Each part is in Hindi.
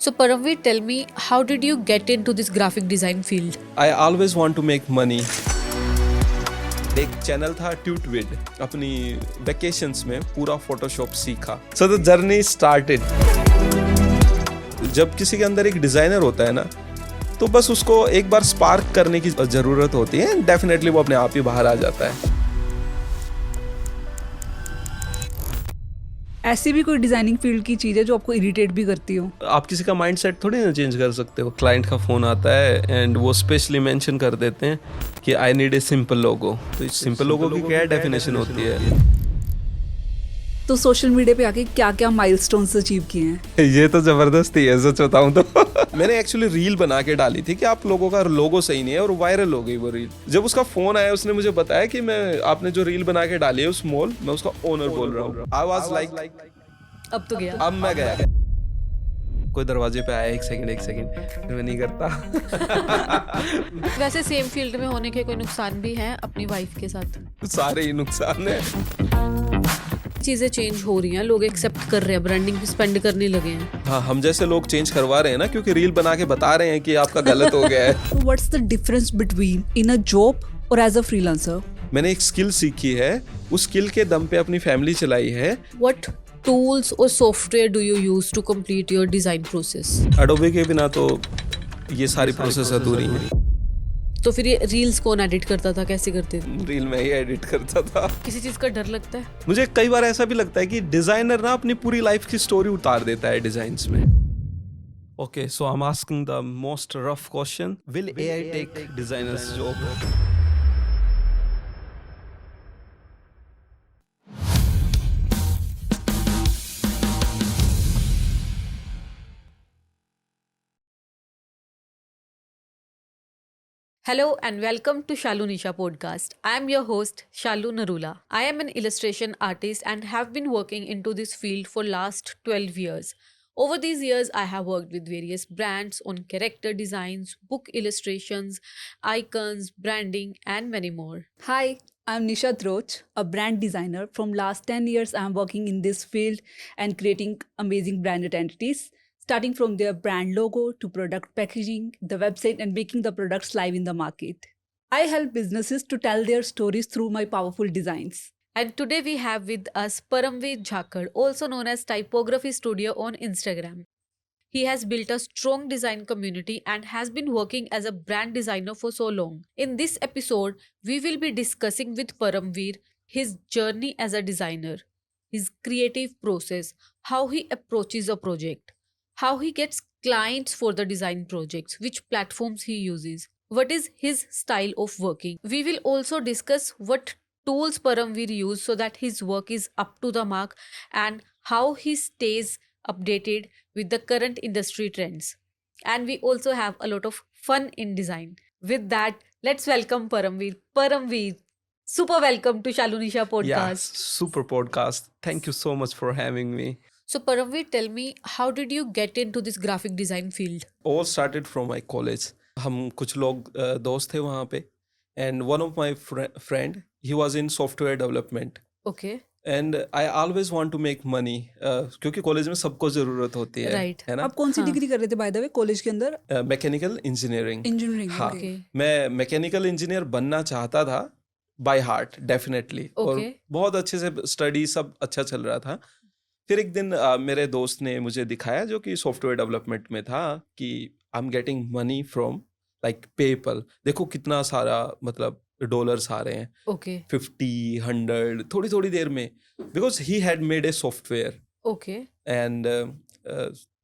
So Paramveer, tell me, how did you get into this graphic design field? I always want to make money. एक चैनल था ट्यूटविड, अपनी वेकेशंस में पूरा फोटोशॉप सीखा. So the journey started. जब किसी के अंदर एक डिजाइनर होता है ना, तो बस उसको एक बार स्पार्क करने की जरूरत होती है. डेफिनेटली वो अपने आप ही बाहर आ जाता है. ऐसी भी कोई डिजाइनिंग फील्ड की चीज़ है जो आपको इरिटेट भी करती हो? आप किसी का माइंडसेट थोड़ी ना चेंज कर सकते हो. क्लाइंट का फोन आता है एंड वो स्पेशली मेंशन कर देते हैं कि आई नीड ए सिंपल लोगो. तो सिंपल लोगो की क्या डेफिनेशन होती है? तो सोशल मीडिया पे आके क्या क्या माइलस्टोन्स अचीव किए हैं? ये तो जबरदस्ती है, सच बताऊं तो. मैंने एक्चुअली रील बना के डाली थी कि आप लोगों का लोगो सही नहीं है, और वायरल हो गई वो रील. जब उसका फोन आया, उसने मुझे बताया कि आपने जो रील बना के डाली है उस मॉल, मैं उसका ओनर बोल रहा हूँ. आई वाज लाइक अब तो गया. अब मैं गया. कोई दरवाजे पे आया, एक सेकंड मैं नहीं करता. वैसे सेम फील्ड में होने के कोई नुकसान भी हैं अपनी वाइफ के साथ? सारे ही नुकसान है. चीजें चेंज हो रही हैं, लोग एक्सेप्ट कर रहे हैं, ब्रांडिंग पे स्पेंड करने लगे हैं. हाँ, हम जैसे लोग चेंज करवा रहे हैं ना, क्योंकि रील बना के बता रहे हैं कि आपका गलत हो गया है. What's the difference between in a job और एज अ फ्रीलांसर? मैंने एक स्किल सीखी है, उस स्किल के दम पे अपनी फैमिली चलाई है. What tools or software do you use to complete your design process? Adobe के बिना तो ये सारी प्रोसेस अधूरी है. तो फिर ये रील्स कौन एडिट करता था, कैसे करते थे? रील में ही एडिट करता था. किसी चीज का डर लगता है? मुझे कई बार ऐसा भी लगता है कि डिजाइनर ना अपनी पूरी लाइफ की स्टोरी उतार देता है डिजाइन्स में. Okay, so I am asking the most rough question, will AI tech designers job? Hello and welcome to Shalu Nisha podcast. I am your host Shalu Narula. I am an illustration artist and have been working into this field for last 12 years. Over these years, I have worked with various brands on character designs, book illustrations, icons, branding and many more. Hi, I'm Nisha Droch, a brand designer. From last 10 years, I'm working in this field and creating amazing brand identities. Starting from their brand logo to product packaging, the website, and making the products live in the market. I help businesses to tell their stories through my powerful designs. And today we have with us Paramveer Jhakar, also known as Typography Studio on Instagram. He has built a strong design community and has been working as a brand designer for so long. In this episode, we will be discussing with Paramveer his journey as a designer, his creative process, how he approaches a project, how he gets clients for the design projects, which platforms he uses, what is his style of working. We will also discuss what tools Paramveer uses so that his work is up to the mark and how he stays updated with the current industry trends. And we also have a lot of fun in design. With that, let's welcome Paramveer. Paramveer, super welcome to Shalu Nisha podcast. Yeah, super podcast. Thank you so much for having me. So Paramveer, tell me, how did you get into this graphic design field? All started from my college. हम कुछ लोग दोस्त थे वहाँ पे, and one of my friend, he was in software development. Okay. And I always want to make money, क्योंकि कॉलेज में सबको जरूरत होती है. Right. है ना? आप कौन सी डिग्री कर रहे थे बाय द वे कॉलेज के अंदर? Mechanical engineering. इंजीनियरिंग. हाँ, Okay. मैं मैकेनिकल इंजीनियर बनना चाहता था बाय हार्ट, डेफिनेटली. और Okay. बहुत अच्छे से स्टडी सब अच्छा चल रहा था. फिर एक दिन मेरे दोस्त ने मुझे दिखाया, जो कि सॉफ्टवेयर डेवलपमेंट में था, कि I am getting money from like PayPal. देखो कितना सारा मतलब डॉलर्स आ रहे हैं. Okay. 50, 100 थोड़ी थोड़ी देर में, because he had made a software. Okay. And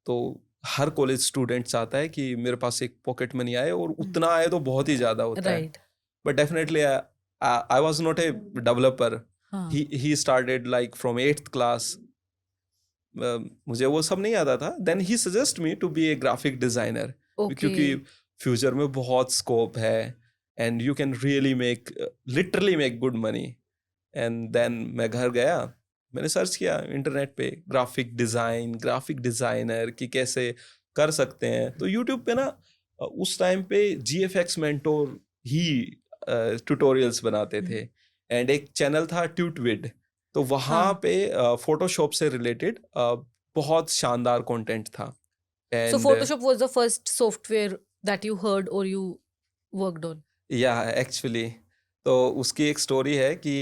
तो हर कॉलेज स्टूडेंट चाहता है कि मेरे पास एक पॉकेट मनी आए, और उतना आए तो बहुत ही ज़्यादा होता है. Right. But definitely I was not a developer. हाँ. he started like from 8th class. मुझे वो सब नहीं आता था. Then he suggest me to be a graphic designer, Okay. क्योंकि फ्यूचर में बहुत स्कोप है and you can really make, literally make good money. And then मैं घर गया, मैंने सर्च किया इंटरनेट पे ग्राफिक डिजाइनर कि कैसे कर सकते हैं. तो यूट्यूब पे ना उस टाइम पे GFX मेंटोर ही ट्यूटोरियल्स बनाते थे, एंड एक चैनल था ट्यूटविड. तो वहाँ हाँ. पे फोटोशॉप से रिलेटेड बहुत शानदार कंटेंट था. And So Photoshop was the first software that you heard or you worked on. या एक्चुअली तो उसकी एक स्टोरी है कि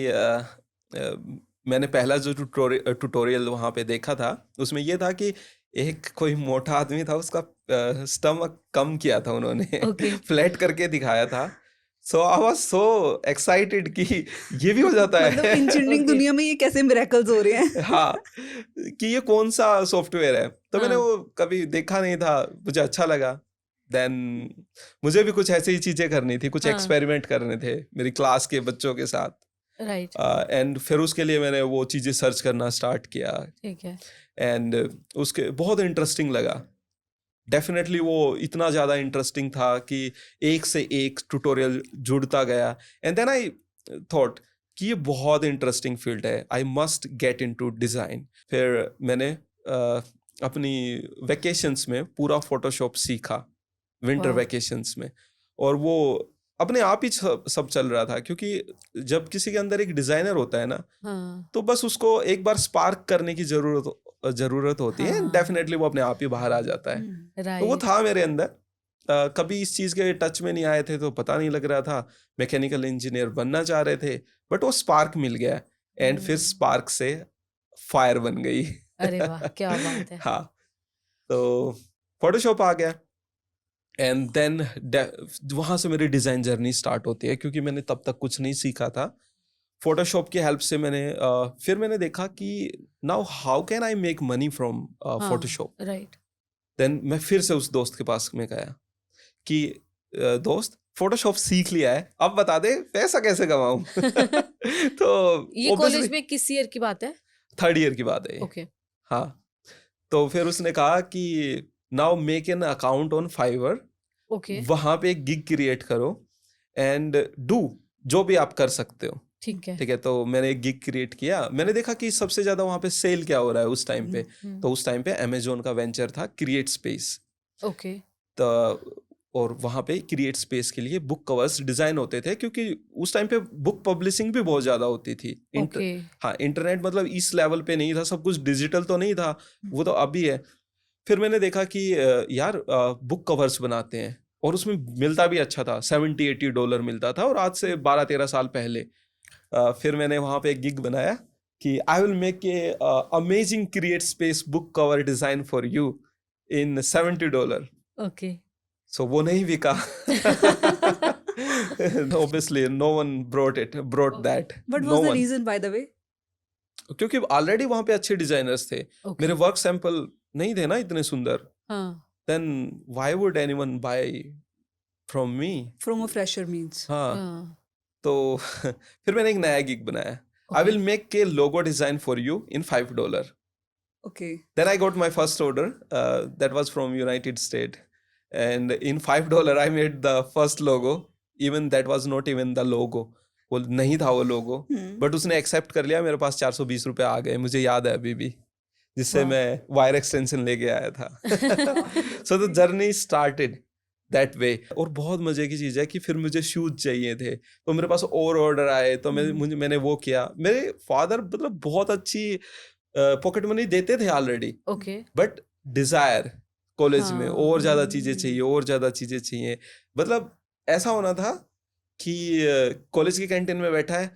मैंने पहला जो ट्यूटोरियल वहाँ पे देखा था उसमें ये था कि एक कोई मोटा आदमी था, उसका स्टमक कम किया था उन्होंने Okay. फ्लैट करके दिखाया था. सो आई वाज सो एक्साइटेड कि ये भी हो जाता मतलब है. Engineering Okay. दुनिया में ये कैसे मिरेकल्स हो रहे हैं. हाँ, कि ये कौन सा सॉफ्टवेयर है. तो मैंने हाँ. वो कभी देखा नहीं था, मुझे अच्छा लगा. देन मुझे भी कुछ ऐसी ही चीजें करनी थी, कुछ हाँ. एक्सपेरिमेंट करने थे मेरी क्लास के बच्चों के साथ. Right. एंड फिर उसके लिए मैंने वो चीजें सर्च करना स्टार्ट किया. ठीक है. एंड उसके बहुत इंटरेस्टिंग लगा. डेफिनेटली वो इतना ज़्यादा इंटरेस्टिंग था कि एक से एक ट्यूटोरियल जुड़ता गया. एंड देन आई थॉट कि ये बहुत इंटरेस्टिंग फील्ड है, I must get into design. फिर मैंने अपनी वेकेशंस में पूरा फोटोशॉप सीखा, विंटर Wow. वेकेशंस में. और वो अपने आप ही सब चल रहा था, क्योंकि जब किसी के अंदर एक डिज़ाइनर होता है ना, हाँ. तो बस उसको एक बार स्पार्क करने की जरूरत होती है. हाँ. डेफिनेटली वो अपने आप ही बाहर आ जाता है. Right. तो वो था मेरे अंदर. कभी इस चीज़ के टच में नहीं आए थे तो पता नहीं लग रहा था. मैकेनिकल इंजीनियर बनना चाह रहे थे, बट वो स्पार्क मिल गया. एंड फिर स्पार्क से फायर बन गई. अरे वाह, क्या बात है. हाँ, तो फोटोशॉप आ गया. एंड देन वहाँ से मेरी डिज़ाइन जर्नी स्टार्ट होती है, क्योंकि मैंने तब तक कुछ नहीं सीखा था. फोटोशॉप की हेल्प से फिर मैंने देखा कि now how can I make money from हाँ. फोटोशॉप. Right. देन मैं फिर से उस दोस्त के पास में गया कि दोस्त, फोटोशॉप सीख लिया है, अब बता दे पैसा कैसे कमाऊं. तो ये कॉलेज में किस ईयर की बात है? 3rd ईयर की बात है ये. ओके. हाँ, तो फिर उसने कहा कि now make an account on Fiverr, okay. वहां पे एक गिग क्रिएट करो एंड डू जो भी आप कर सकते हो. ठीक है. ठीक है, तो मैंने एक गिग क्रिएट किया. मैंने देखा कि सबसे ज्यादा वहां पे सेल क्या हो रहा है उस टाइम पे. तो उस टाइम पे अमेजोन का वेंचर था क्रिएट स्पेस. ओके. तो और वहाँ पे क्रिएट स्पेस के लिए बुक कवर्स डिज़ाइन होते थे, क्योंकि उस टाइम पे बुक पब्लिशिंग भी बहुत ज़्यादा होती थी. ओके. हाँ, इंटरनेट मतलब इस लेवल पे नहीं था, सब कुछ डिजिटल तो नहीं था, वो तो अभी है. फिर मैंने देखा कि यार बुक कवर्स बनाते हैं, और उसमें मिलता भी अच्छा था. $70-80 मिलता था, और आज से 12-13 साल पहले. फिर मैंने वहाँ पे एक गिग बनाया कि I will make a amazing create space book cover design for you in $70. Okay. So वो नहीं बिका. Obviously no one brought that. What No was the one. reason, by the way? क्योंकि ऑलरेडी वहां पे अच्छे डिजाइनर्स थे. ओके. मेरे वर्क सैंपल नहीं थे ना इतने सुंदर. हाँ. Then why would anyone buy from me. From a fresher means. हाँ, हाँ. तो फिर मैंने एक नया गिग बनाया. आई will make A logo design for you in $5. Okay. Then I got my first order. That was from United States, and in $5 I made the first logo. Even that was not even the logo. वो नहीं था वो लोगो, बट उसने एक्सेप्ट कर लिया. मेरे पास 420 रुपये आ गए, मुझे याद है अभी भी, जिससे Wow. मैं वायर एक्सटेंशन लेके आया था. So the journey started that way. और बहुत मजे की चीज़ है कि फिर मुझे शूज चाहिए थे, तो मेरे पास और ऑर्डर आए, तो मैंने वो किया. मेरे फादर मतलब बहुत अच्छी पॉकेट मनी देते थे already, okay. But desire college में हाँ. और ज्यादा चीजें चाहिए, और ज्यादा चीजें चाहिए. मतलब ऐसा होना था कि कॉलेज की कैंटीन में बैठा है,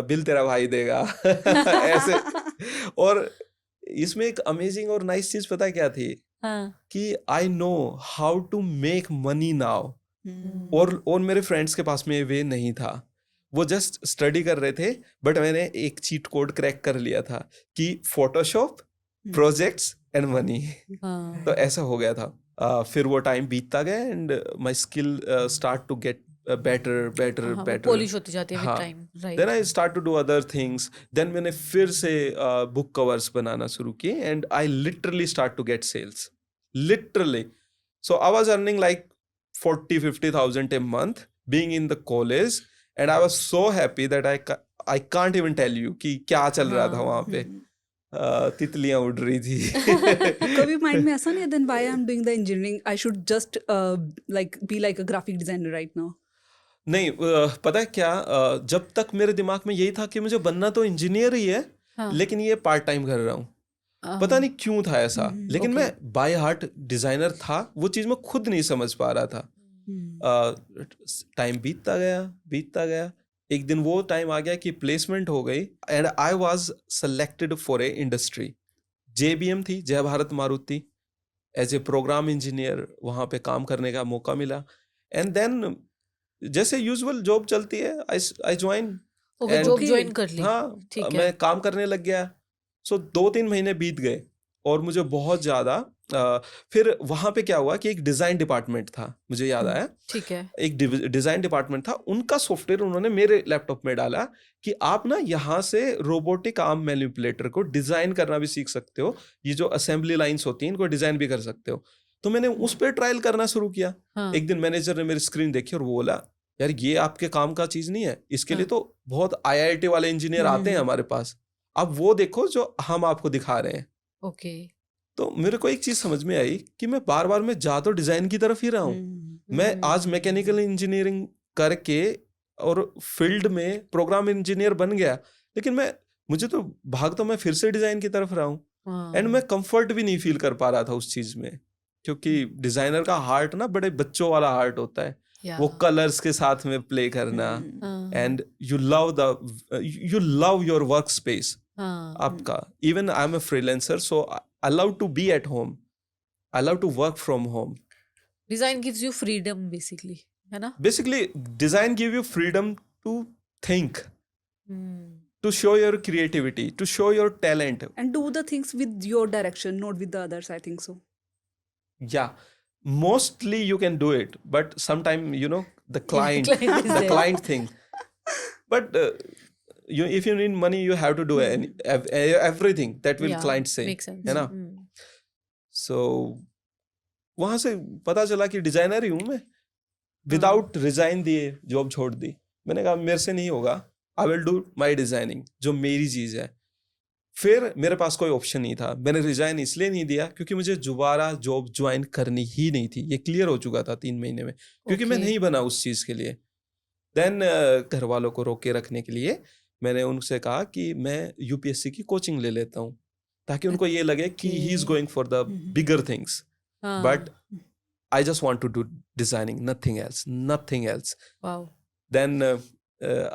बिल तेरा भाई देगा. ऐसे. और इसमें एक अमेजिंग और नाइस चीज पता है क्या थी, हाँ. कि I know how to make money now. और मेरे फ्रेंड्स के पास में वे नहीं था, वो जस्ट स्टडी कर रहे थे. बट मैंने एक चीट कोड क्रैक कर लिया था कि फोटोशॉप, प्रोजेक्ट्स एंड मनी. हाँ. तो ऐसा हो गया था. फिर वो टाइम बीतता गया and my skill start to get better. Polish होती जाती है विद हाँ. Time. Right. Then I start to do other things. देन मैंने फिर से बुक कवर्स बनाना शुरू किए, and I literally start to get sales. Literally. So I was earning like 40-50,000 a month being in the college, and I was so happy that I can't even tell you कि क्या चल रहा था वहाँ पे. तितलियां उड़ रही थी. कभी माइंड में ऐसा नहीं, then why I'm doing the engineering, I should just like be like a graphic designer right now. नहीं, पता है क्या, जब तक मेरे दिमाग में यही था कि मुझे बनना तो इंजीनियर ही है, हाँ. लेकिन ये पार्ट टाइम कर रहा हूँ. पता नहीं क्यों था ऐसा, लेकिन okay. मैं बाय हार्ट डिजाइनर था, वो चीज मैं खुद नहीं समझ पा रहा था। टाइम बीतता गया, एक दिन वो टाइम आ गया कि प्लेसमेंट हो गई and I was selected for a industry. JBM थी, Jai Bharat Maruti, as a program engineer वहाँ पे काम करने का मौका मिला। एंड देन जैसे यूजुअल जॉब चलती है, I join. Okay, job join कर ली। हाँ, ठीक है। मैं काम करने लग गया। सो 2-3 महीने बीत गए और मुझे बहुत ज़्यादा फिर वहाँ पे क्या हुआ कि एक डिज़ाइन डिपार्टमेंट था, मुझे याद आया, ठीक है। एक डिज़ाइन डिपार्टमेंट था, उनका सॉफ्टवेयर उन्होंने मेरे लैपटॉप में डाला कि आप ना यहाँ से रोबोटिक आर्म मैनिपुलेटर को डिज़ाइन करना भी सीख सकते हो, ये जो असेंबली लाइंस होती हैं इनको डिज़ाइन भी कर सकते हो। तो मैंने उस पर ट्रायल करना शुरू किया। हाँ। एक दिन मैनेजर ने मेरी स्क्रीन देखी और वो बोला, यार ये आपके काम का चीज़ नहीं है, इसके लिए हाँ। तो बहुत IIT वाले इंजीनियर आते हैं हमारे पास, अब वो देखो जो हम आपको दिखा रहे हैं। ओके। तो मेरे को एक चीज समझ में आई कि मैं बार बार मैं जा तो डिजाइन की तरफ ही रहा हूँ। मैं आज मैकेनिकल इंजीनियरिंग करके और फील्ड में प्रोग्राम इंजीनियर बन गया, लेकिन मुझे तो भाग तो मैं फिर से डिजाइन की तरफ रहा हूँ। एंड मैं कंफर्ट भी नहीं फील कर पा रहा था उस चीज में, क्योंकि डिजाइनर का हार्ट ना बड़े बच्चों वाला हार्ट होता है, वो कलर्स के साथ में प्ले करना, and you love your work space आपका। Even I am a freelancer, so I love to be at home, I love to work from home. Design gives you freedom basically, है ना? Basically design give you freedom to think, to show your creativity, to show your talent. And do the things with your direction, not with the others, I think so. Yeah, mostly you can do it, but sometimes the client client is the there. client thing. But if you need money, you have to do everything that will Yeah, client say, makes sense. है ना? So वहां से पता चला कि डिजाइनर ही हूं मैं। विदाउट रिजाइन दिए जॉब छोड़ दी। मैंने कहा मेरे से नहीं होगा, I will do my designing, जो मेरी चीज है। फिर मेरे पास कोई ऑप्शन नहीं था, मैंने रिजाइन इसलिए नहीं दिया क्योंकि मुझे दोबारा जॉब ज्वाइन करनी ही नहीं थी, ये क्लियर हो चुका था 3 महीने में, क्योंकि मैं नहीं बना उस चीज के लिए। देन घर वालों को रोके रखने के लिए मैंने उनसे कहा कि मैं UPSC की कोचिंग ले लेता हूँ, ताकि उनको ये लगे कि he is going for the bigger things, but I just want to do designing, nothing else. Wow. Then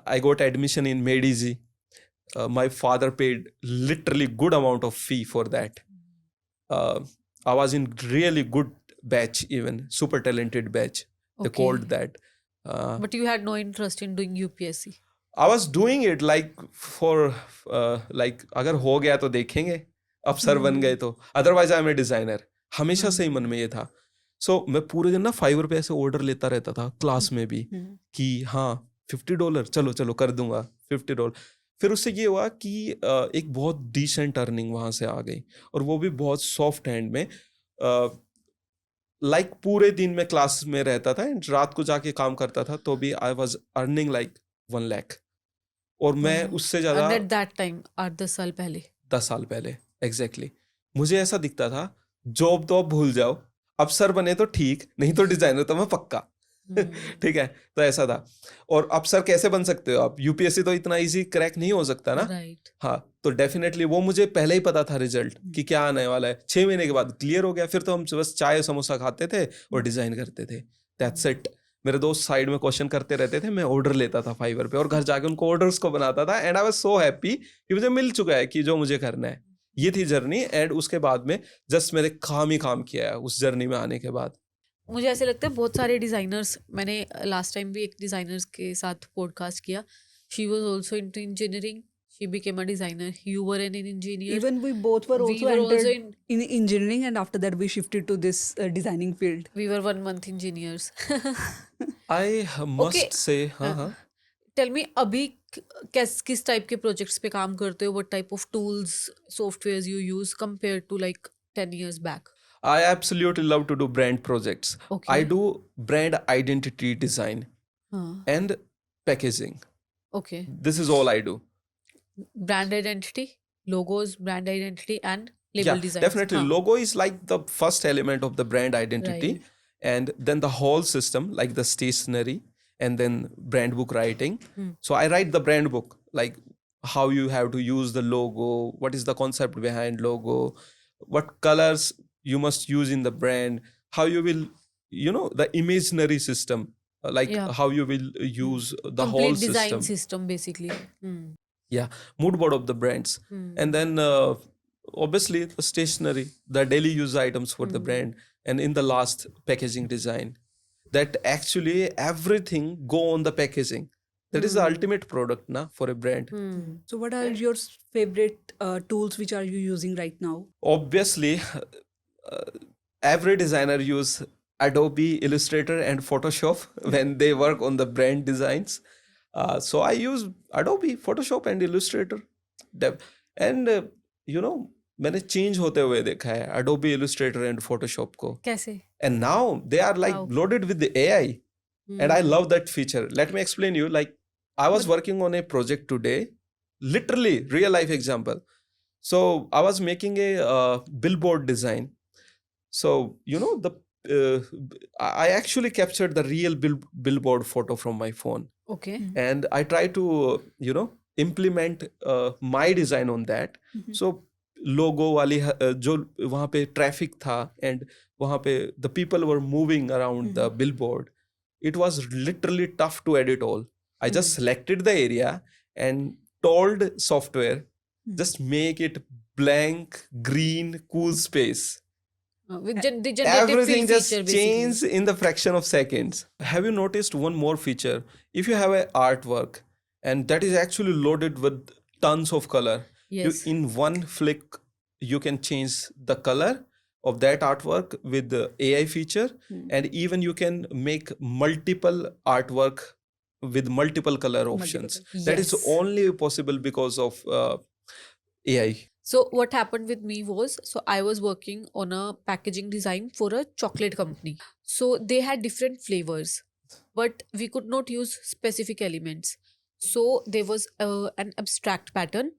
I got admission in MedEasy. My father paid literally good amount of fee for that. I was in really good batch, even super talented batch. They called that. But you had no interest in doing UPSC. I was doing it like for like अगर हो गया तो देखेंगे, अफसर बन गए तो, otherwise I'm a designer. हमेशा से ही मन में ये था। सो मैं पूरे दिन ना Fiverr पे ऐसे ऑर्डर लेता रहता था, क्लास में भी, कि हाँ $50 चलो कर दूंगा, $50। फिर उससे ये हुआ कि एक बहुत डिसेंट अर्निंग वहाँ से आ गई, और वो भी बहुत सॉफ्ट हैंड में। लाइक पूरे दिन में क्लास में रहता था एंड रात को जाके काम करता था, तो भी आई वाज अर्निंग लाइक 1 लाख। और मैं उससे ज़्यादा And at that time, 8-10 साल पहले, 10 साल पहले एग्जैक्टली मुझे ऐसा दिखता था, जॉब तो अब भूल जाओ, अफसर बने तो ठीक, नहीं तो डिजाइनर तो मैं पक्का। ठीक है, तो ऐसा था। और अफसर कैसे बन सकते हो आप, UPSC तो इतना इजी क्रैक नहीं हो सकता ना। राइट। हाँ, तो डेफिनेटली वो मुझे पहले ही पता था रिजल्ट कि क्या आने वाला है। 6 महीने के बाद क्लियर हो गया। फिर तो हम बस चाय समोसा खाते थे और डिजाइन करते थे, दैट्स इट। मेरे दोस्त साइड में क्वेश्चन करते रहते थे, मैं ऑर्डर लेता था Fiverr पे और घर जाके उनको ऑर्डर्स को बनाता था, and I was so happy कि मुझे मिल चुका है कि जो मुझे करना है। ये थी जर्नी, एंड उसके बाद में जस्ट मैंने काम ही काम किया है उस जर्नी में आने के बाद। मुझे ऐसे लगता है बहुत सारे डिजाइनर्स, मैंने लास्ट टाइम भी एक डिजाइनर्स के साथ पॉडकास्ट किया, she was also into engineering, she became a designer, you were an engineer, Even we both were We also were entered also in engineering, and after that we shifted to this designing field. we were 1 month engineers. I must say हाँ टेल मी, अभी किस टाइप के प्रोजेक्ट्स पे काम करते हो, what type of tools, softwares you use compare to like 10 years back? I absolutely love to do brand projects. Okay. I do brand identity design and packaging. Okay. This is all I do. Brand identity, logos, brand identity, and label design. Definitely. Logo is like the first element of the brand identity. Right. And then the whole system, like the stationery, and then brand book writing. So I write the brand book, like how you have to use the logo, what is the concept behind logo, what colors you must use in the brand, how you will, the imaginary system, like Yeah. how you will use the whole Complete design system. system basically. Mood board of the brands. And then obviously the stationery, the daily use items for the brand, and in the last, packaging design, that actually everything go on the packaging. That is the ultimate product for a brand. So, what are your favorite tools which are you using right now? Obviously, every designer use Adobe Illustrator and Photoshop when they work on the brand designs. So I use Adobe, Photoshop and Illustrator. And मैंने चेंज होते हुए देखा है Adobe Illustrator and Photoshop को. कैसे? And now they are like Wow. loaded with the AI. And I love that feature. Let me explain you. Like, I was working on a project today, literally real life example. So I was making a billboard design. So I actually captured the real billboard photo from my phone, Okay. and I try to implement my design on that. So logo वाली जो वहाँ पे traffic था, and वहाँ पे the people were moving around the billboard. It was literally tough to edit all. I just selected the area and told software, just make it blank, green, cool space. With the generative Everything fill just feature basically. changed in the fraction of seconds. Have you noticed one more feature? If you have an artwork and that is actually loaded with tons of color, Yes. in one flick, you can change the color of that artwork with the AI feature, and even you can make multiple artwork with multiple color options. That is Yes. only possible because of AI. So what happened with me was, so I was working on a packaging design for a chocolate company. So they had different flavors, but we could not use specific elements. So there was an abstract pattern,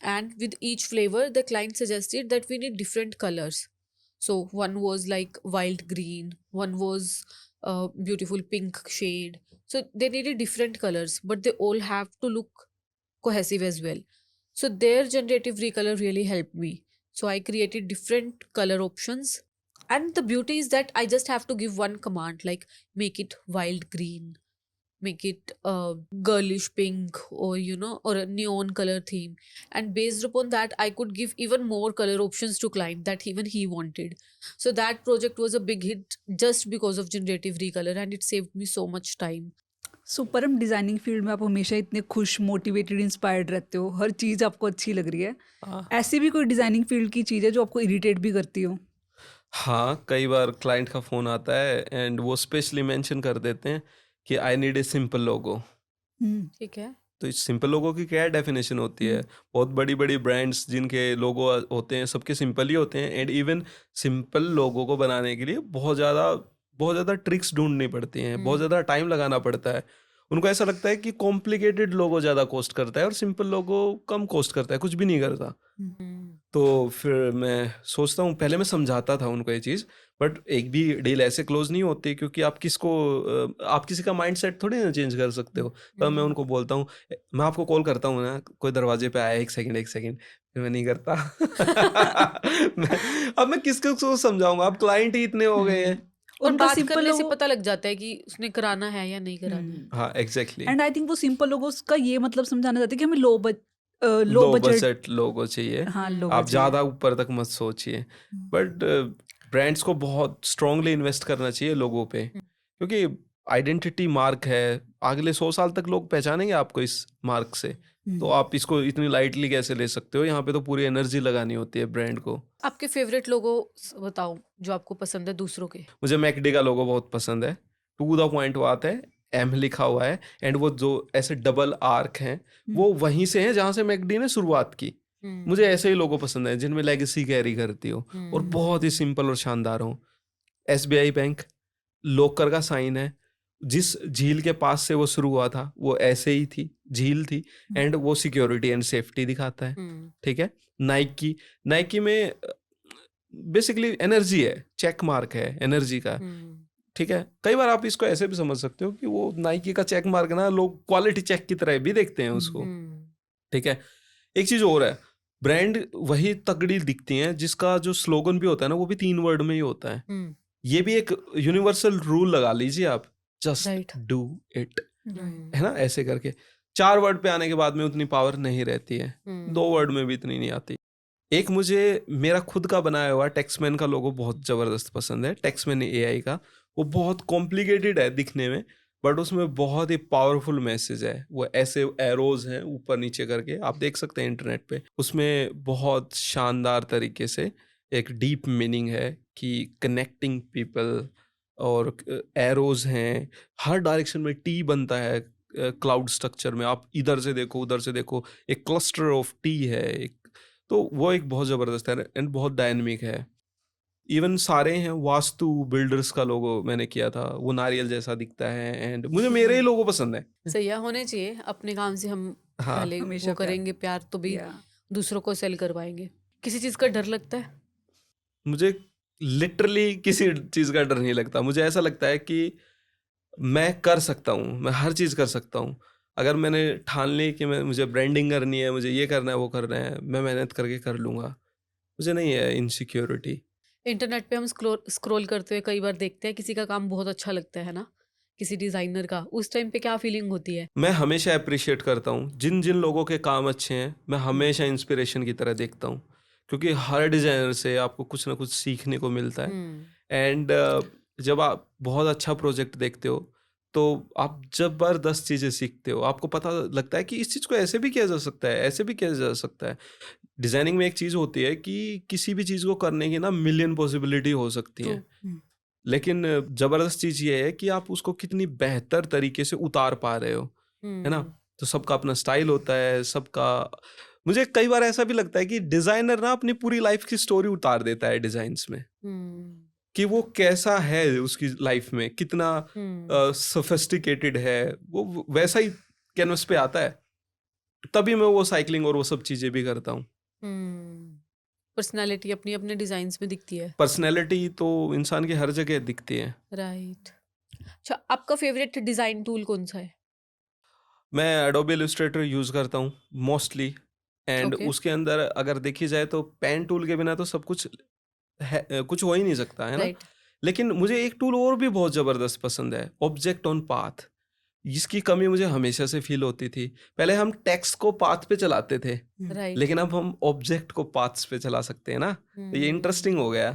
and with each flavor, the client suggested that we need different colors. So one was like wild green, one was beautiful pink shade. So they needed different colors, but they all have to look cohesive as well. So their generative recolor really helped me. So I created different color options. And the beauty is that I just have to give one command, like make it wild green, make it girlish pink, or or a neon color theme. And based upon that, I could give even more color options to client that even he wanted. So that project was a big hit just because of generative recolor, and it saved me so much time. सो परम डिजाइनिंग फील्ड में आप हमेशा इतने खुश, मोटिवेटेड, इंस्पायर्ड रहते हो, हर चीज़ आपको अच्छी लग रही है. ऐसी भी कोई डिजाइनिंग फील्ड की चीज़ है जो आपको इरिटेट भी करती हो? हाँ, कई बार क्लाइंट का फ़ोन आता है एंड वो स्पेशली मेंशन कर देते हैं कि आई नीड ए सिंपल लोगो. ठीक है. तो इस सिंपल लोगो की क्या डेफिनेशन होती है? बहुत बड़ी बड़ी ब्रांड्स जिनके लोगो होते हैं, सबके सिंपल ही होते हैं. एंड इवन सिंपल लोगो को बनाने के लिए बहुत ज़्यादा ट्रिक्स ढूंढनी पड़ती हैं, बहुत ज़्यादा टाइम लगाना पड़ता है. उनको ऐसा लगता है कि कॉम्प्लिकेटेड लोगो ज़्यादा कॉस्ट करता है और सिंपल लोगो कम कॉस्ट करता है, कुछ भी नहीं करता. तो फिर मैं सोचता हूँ, पहले मैं समझाता था उनको ये चीज़, बट एक भी डील ऐसे क्लोज नहीं होती, क्योंकि आप किसी का माइंडसेट थोड़ी ना चेंज कर सकते हो. तब मैं उनको बोलता हूँ, मैं आपको कॉल करता हूँ ना, कोई दरवाजे पे आया, एक सेकंड, फिर मैं नहीं करता. अब मैं किसको समझाऊंगा, अब क्लाइंट ही इतने हो गए हैं. और उनका बात सिंपल करने से लोगो पता लग जाता है कि उसने कराना है या नहीं कराना है. हाँ, एग्जैक्टली. एंड आई थिंक वो सिंपल लोगों का ये मतलब समझाना चाहते हैं कि हमें लो लो बजट. बजट लोगो चाहिए. हाँ, लो आप बजट. ज़्यादा ऊपर तक मत सोचिए. बट ब्रांड्स को बहुत स्ट्रांगली इन्वेस्ट करना चाहिए लोगों पे, क्योंकि आइडेंटिटी मार्क है. अगले 100 साल तक लोग पहचानेंगे आपको इस मार्क से. तो आप इसको इतनी लाइटली कैसे ले सकते हो? यहाँ पे तो पूरी एनर्जी लगानी होती है ब्रांड को. आपके फेवरेट लोगो बताओ जो आपको पसंद है दूसरों के. मुझे मैकडी का लोगो बहुत पसंद है. टू द पॉइंट बात है, एम लिखा हुआ है, एंड वो जो ऐसे डबल आर्क हैं, वो वहीं से हैं जहाँ से मैकडी ने शुरुआत की. मुझे ऐसे ही लोगो पसंद है जिनमें लेगेसी कैरी करती हो और बहुत ही सिंपल और शानदार हो. SBI बैंक लोकर का साइन है. जिस झील के पास से वो शुरू हुआ था वो ऐसे ही थी, झील थी, एंड वो सिक्योरिटी एंड सेफ्टी दिखाता है. ठीक है. नाइकी में बेसिकली एनर्जी है, चेक मार्क है एनर्जी का. ठीक है. कई बार आप इसको ऐसे भी समझ सकते हो कि वो नाइकी का चेक मार्क ना, लोग क्वालिटी चेक की तरह भी देखते हैं उसको. ठीक है। एक चीज और है, ब्रांड वही तगड़ी दिखती हैं जिसका जो स्लोगन भी होता है ना वो भी 3 वर्ड में ही होता है। हम्म, ये भी एक यूनिवर्सल रूल लगा लीजिए आप, जस्ट Right. डू इट, हम्म, है ना, ऐसे करके 4 वर्ड पे आने के बाद में उतनी पावर नहीं रहती है, हम्म, 2 वर्ड में भी इतनी नहीं आती। एक मुझे मेरा खुद का बनाया हुआ टेक्समैन का लोगो बहुत जबरदस्त पसंद है, टेक्समैन एआई का। वो बहुत कॉम्प्लिकेटेड है दिखने में, बट उसमें बहुत ही पावरफुल मैसेज है। वो ऐसे एरोज हैं ऊपर नीचे करके, आप देख सकते हैं इंटरनेट पे। उसमें बहुत शानदार तरीके से एक डीप मीनिंग है कि कनेक्टिंग पीपल, और एरोज हैं हर डायरेक्शन में, टी बनता है क्लाउड स्ट्रक्चर में, आप इधर से देखो उधर से देखो, एक क्लस्टर ऑफ टी है एक, तो वो एक बहुत ज़बरदस्त है एंड बहुत डायनेमिक है। इवन सारे हैं, वास्तु बिल्डर्स का लोगो मैंने किया था, वो नारियल जैसा दिखता है, एंड मुझे मेरे ही लोगो पसंद है। सही है, होने चाहिए। अपने काम से हम हाँ, पहले हमेशा वो करेंगे प्यार, तो भी Yeah. दूसरों को सेल करवाएंगे। किसी चीज का डर लगता है? मुझे लिटरली किसी चीज़ का डर नहीं लगता। मुझे ऐसा लगता है कि मैं कर सकता हूँ, मैं हर चीज़ कर सकता हूँ। अगर मैंने ठान ली कि मुझे ब्रांडिंग करनी है, मुझे ये करना है वो करना है, मैं मेहनत करके कर लूँगा। मुझे नहीं है इनसिक्योरिटी। इंटरनेट पे हम स्क्रॉल करते हुए कई बार देखते हैं किसी का काम बहुत अच्छा लगता है ना, किसी डिजाइनर का, उस टाइम पे क्या फीलिंग होती है? मैं हमेशा अप्रिशिएट करता हूँ जिन जिन लोगों के काम अच्छे हैं, मैं हमेशा इंस्पिरेशन की तरह देखता हूँ, क्योंकि हर डिज़ाइनर से आपको कुछ ना कुछ सीखने को मिलता है। हम्म, एंड जब आप बहुत अच्छा प्रोजेक्ट देखते हो तो आप ज़बरदस्त चीज़ें सीखते हो, आपको पता लगता है कि इस चीज़ को ऐसे भी किया जा सकता है, ऐसे भी किया जा सकता है। डिज़ाइनिंग में एक चीज़ होती है कि किसी भी चीज़ को करने की ना मिलियन पॉसिबिलिटी हो सकती ट्रू। हैं, लेकिन ज़बरदस्त चीज़ ये है कि आप उसको कितनी बेहतर तरीके से उतार पा रहे हो, है ना? तो सबका अपना स्टाइल होता है, सबका। मुझे कई बार ऐसा भी लगता है कि डिज़ाइनर ना अपनी पूरी लाइफ की स्टोरी उतार देता है डिज़ाइन्स में, कि वो कैसा है उसकी लाइफ में, कितना सोफिस्टिकेटेड है, वो वैसा ही कैनवस पे आता है। तभी मैं वो साइकिलिंग और वो सब चीज़ें भी करता हूँ। पर्सनालिटी अपनी अपने डिजाइन्स में दिखती है। पर्सनैलिटी तो इंसान की हर जगह दिखती है। राइट। अच्छा, आपका फेवरेट डिजाइन टूल कौन सा है? मैं एडोबी इलस्ट्रेटर यूज़ करता हूँ मोस्टली, एंड ओके। उसके अंदर अगर देखी जाए तो पेन टूल के बिना तो सब कुछ है, कुछ हो ही नहीं सकता, है ना? राइट। लेकिन मुझे एक टूल और भी बहुत ज़बरदस्त पसंद है, ऑब्जेक्ट ऑन पाथ। इसकी कमी मुझे हमेशा से फील होती थी। पहले हम टेक्स्ट को पाथ पे चलाते थे, राइट। लेकिन अब हम ऑब्जेक्ट को पाथ्स पे चला सकते हैं ना, तो ये इंटरेस्टिंग हो गया।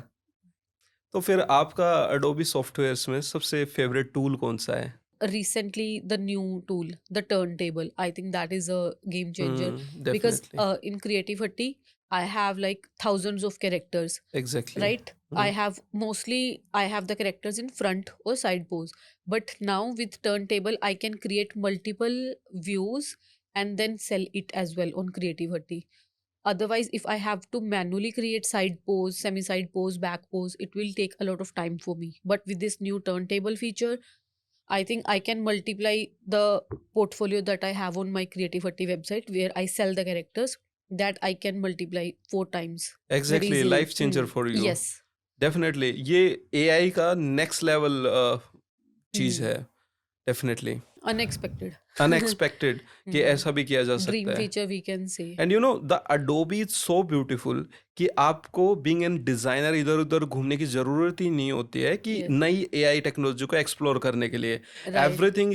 तो फिर आपका एडोबी सॉफ्टवेयर्स में सबसे फेवरेट टूल कौन सा है? Recently the new tool, the turntable, I think that is a game changer, because definitely, in Creativity I have like thousands of characters, exactly. right? I have mostly, I have the characters in front or side pose, but now with turntable I can create multiple views and then sell it as well on Creativity. Otherwise, if I have to manually create side pose, semi side pose, back pose, it will take a lot of time for me. But with this new turntable feature, I think I can multiply the portfolio that I have on my Creativity website where I sell the characters, that I can multiply 4 times very exactly, easily. Life changer for you. Yes. Definitely, ये एआई का नेक्स्ट लेवल चीज़ Hmm. है, डेफिनेटली। Unexpected. अनएक्सपेक्टेड कि ऐसा भी किया जा Dream सकता है। feature we can say. And you know the Adobe is so beautiful कि आपको बीइंग एन डिजाइनर इधर उधर घूमने की जरूरत ही नहीं होती है कि Yes. नई एआई टेक्नोलॉजी को एक्सप्लोर करने के लिए। Right. Everything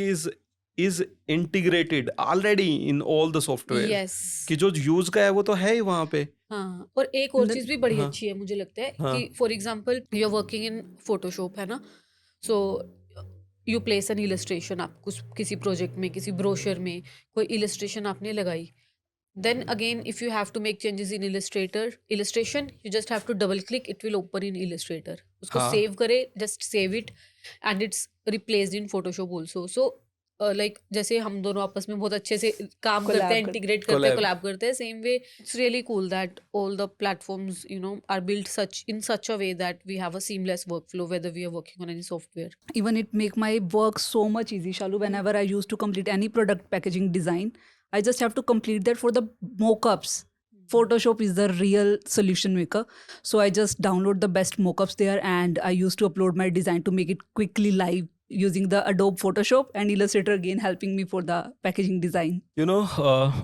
is integrated already in all the software, Yes. कि जो यूज का है वो तो है ही वहाँ पे। हाँ, और एक और And चीज भी बड़ी हाँ, अच्छी है मुझे लगता है हाँ, कि for example you are working in Photoshop, है ना? So you place an illustration, आप कुछ किसी प्रोजेक्ट में, किसी ब्रोशर में कोई इलस्ट्रेशन आपने लगाई, then again if you have to make changes in illustration, you just have to double click, it will open in Illustrator. उसको हाँ, save करे, just save it, and it's replaced in Photoshop also. So like जैसे हम दोनों आपस में बहुत अच्छे से काम करते हैं, इंटीग्रेट करते हैं, collab. कोलैब करते हैं, same way it's really cool that all the platforms, you know, are built in such a way that we have a seamless workflow whether we are working on any software. Even it make my work so much easy, Shalu. Whenever I used to complete any product packaging design, I just have to complete that for the mockups. Photoshop is the real solution maker. So I just download the best mockups there, and I used to upload my design to make it quickly live using the Adobe Photoshop, and Illustrator again helping me for the packaging design. You know,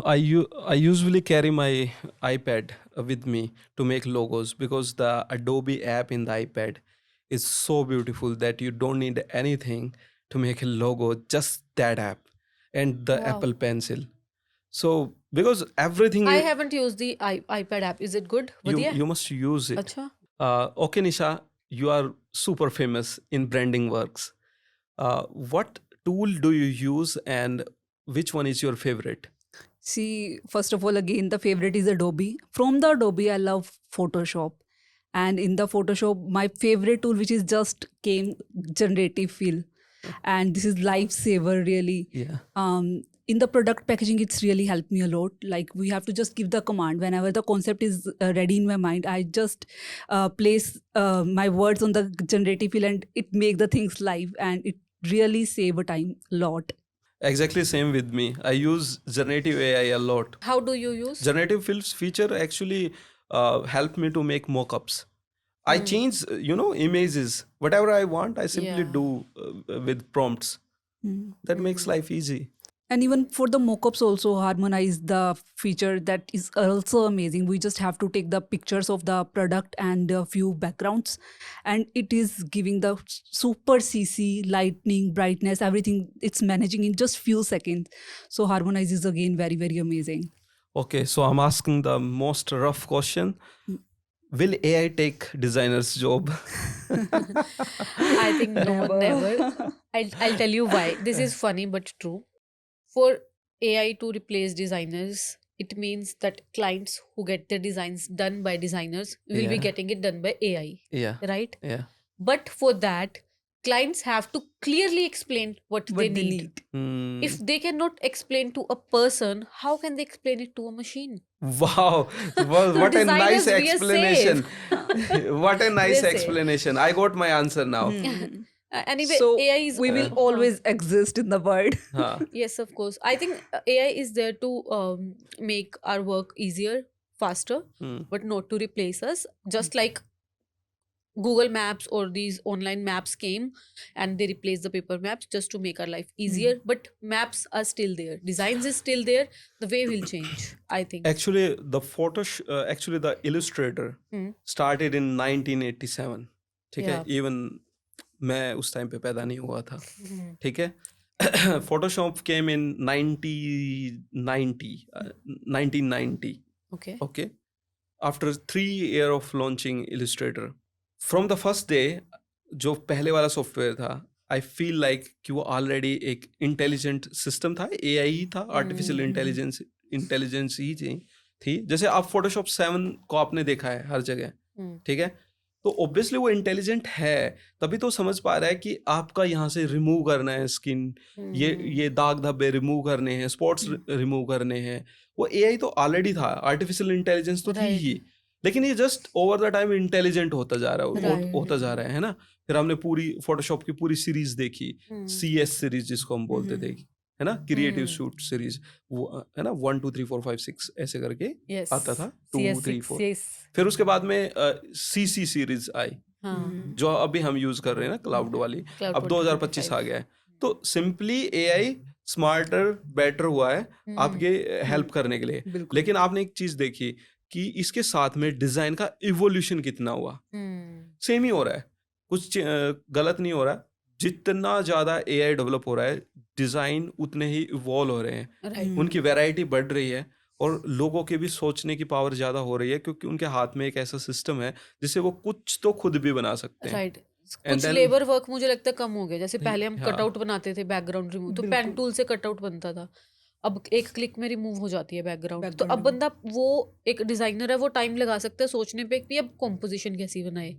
I usually carry my iPad with me to make logos because the Adobe app in the iPad is so beautiful that you don't need anything to make a logo, just that app and the Wow. Apple Pencil. So because everything I haven't used the iPad app. Is it good? you must use it. Acha. Okay, Nisha, you are super famous in branding works. What tool do you use and which one is your favorite? See, first of all, again, the favorite is Adobe. From the Adobe, I love Photoshop. And in the Photoshop, my favorite tool, which is just came generative fill. And this is lifesaver, really. Yeah. In the product packaging, it's really helped me a lot. Like, we have to just give the command whenever the concept is ready in my mind. I just place my words on the generative fill, and it make the things live, and it really save a time a lot. Exactly same with me. I use generative AI a lot. How do you use? Generative fills feature actually help me to make mockups. I change, images. Whatever I want, I simply Yeah. do with prompts. That makes life easy. And even for the mockups also harmonize the feature, that is also amazing. We just have to take the pictures of the product and a few backgrounds, and it is giving the super CC, lightning, brightness, everything. It's managing in just few seconds. So harmonize is again very, very amazing. Okay, so I'm asking the most rough question. Will AI take designers' job? I think no, never. I'll tell you why. This is funny but true. For AI to replace designers, it means that clients who get their designs done by designers will be Yeah. getting it done by AI, Yeah, right? yeah. But for that, clients have to clearly explain what they need. Hmm. If they cannot explain to a person, how can they explain it to a machine? Wow, what a nice designers, we are explanation. What a nice They say. explanation. I got my answer now. Anyway, So AI is we will uh, always exist in the world. Huh. Yes, of course. I think AI is there to make our work easier, faster, Hmm. but not to replace us. Just like Google Maps or these online maps came and they replaced the paper maps just to make our life easier. But maps are still there. Designs is still there. The way will change, I think. Actually, the Illustrator Hmm. started in 1987. ठीक है? Yeah. Even मैं उस टाइम पे पैदा नहीं हुआ था. Hmm. ठीक है? Photoshop came in 1990. Okay. Okay. After 3 years of launching Illustrator, from the first day, जो पहले वाला सॉफ्टवेयर था, I feel like कि वो ऑलरेडी एक इंटेलिजेंट सिस्टम था, AI ही था, आर्टिफिशियल इंटेलिजेंस ही थी. जैसे आप फोटोशॉप 7 को आपने देखा है हर जगह, Hmm. ठीक है? तो ऑब्वियसली वो इंटेलिजेंट है, तभी तो समझ पा रहा है कि आपका यहाँ से रिमूव करना है स्किन, ये दाग धब्बे रिमूव करने हैं, स्पॉट्स रिमूव करने हैं. वो AI तो ऑलरेडी था, आर्टिफिशियल इंटेलिजेंस तो थी Right. ही, लेकिन ये just over the time intelligent होता जा रहा है, Right. होता जा रहा है ना. फिर हमने पूरी फोटोशॉप की पूरी सीरीज देखी, Hmm. CS सीरीज जिसको हम बोलते थे, है ना, क्रिएटिव शूट सीरीज, वो है ना, 1 2 3 4 5 6 ऐसे करके Yes. आता था, 2 3 4. CS6, yes. फिर उसके बाद में CC सीरीज आई, हाँ. जो अभी हम यूज कर रहे हैं ना, क्लाउड वाली. Cloud अब 2025 आ गया है, तो सिंपली AI स्मार्टर बेटर हुआ है आपके हेल्प करने के लिए. बिल्कुल. लेकिन आपने एक चीज देखी कि इसके साथ में डिजाइन का इवोल्यूशन कितना हुआ. Hmm. सेम ही हो रहा है, कुछ गलत नहीं हो रहा. जितना ज्यादा AI डेवलप हो रहा है, डिजाइन उतने ही इवॉल्व हो रहे हैं, Right. उनकी वैरायटी बढ़ रही है, और लोगों के भी सोचने की पावर ज्यादा हो रही है, क्योंकि उनके हाथ में एक ऐसा सिस्टम है जिससे वो कुछ तो खुद भी बना सकते हैं. राइट. And कुछ then- लेबर वर्क मुझे लगता है कम हो गया. जैसे पहले हम हाँ. कटआउट बनाते थे, बैकग्राउंड रिमूव, तो पेन टूल से कटआउट बनता था. अब एक क्लिक में रिमूव हो जाती है बैकग्राउंड. तो अब बंदा, वो एक डिजाइनर है, वो टाइम लगा सकता है सोचने पे कि अब कॉम्पोजिशन कैसी बनाए,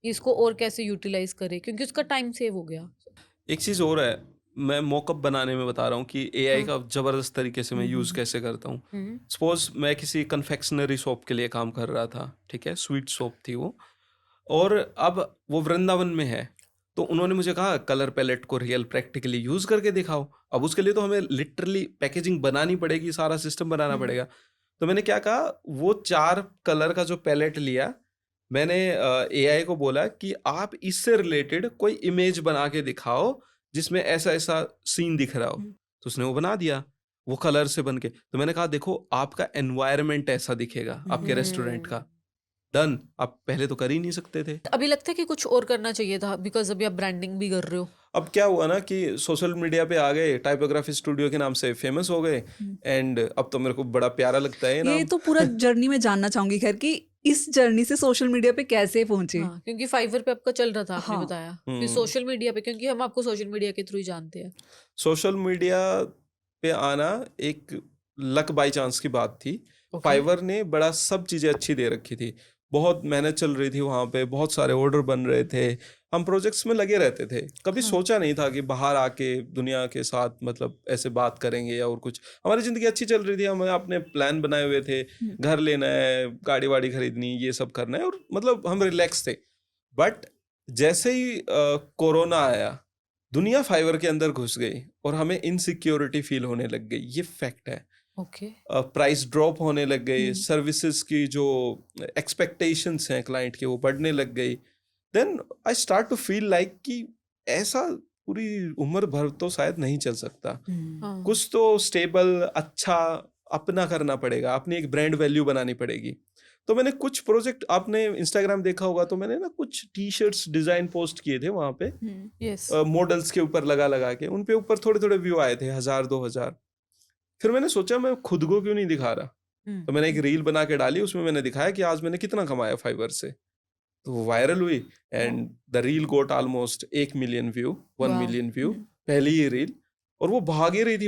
इसको और कैसे यूटिलाइज करे, क्योंकि उसका टाइम सेव हो गया. एक चीज और है, मैं मॉकअप बनाने में बता रहा हूँ कि AI का जबरदस्त तरीके से मैं यूज कैसे करता हूँ. हम्म. सपोज मैं किसी कन्फेक्शनरी शॉप के लिए काम कर रहा था, ठीक है, स्वीट शॉप थी वो, और अब वो वृंदावन में है, तो उन्होंने मुझे कहा कलर पैलेट को रियल प्रैक्टिकली यूज करके दिखाओ. अब उसके लिए तो हमें लिटरली पैकेजिंग बनानी पड़ेगी, सारा सिस्टम बनाना पड़ेगा. तो मैंने क्या कहा, वो 4 कलर का जो पैलेट लिया, मैंने AI को बोला कि आप इससे रिलेटेड कोई इमेज बना के दिखाओ जिसमें ऐसा ऐसा सीन दिख रहा हो, तो उसने वो बना दिया वो कलर से बन के। तो मैंने कहा देखो आपका एनवायरनमेंट ऐसा दिखेगा आपके रेस्टोरेंट का, डन। आप पहले तो कर ही नहीं सकते थे। अभी लगता है कि कुछ और करना चाहिए था, बिकॉज अभी आप ब्रांडिंग भी कर रहे हो। अब क्या हुआ ना कि सोशल मीडिया पे आ गए, टाइपोग्राफी स्टूडियो के नाम से फेमस हो गए, एंड अब तो मेरे को बड़ा प्यारा लगता है ये नाम। तो पूरा जर्नी में जानना चाहूंगी खैर कि इस जर्नी से सोशल मीडिया पे कैसे पहुंचे। हाँ, क्योंकि फाइवर पे आपका चल रहा था, आपने हाँ। बताया कि सोशल मीडिया पे, क्योंकि हम आपको सोशल मीडिया के थ्रू ही जानते हैं। सोशल मीडिया पे आना एक लक बाय चांस की बात थी। Okay. फाइवर ने बड़ा सब चीज़ें अच्छी दे रखी थी, बहुत मेहनत चल रही थी वहाँ पे, बहुत सारे ऑर्डर बन रहे थे, हम प्रोजेक्ट्स में लगे रहते थे। कभी सोचा नहीं था कि बाहर आके दुनिया के साथ मतलब ऐसे बात करेंगे या और कुछ। हमारी ज़िंदगी अच्छी चल रही थी, हमें अपने प्लान बनाए हुए थे, घर लेना है, गाड़ी वाड़ी खरीदनी, ये सब करना है, और मतलब हम रिलैक्स थे। बट जैसे ही कोरोना आया, दुनिया फाइवर के अंदर घुस गई और हमें इनसिक्योरिटी फील होने लग गई। ये फैक्ट है। ओके। प्राइस ड्रॉप होने लग गई, सर्विसेज की जो एक्सपेक्टेशंस हैं क्लाइंट के वो बढ़ने लग गई। Then I start to feel like कि ऐसा पूरी उम्र भर तो शायद नहीं चल सकता। हाँ। कुछ तो स्टेबल अच्छा अपना करना पड़ेगा, अपनी एक ब्रांड वैल्यू बनानी पड़ेगी। तो मैंने कुछ प्रोजेक्ट, आपने इंस्टाग्राम देखा होगा, तो मैंने ना कुछ टी शर्ट्स डिजाइन पोस्ट किए थे वहां पे, यस। मॉडल्स के ऊपर लगा लगा के, उन पे ऊपर थोड़े थोड़े व्यू आए थे, 1000-2000। फिर मैंने सोचा मैं खुद को क्यों नहीं दिखा रहा, तो मैंने एक रील बना के डाली, उसमें मैंने दिखाया कि आज मैंने कितना कमाया फाइवर से। तो वो वायरल हुई and the reel got almost 1 million view, 1 million view पहली ही रील। और वो भागी रही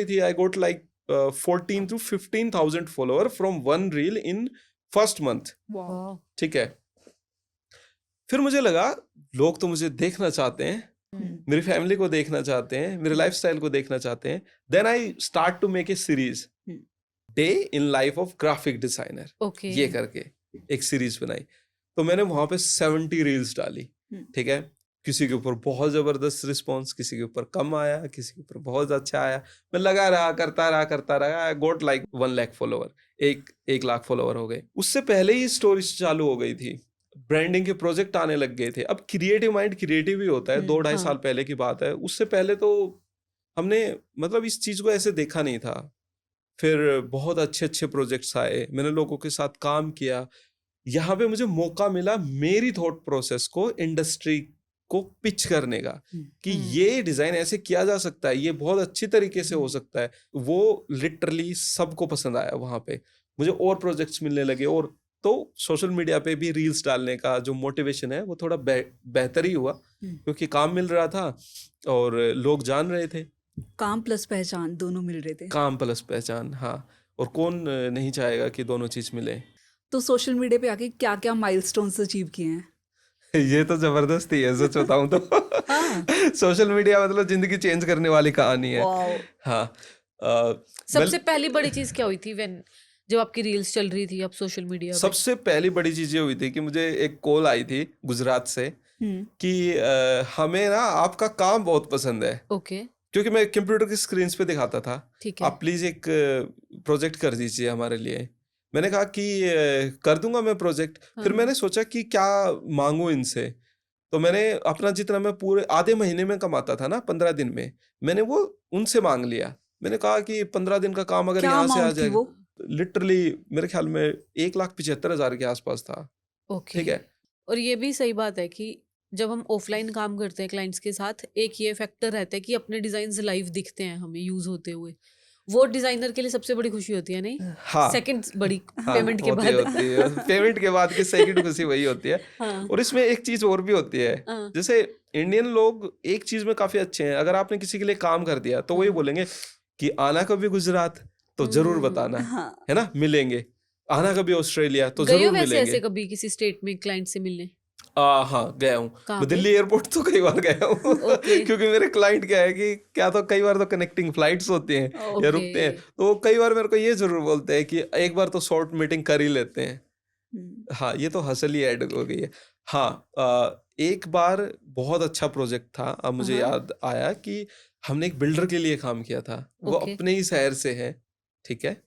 थी। I got like 14 to 15,000 follower from one reel in first month. वाह। ठीक है। फिर मुझे लगा लोग तो मुझे देखना चाहते हैं, मेरी फैमिली को देखना चाहते हैं, मेरे लाइफस्टाइल को देखना चाहते हैं। Then I start to make a series, day in life of graphic designer, okay. ये करके एक सीरीज बनाई। तो मैंने वहां पे 70 रील्स डाली। ठीक है। किसी के ऊपर बहुत जबरदस्त रिस्पॉन्स, किसी के ऊपर कम आया, किसी के ऊपर बहुत अच्छा आया। मैं लगा रहा, करता रहा। I got like 1 lakh follower, 1 lakh follower हो गए। उससे पहले ही स्टोरीज चालू हो गई थी, ब्रांडिंग के प्रोजेक्ट आने लग गए थे। अब क्रिएटिव माइंड क्रिएटिव ही होता है, 2-2.5 साल पहले की बात है। उससे पहले तो हमने मतलब इस चीज को ऐसे देखा नहीं था। फिर बहुत अच्छे अच्छे प्रोजेक्ट्स आए, मैंने लोगों के साथ काम किया। यहाँ पे मुझे मौका मिला मेरी थॉट प्रोसेस को इंडस्ट्री को पिच करने का, कि ये डिजाइन ऐसे किया जा सकता है, ये बहुत अच्छी तरीके से हो सकता है। वो लिटरली सबको पसंद आया। वहां पे मुझे और प्रोजेक्ट्स मिलने लगे, और तो सोशल मीडिया पे भी रील्स डालने का जो मोटिवेशन है वो थोड़ा बेहतर ही हुआ, क्योंकि काम मिल रहा था और लोग जान रहे थे। काम प्लस पहचान दोनों मिल रहे थे। काम प्लस पहचान, हाँ। और कौन नहीं चाहेगा कि दोनों चीज मिले। तो सोशल मीडिया पे आके क्या क्या माइलस्टोन्स अचीव किए हैं? ये तो जबरदस्त ही है, सच बताऊं तो। सोशल मीडिया मतलब जिंदगी चेंज करने वाली कहानी है। हाँ। सबसे पहली बड़ी चीज क्या हुई थी व्हेन, जब आपकी रील्स चल रही थी, आप सोशल मीडिया पे? सबसे पहली बड़ी चीज ये हुई थी कि मुझे एक कॉल आई थी गुजरात से कि हमें ना आपका काम बहुत पसंद है। ओके। क्योंकि मैं कंप्यूटर की स्क्रीन पे दिखाता था, ठीक है। आप प्लीज एक प्रोजेक्ट कर दीजिए हमारे लिए। मैंने कहा कि कर दूंगा मैं प्रोजेक्ट। फिर मैंने सोचा कि क्या मांगू इनसे, तो मैंने अपना जितना मैं पूरे आधे महीने में कमाता था ना 15 दिन में, मैंने वो उनसे मांग लिया। मैंने कहा कि 15 दिन का काम अगर यहाँ से आ जाएगा, लिटरली मेरे ख्याल में 1,75,000 के आसपास था। ओके। ठीक है। और ये भी सही बात है कि जब हम ऑफलाइन काम करते हैं क्लाइंट्स के साथ, एक ये फैक्टर रहता है कि अपने डिजाइन्स लाइव दिखते हैं हमें यूज होते हुए। वो डिजाइनर के लिए सबसे बड़ी खुशी होती है, नहीं? हाँ। सेकंड बड़ी, हाँ, पेमेंट के बाद। होती है। पेमेंट के बाद की सेकंड खुशी वही होती है। हाँ। और इसमें एक चीज और भी होती है, जैसे इंडियन लोग एक चीज में काफी अच्छे हैं। अगर आपने किसी के लिए काम कर दिया तो वो ये बोलेंगे कि आना कभी गुजरात तो जरूर बताना, है ना, मिलेंगे। आना कभी ऑस्ट्रेलिया तो जरूर मिलेंगे। ऐसे कभी किसी स्टेट में क्लाइंट से मिलने? हाँ, गया हूँ मैं। दिल्ली एयरपोर्ट तो कई बार गया हूँ। क्योंकि मेरे क्लाइंट क्या है कि क्या तो कई बार तो कनेक्टिंग फ्लाइट्स होती हैं या रुकते हैं, तो वो कई बार मेरे को ये जरूर बोलते हैं कि एक बार तो शॉर्ट मीटिंग कर ही लेते हैं। हाँ, ये तो हसल ही ऐड हो गई है। हाँ, एक बार बहुत अच्छा प्रोजेक्ट था। अब मुझे याद आया कि हमने एक बिल्डर के लिए काम किया था, वो अपने ही शहर से है। ठीक है।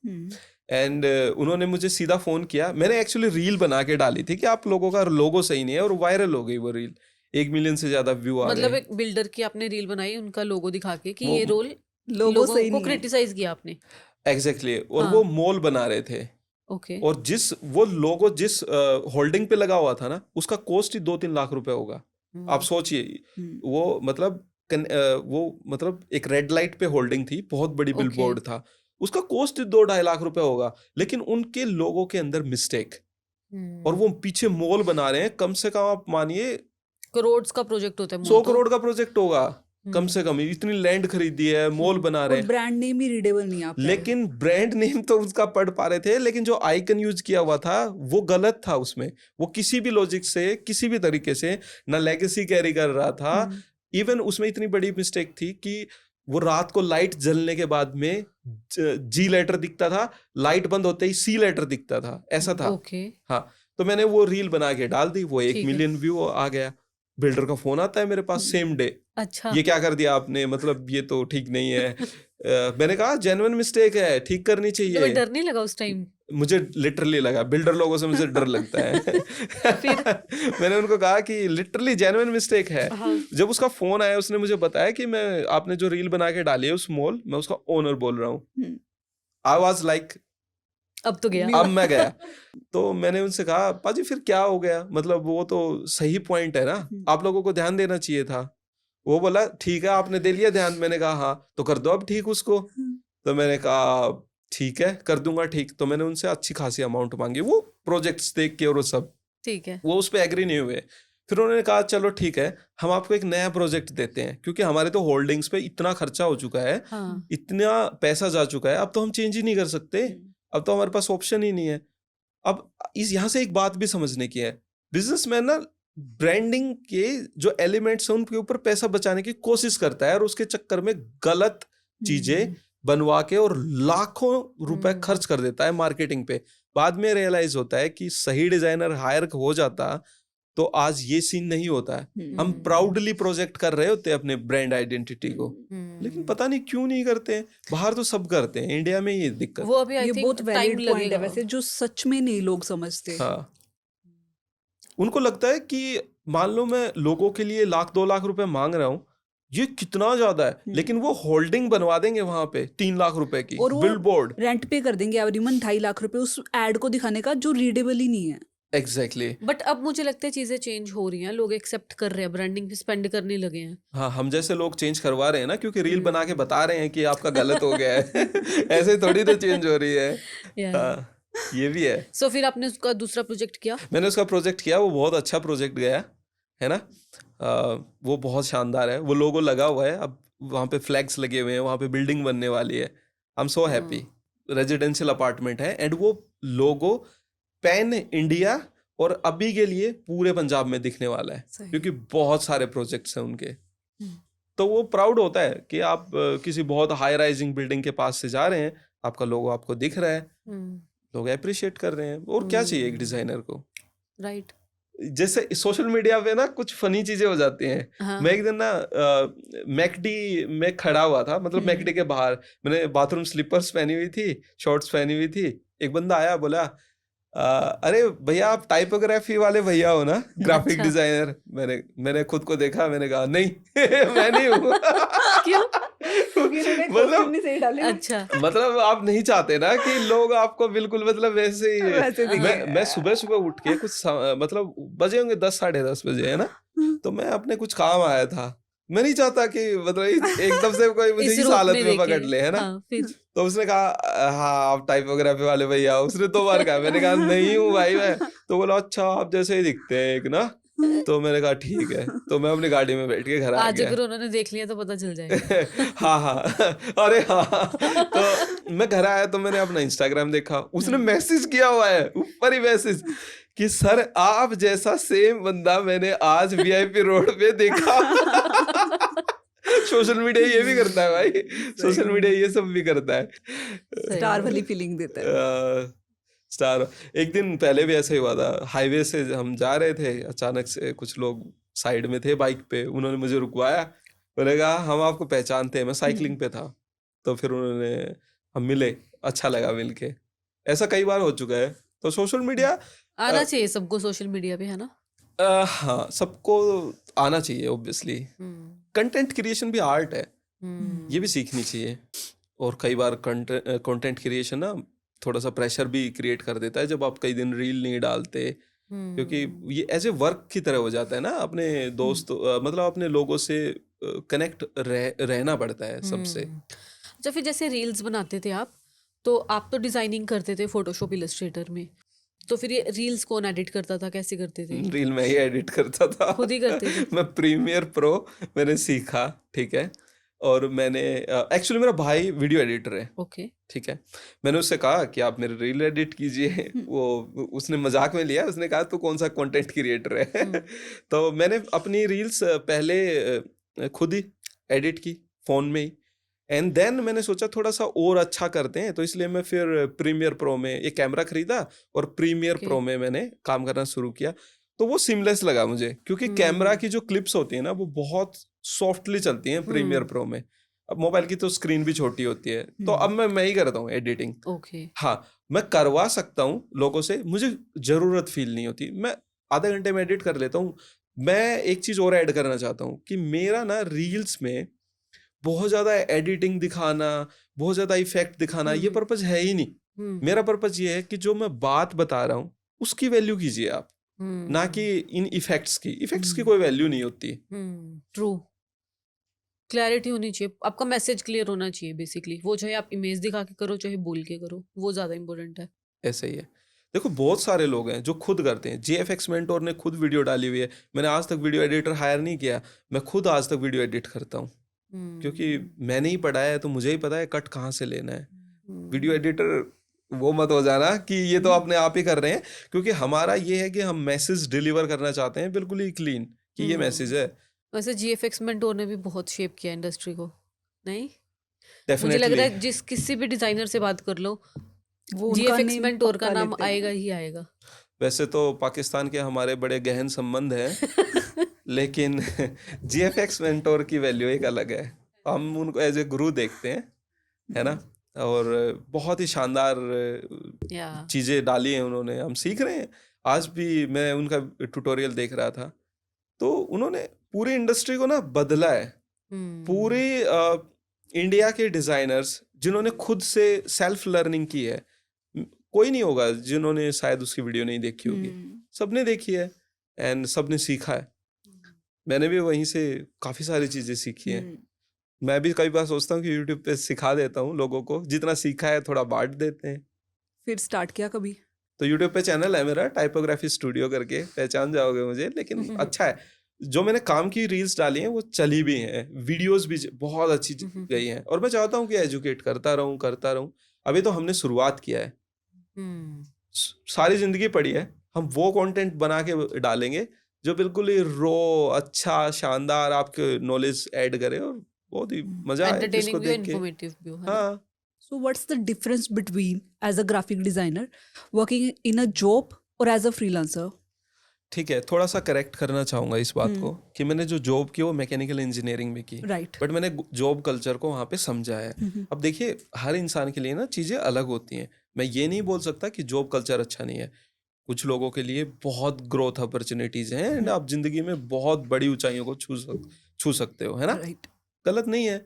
एंड उन्होंने मुझे सीधा फोन किया। मैंने एक्चुअली रील बना के डाली थी कि आप लोगों का लोगो सही नहीं है, और वायरल हो गई वो रील। 1 मिलियन से ज्यादा व्यू आ मतलब गए। एक बिल्डर की आपने रील बनाई उनका लोगो दिखा के कि वो ये रोल लोगो लोगों सही को नहीं है। क्रिटिसाइज किया आपने। एग्जैक्टली और हाँ। वो मॉल बना रहे थे ओके। और वो लोगो जिस होल्डिंग पे लगा हुआ था ना उसका कॉस्ट ही 2-3 लाख रुपए होगा। आप सोचिए हम्म, वो मतलब वो मतलब एक रेड लाइट पे होल्डिंग थी, बहुत बड़ी Okay. बिलबोर्ड था, उसका कॉस्ट 2-2.5 लाख रुपए होगा, लेकिन उनके लोगों के अंदर मिस्टेक और वो पीछे मॉल बना रहे हैं। कम से कम आप मानिए करोड़ का प्रोजेक्ट होता है 100 mall तो। करोड़ का प्रोजेक्ट होगा कम से कम, इतनी लैंड खरीदी है, मॉल बना रहे और हैं, ब्रांड नेम ही रीडेबल नहीं आता है। लेकिन ब्रांड नेम तो उसका पढ़ पा रहे थे, लेकिन जो आइकन यूज किया हुआ था वो गलत था। उसमें वो किसी भी लॉजिक से किसी भी तरीके से ना लेगेसी कैरी कर रहा था। इवन उसमें इतनी बड़ी मिस्टेक थी कि वो रात को लाइट जलने के बाद में जी लेटर दिखता था, लाइट बंद होते ही सी लेटर दिखता था, ऐसा था। ओके। हाँ, तो मैंने वो रील बना के डाल दी, वो 1 ठीक है। मिलियन व्यू आ गया। बिल्डर का फोन आता है मेरे पास सेम डे, अच्छा। ये क्या कर दिया आपने, मतलब ये तो ठीक नहीं है। मैंने कहा जेन्युइन मिस्टेक है, ठीक करनी तुम्हें चाहिए। डर नहीं लगा उस टाइम? मुझे लिटरली लगा, बिल्डर लोगों से मुझे डर लगता है। मैंने उनको कहा कि लिटरली जेन्युइन मिस्टेक है। हाँ। जब उसका फोन आया उसने मुझे बताया कि मैं आपने जो रील बना के डाली है उस मॉल, मैं उसका ओनर बोल रहा हूँ। आई वाज लाइक अब तो गया। अब मैं गया। तो मैंने उनसे कहा पाजी फिर क्या हो गया, मतलब वो तो सही पॉइंट है ना, आप लोगों को ध्यान देना चाहिए था। वो बोला ठीक है आपने दे लिया ध्यान। मैंने कहा हाँ तो कर दो अब ठीक उसको। तो मैंने कहा ठीक है कर दूंगा ठीक। तो मैंने उनसे अच्छी खासी अमाउंट मांगी, वो प्रोजेक्ट्स देख के और वो सब, ठीक है। वो उस पर एग्री नहीं हुए। फिर उन्होंने कहा चलो ठीक है हम आपको एक नया प्रोजेक्ट देते हैं, क्योंकि हमारे तो होल्डिंग्स पे इतना खर्चा हो चुका है, हाँ। इतना पैसा जा चुका है, अब तो हम चेंज ही नहीं कर सकते, अब तो हमारे पास ऑप्शन ही नहीं है। अब इस यहाँ से एक बात भी समझने की है, बिजनेसमैन ना ब्रांडिंग के जो एलिमेंट्स हैं उनके ऊपर पैसा बचाने की कोशिश करता है और उसके चक्कर में गलत चीजें बनवा के और लाखों रुपए खर्च कर देता है मार्केटिंग पे। बाद में रियलाइज होता है कि सही डिजाइनर हायर हो जाता तो आज ये सीन नहीं होता है। हम प्राउडली प्रोजेक्ट कर रहे होते हैं अपने ब्रांड आइडेंटिटी को, लेकिन पता नहीं क्यों नहीं करते हैं। बाहर तो सब करते हैं, इंडिया में ये दिक्कत। वो अभी आई ये थिंक बहुत टाइम वैलिड पॉइंट है लगेगा। वैसे, जो सच में नहीं लोग समझते। हाँ, उनको लगता है कि मान लो मैं लोगों के लिए 1-2 लाख रुपए मांग रहा हूँ, ये कितना ज्यादा है, लेकिन वो होल्डिंग बनवा देंगे वहां पे 3 लाख रुपए की, और वो बिलबोर्ड। रेंट पे कर देंगे एवरीमन 2.5 लाख रुपए उस एड को दिखाने का, जो रीडेबल ही नहीं है। एग्जैक्टली। बट अब मुझे लगता है चीजें चेंज हो रही हैं, लोग एक्सेप्ट कर रहे हैं, ब्रांडिंग पे स्पेंड करने लगे हैं। हाँ, हम जैसे लोग चेंज करवा रहे हैं ना, क्योंकि रील बना के बता रहे हैं कि आपका गलत हो गया है। ऐसे थोड़ी तो चेंज हो रही है। हाँ, ये भी है। सो फिर आपने उसका दूसरा प्रोजेक्ट किया? मैंने उसका प्रोजेक्ट किया, वो बहुत अच्छा प्रोजेक्ट गया है ना। वो बहुत शानदार है, वो लोगो लगा हुआ है, अब वहाँ पे फ्लैग्स लगे हुए हैं, वहाँ पे बिल्डिंग बनने वाली है। I am so happy. Residential apartment है एंड वो लोगो पैन इंडिया और अभी के लिए पूरे पंजाब में दिखने वाला है, क्योंकि बहुत सारे प्रोजेक्ट्स हैं उनके। तो वो प्राउड होता है कि आप किसी बहुत हाई राइजिंग बिल्डिंग के पास से जा रहे हैं, आपका लोगो आपको दिख रहा है, लोग अप्रिशिएट कर रहे हैं। और क्या चाहिए एक डिजाइनर को, राइट? जैसे सोशल मीडिया पे ना कुछ फनी चीजें हो जाती हैं। हाँ। मैं एक दिन ना मैकडी में खड़ा हुआ था, मतलब मैकडी के बाहर, मैंने बाथरूम स्लीपर्स पहनी हुई थी, शॉर्ट्स पहनी हुई थी। एक बंदा आया बोला अरे भैया आप टाइपोग्राफी वाले भैया हो ना, ग्राफिक डिजाइनर। मैंने खुद को देखा, मैंने कहा नहीं मैं नहीं हूँ। क्यों? मतलब अच्छा, मतलब आप नहीं चाहते ना कि लोग आपको बिल्कुल मतलब वैसे ही। मैं सुबह सुबह उठ के कुछ मतलब बजे होंगे 10 साढ़े 10 बजे, है ना, तो मैं अपने कुछ काम आया था। मैं नहीं चाहता कि मतलब एकदम से कोई मुझे इस हालत में पकड़ ले, है ना। हाँ, फिर तो उसने कहा हाँ आप टाइपोग्राफी वाले भैया। उसने 2 बार कहा, मैंने कहा नहीं हूँ भाई मैं। तो बोला अच्छा आप जैसे ही दिखते हैं एक ना। तो मैंने कहा ठीक है। तो मैं अपनी गाड़ी में बैठ के घर आ आज गया। अगर उन्होंने देख लिया तो पता चल जाएगा। हाँ अरे हाँ। तो मैं घर आया तो मैंने अपना इंस्टाग्राम देखा, उसने मैसेज किया हुआ है ऊपर ही मैसेज कि सर आप जैसा सेम बंदा मैंने आज वीआईपी रोड पे देखा। सोशल मीडिया ये भी करता है भाई, सोशल मीडिया ये सब भी करता है। स्टार वाली फीलिंग देता है। स्टार। एक दिन पहले भी ऐसे ही हुआ था, हाईवे से हम जा रहे थे, अचानक से कुछ लोग साइड में थे बाइक पे, उन्होंने मुझे रुकवाया। मैंने कहा हम आपको पहचानते हैं, मैं साइकिलिंग पे था। तो फिर उन्होंने, हम मिले, अच्छा लगा मिलके। ऐसा कई बार हो चुका है। तो सोशल मीडिया आना चाहिए सबको सोशल मीडिया पे, है ना। हाँ, सबको आना चाहिए ऑब्वियसली। कंटेंट क्रिएशन भी आर्ट है, ये भी सीखनी चाहिए। और कई बार कंटेंट क्रिएशन ना थोड़ा सा प्रेशर भी क्रिएट कर देता है जब आप कई दिन रील नहीं डालते, क्योंकि ये एज ए वर्क की तरह हो जाता है ना। अपने दोस्त मतलब अपने लोगों से कनेक्ट रहना पड़ता है सबसे। अच्छा, फिर जैसे रील्स बनाते थे आप, तो आप तो डिजाइनिंग करते थे फोटोशॉप इलस्ट्रेटर में, तो फिर ये रील्स कौन एडिट करता था, कैसे करते थे? रील मैं ही एडिट करता था, खुद ही करते थे? मैं प्रीमियर प्रो मैंने सीखा, ठीक है। और मैंने एक्चुअली मेरा भाई वीडियो एडिटर है, ओके। ठीक है। मैंने उससे कहा कि आप मेरे रील एडिट कीजिए, वो उसने मजाक में लिया, उसने कहा तू कौन सा कंटेंट क्रिएटर है। तो मैंने अपनी रील्स पहले खुद ही एडिट की फ़ोन में ही, एंड देन मैंने सोचा थोड़ा सा और अच्छा करते हैं, तो इसलिए मैं फिर प्रीमियर प्रो में एक कैमरा खरीदा और प्रीमियर Okay. प्रो में मैंने काम करना शुरू किया। तो वो सिमलेस लगा मुझे, क्योंकि कैमरा की जो क्लिप्स होती है ना वो बहुत सॉफ्टली चलती हैं प्रीमियर प्रो में। अब मोबाइल की तो स्क्रीन भी छोटी होती है, तो अब मैं ही करता हूँ एडिटिंग। ओके। हाँ, मैं करवा सकता हूँ लोगों से, मुझे ज़रूरत फील नहीं होती, मैं आधे घंटे में एडिट कर लेता हूँ। मैं एक चीज़ और ऐड करना चाहता हूँ कि मेरा ना रील्स में बहुत ज़्यादा एडिटिंग दिखाना, बहुत ज़्यादा इफेक्ट दिखाना, ये पर्पज़ है ही नहीं। मेरा पर्पज़ ये है कि जो मैं बात बता रहा हूँ उसकी वैल्यू कीजिए आप, ना कि इन इफेक्ट्स की कोई वैल्यू नहीं होती। ट्रू। क्लैरिटी होनी चाहिए, आपका मैसेज क्लियर होना चाहिए बेसिकली। वो चाहे आप इमेज दिखा के करो चाहे बोल के करो, वो ज़्यादा इंपॉर्टेंट है। ऐसे ही है। देखो बहुत सारे लोग हैं जो खुद करते हैं, JFX मेंटोर ने खुद वीडियो डाली हुई है, मैंने आज तक वीडियो एडिटर हायर नहीं किया, मैं खुद आज तक वीडियो एडिट करता हूँ, क्योंकि मैंने ही पढ़ा है तो मुझे ही पता है कट कहाँ से लेना है। वीडियो एडिटर वो मत हो जाना कि ये तो अपने आप ही कर रहे हैं, क्योंकि हमारा ये है कि हम मैसेज डिलीवर करना चाहते हैं बिल्कुल ही क्लीन, कि ये मैसेज है। वैसे GFX मेंटोर ने भी बहुत शेप किया इंडस्ट्री को, नहीं? मुझे लग डेफिनेटली रहा है जिस किसी भी डिजाइनर से बात कर लो, वो उनका GFX name मेंटोर का पक्का नाम लेते हैं। आएगा ही आएगा। वैसे तो पाकिस्तान के हमारे बड़े गहन संबंध हैं, लेकिन GFX मेंटोर की वैल्यू एक अलग है। हम उनको एज ए गुरु देखते हैं, है ना। और बहुत ही शानदार या चीज़ें डाली हैं उन्होंने, हम सीख रहे हैं। आज भी मैं उनका ट्यूटोरियल देख रहा था, तो उन्होंने पूरी इंडस्ट्री को ना बदला है। पूरे इंडिया के डिज़ाइनर्स जिन्होंने खुद से सेल्फ लर्निंग की है, कोई नहीं होगा जिन्होंने शायद उसकी वीडियो नहीं देखी होगी, सबने देखी है एंड सबने सीखा है। मैंने भी वहीं से काफ़ी सारी चीज़ें सीखी हैं। मैं भी कई बार सोचता हूँ कि यूट्यूब पे सिखा देता हूँ लोगों को, जितना सीखा है थोड़ा बांट देते हैं। फिर स्टार्ट किया कभी? तो यूट्यूब पे चैनल है मेरा, टाइपोग्राफी स्टूडियो करके, पहचान जाओगे मुझे। लेकिन अच्छा है, जो मैंने काम की रील्स डाली हैं वो चली भी हैं, वीडियोस भी बहुत अच्छी गई हैं, और मैं चाहता हूँ कि एजुकेट करता रहूँ। अभी तो हमने शुरुआत किया है, सारी जिंदगी पड़ी है, हम वो कंटेंट बना के डालेंगे जो बिल्कुल ही रो, अच्छा, शानदार, आपके नॉलेज ऐड करे और बहुत ही मजा आए जिसको एंटरटेनिंग भी, देख के। इंफॉर्मेटिव भी हो, है ना? हाँ, So what's the difference between as a graphic designer working in a job or as a freelancer? ठीक है, थोड़ा सा करेक्ट करना चाहूँगा इस बात को कि मैंने जो जॉब की वो मैकेनिकल इंजीनियरिंग में की, Right. बट मैंने जॉब कल्चर को वहाँ पे समझा है। अब देखिए, हर इंसान के लिए ना चीज़ें अलग होती हैं। मैं ये नहीं बोल सकता कि जॉब कल्चर अच्छा नहीं है। कुछ लोगों के लिए बहुत ग्रोथ अपॉर्चुनिटीज़ हैं एंड आप जिंदगी में बहुत बड़ी ऊंचाइयों को छू सकते हो, है ना। Right. गलत नहीं है,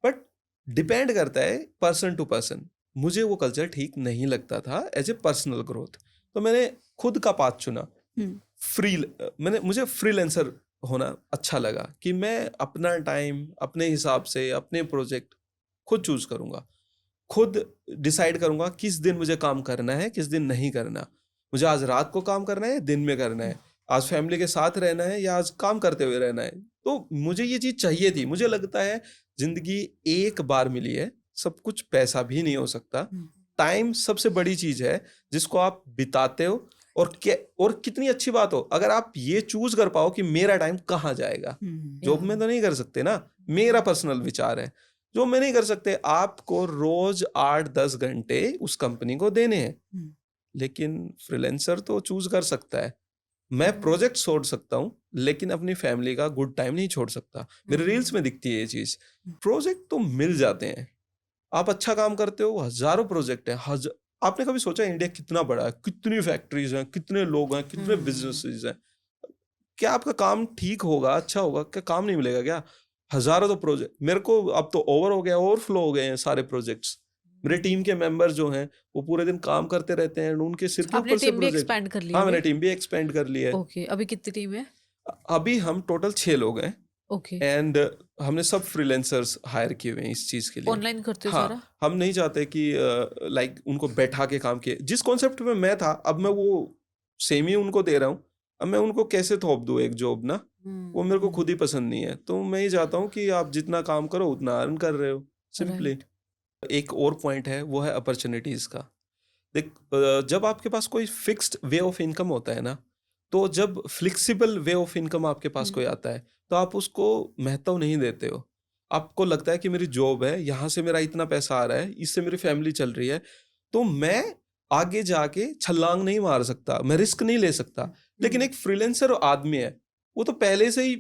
बट डिपेंड करता है पर्सन टू पर्सन। मुझे वो कल्चर ठीक नहीं लगता था एज ए पर्सनल ग्रोथ, तो मैंने खुद का पाथ चुना। मुझे फ्रीलांसर होना अच्छा लगा कि मैं अपना टाइम अपने हिसाब से, अपने प्रोजेक्ट खुद चूज करूंगा, खुद डिसाइड करूंगा किस दिन मुझे काम करना है, किस दिन नहीं करना। मुझे आज रात को काम करना है, दिन में करना है, आज फैमिली के साथ रहना है या आज काम करते हुए रहना है। तो मुझे ये चीज़ चाहिए थी। मुझे लगता है जिंदगी एक बार मिली है, सब कुछ पैसा भी नहीं हो सकता। टाइम सबसे बड़ी चीज है जिसको आप बिताते हो, और कितनी अच्छी बात हो अगर आप ये चूज कर पाओ कि मेरा टाइम कहाँ जाएगा। जॉब में तो नहीं कर सकते ना, मेरा पर्सनल विचार है। जो मैं नहीं कर सकते, आपको रोज 8-10 घंटे उस कंपनी को देने हैं, लेकिन फ्रीलांसर तो चूज कर सकता है। मैं प्रोजेक्ट छोड़ सकता हूँ लेकिन अपनी फैमिली का गुड टाइम नहीं छोड़ सकता। मेरे रील्स में दिखती है ये चीज। प्रोजेक्ट तो मिल जाते हैं, आप अच्छा काम करते हो, हजारों प्रोजेक्ट है। आपने कभी सोचा इंडिया कितना बड़ा है, कितनी फैक्ट्रीज हैं, कितने लोग हैं, कितने बिजनेसेस हैं। क्या आपका काम ठीक होगा, अच्छा होगा, क्या काम नहीं मिलेगा क्या? हजारों तो प्रोजेक्ट मेरे को अब तो ओवर हो गया, ओवरफ्लो हो गए हैं सारे प्रोजेक्ट्स। मेरे टीम के मेंबर जो हैं वो पूरे दिन काम करते रहते हैं, उनके सिर के आपने ऊपर से टीम भी प्रोजेक्ट। एक्सपैंड कर ली हाँ, है मैंने टीम भी एक्सपेंड कर ली है। ओके, अभी कितनी टीम है? अभी हम टोटल 6 लोग हैं ओके, एंड हमने सब फ्रीलांसर्स हायर किए हुए हैं इस चीज के लिए। ऑनलाइन करते हो हाँ, सारा? हम नहीं चाहते कि लाइक उनको बैठा के काम किए। जिस कॉन्सेप्ट में मैं था अब मैं वो सेम ही उनको दे रहा हूँ। अब मैं उनको कैसे थोप दूँ एक जॉब ना, वो मेरे को खुद ही पसंद नहीं है। तो मैं ही चाहता हूँ कि आप जितना काम करो उतना अर्न कर रहे हो, सिंपली। राइट। एक और पॉइंट है, वो है अपॉर्चुनिटीज का। देख, जब आपके पास कोई फिक्स्ड वे ऑफ इनकम होता है ना, तो जब फ्लेक्सिबल वे ऑफ इनकम आपके पास कोई आता है तो आप उसको महत्व नहीं देते हो। आपको लगता है कि मेरी जॉब है, यहाँ से मेरा इतना पैसा आ रहा है, इससे मेरी फैमिली चल रही है, तो मैं आगे जाके छलांग नहीं मार सकता, मैं रिस्क नहीं ले सकता। लेकिन एक फ्रीलांसर आदमी है, वो तो पहले से ही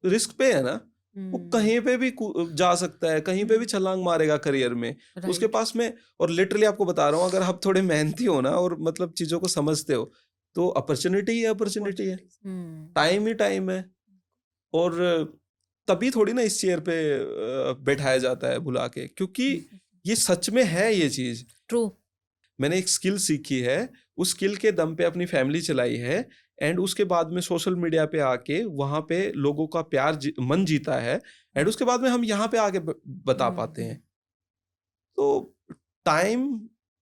रिस्क पे है ना, वो कहीं पे भी जा सकता है, कहीं पे भी छलांग मारेगा करियर में। उसके पास में, और लिटरली आपको बता रहा हूँ, अगर आप थोड़े मेहनती हो ना और मतलब चीजों को समझते हो, तो अपॉर्चुनिटी ही अपॉर्चुनिटी है, टाइम ही टाइम है। और तभी थोड़ी ना इस चेयर पे बैठाया जाता है बुला के, क्योंकि ये सच में है ये चीज। ट्रू। मैंने एक स्किल सीखी है, उस स्किल के दम पे अपनी फैमिली चलाई है, एंड उसके बाद में सोशल मीडिया पे आके वहां पे लोगों का प्यार मन जीता है, एंड उसके बाद में हम यहाँ पे आके बता पाते हैं। तो टाइम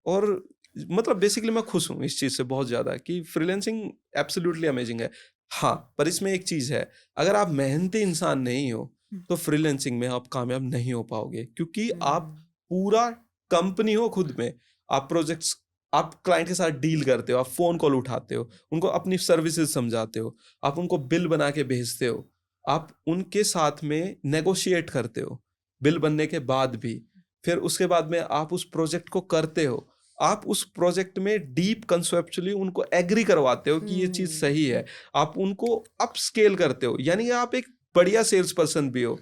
और मतलब बेसिकली मैं खुश हूँ इस चीज से बहुत ज्यादा कि फ्रीलांसिंग एब्सोल्युटली अमेजिंग है। हाँ, पर इसमें एक चीज है, अगर आप मेहनती इंसान नहीं हो तो फ्रीलांसिंग में आप कामयाब नहीं हो पाओगे, क्योंकि आप पूरा कंपनी हो खुद में। आप प्रोजेक्ट्स, आप क्लाइंट के साथ डील करते हो, आप फोन कॉल उठाते हो, उनको अपनी सर्विसेज समझाते हो, आप उनको बिल बना के भेजते हो, आप उनके साथ में नेगोशिएट करते हो बिल बनने के बाद भी। फिर उसके बाद में आप उस प्रोजेक्ट को करते हो, आप उस प्रोजेक्ट में डीप कंसेप्चुअली उनको एग्री करवाते हो कि ये चीज सही है, आप उनको अप स्केल करते हो, यानी आप एक बढ़िया सेल्स पर्सन भी हो।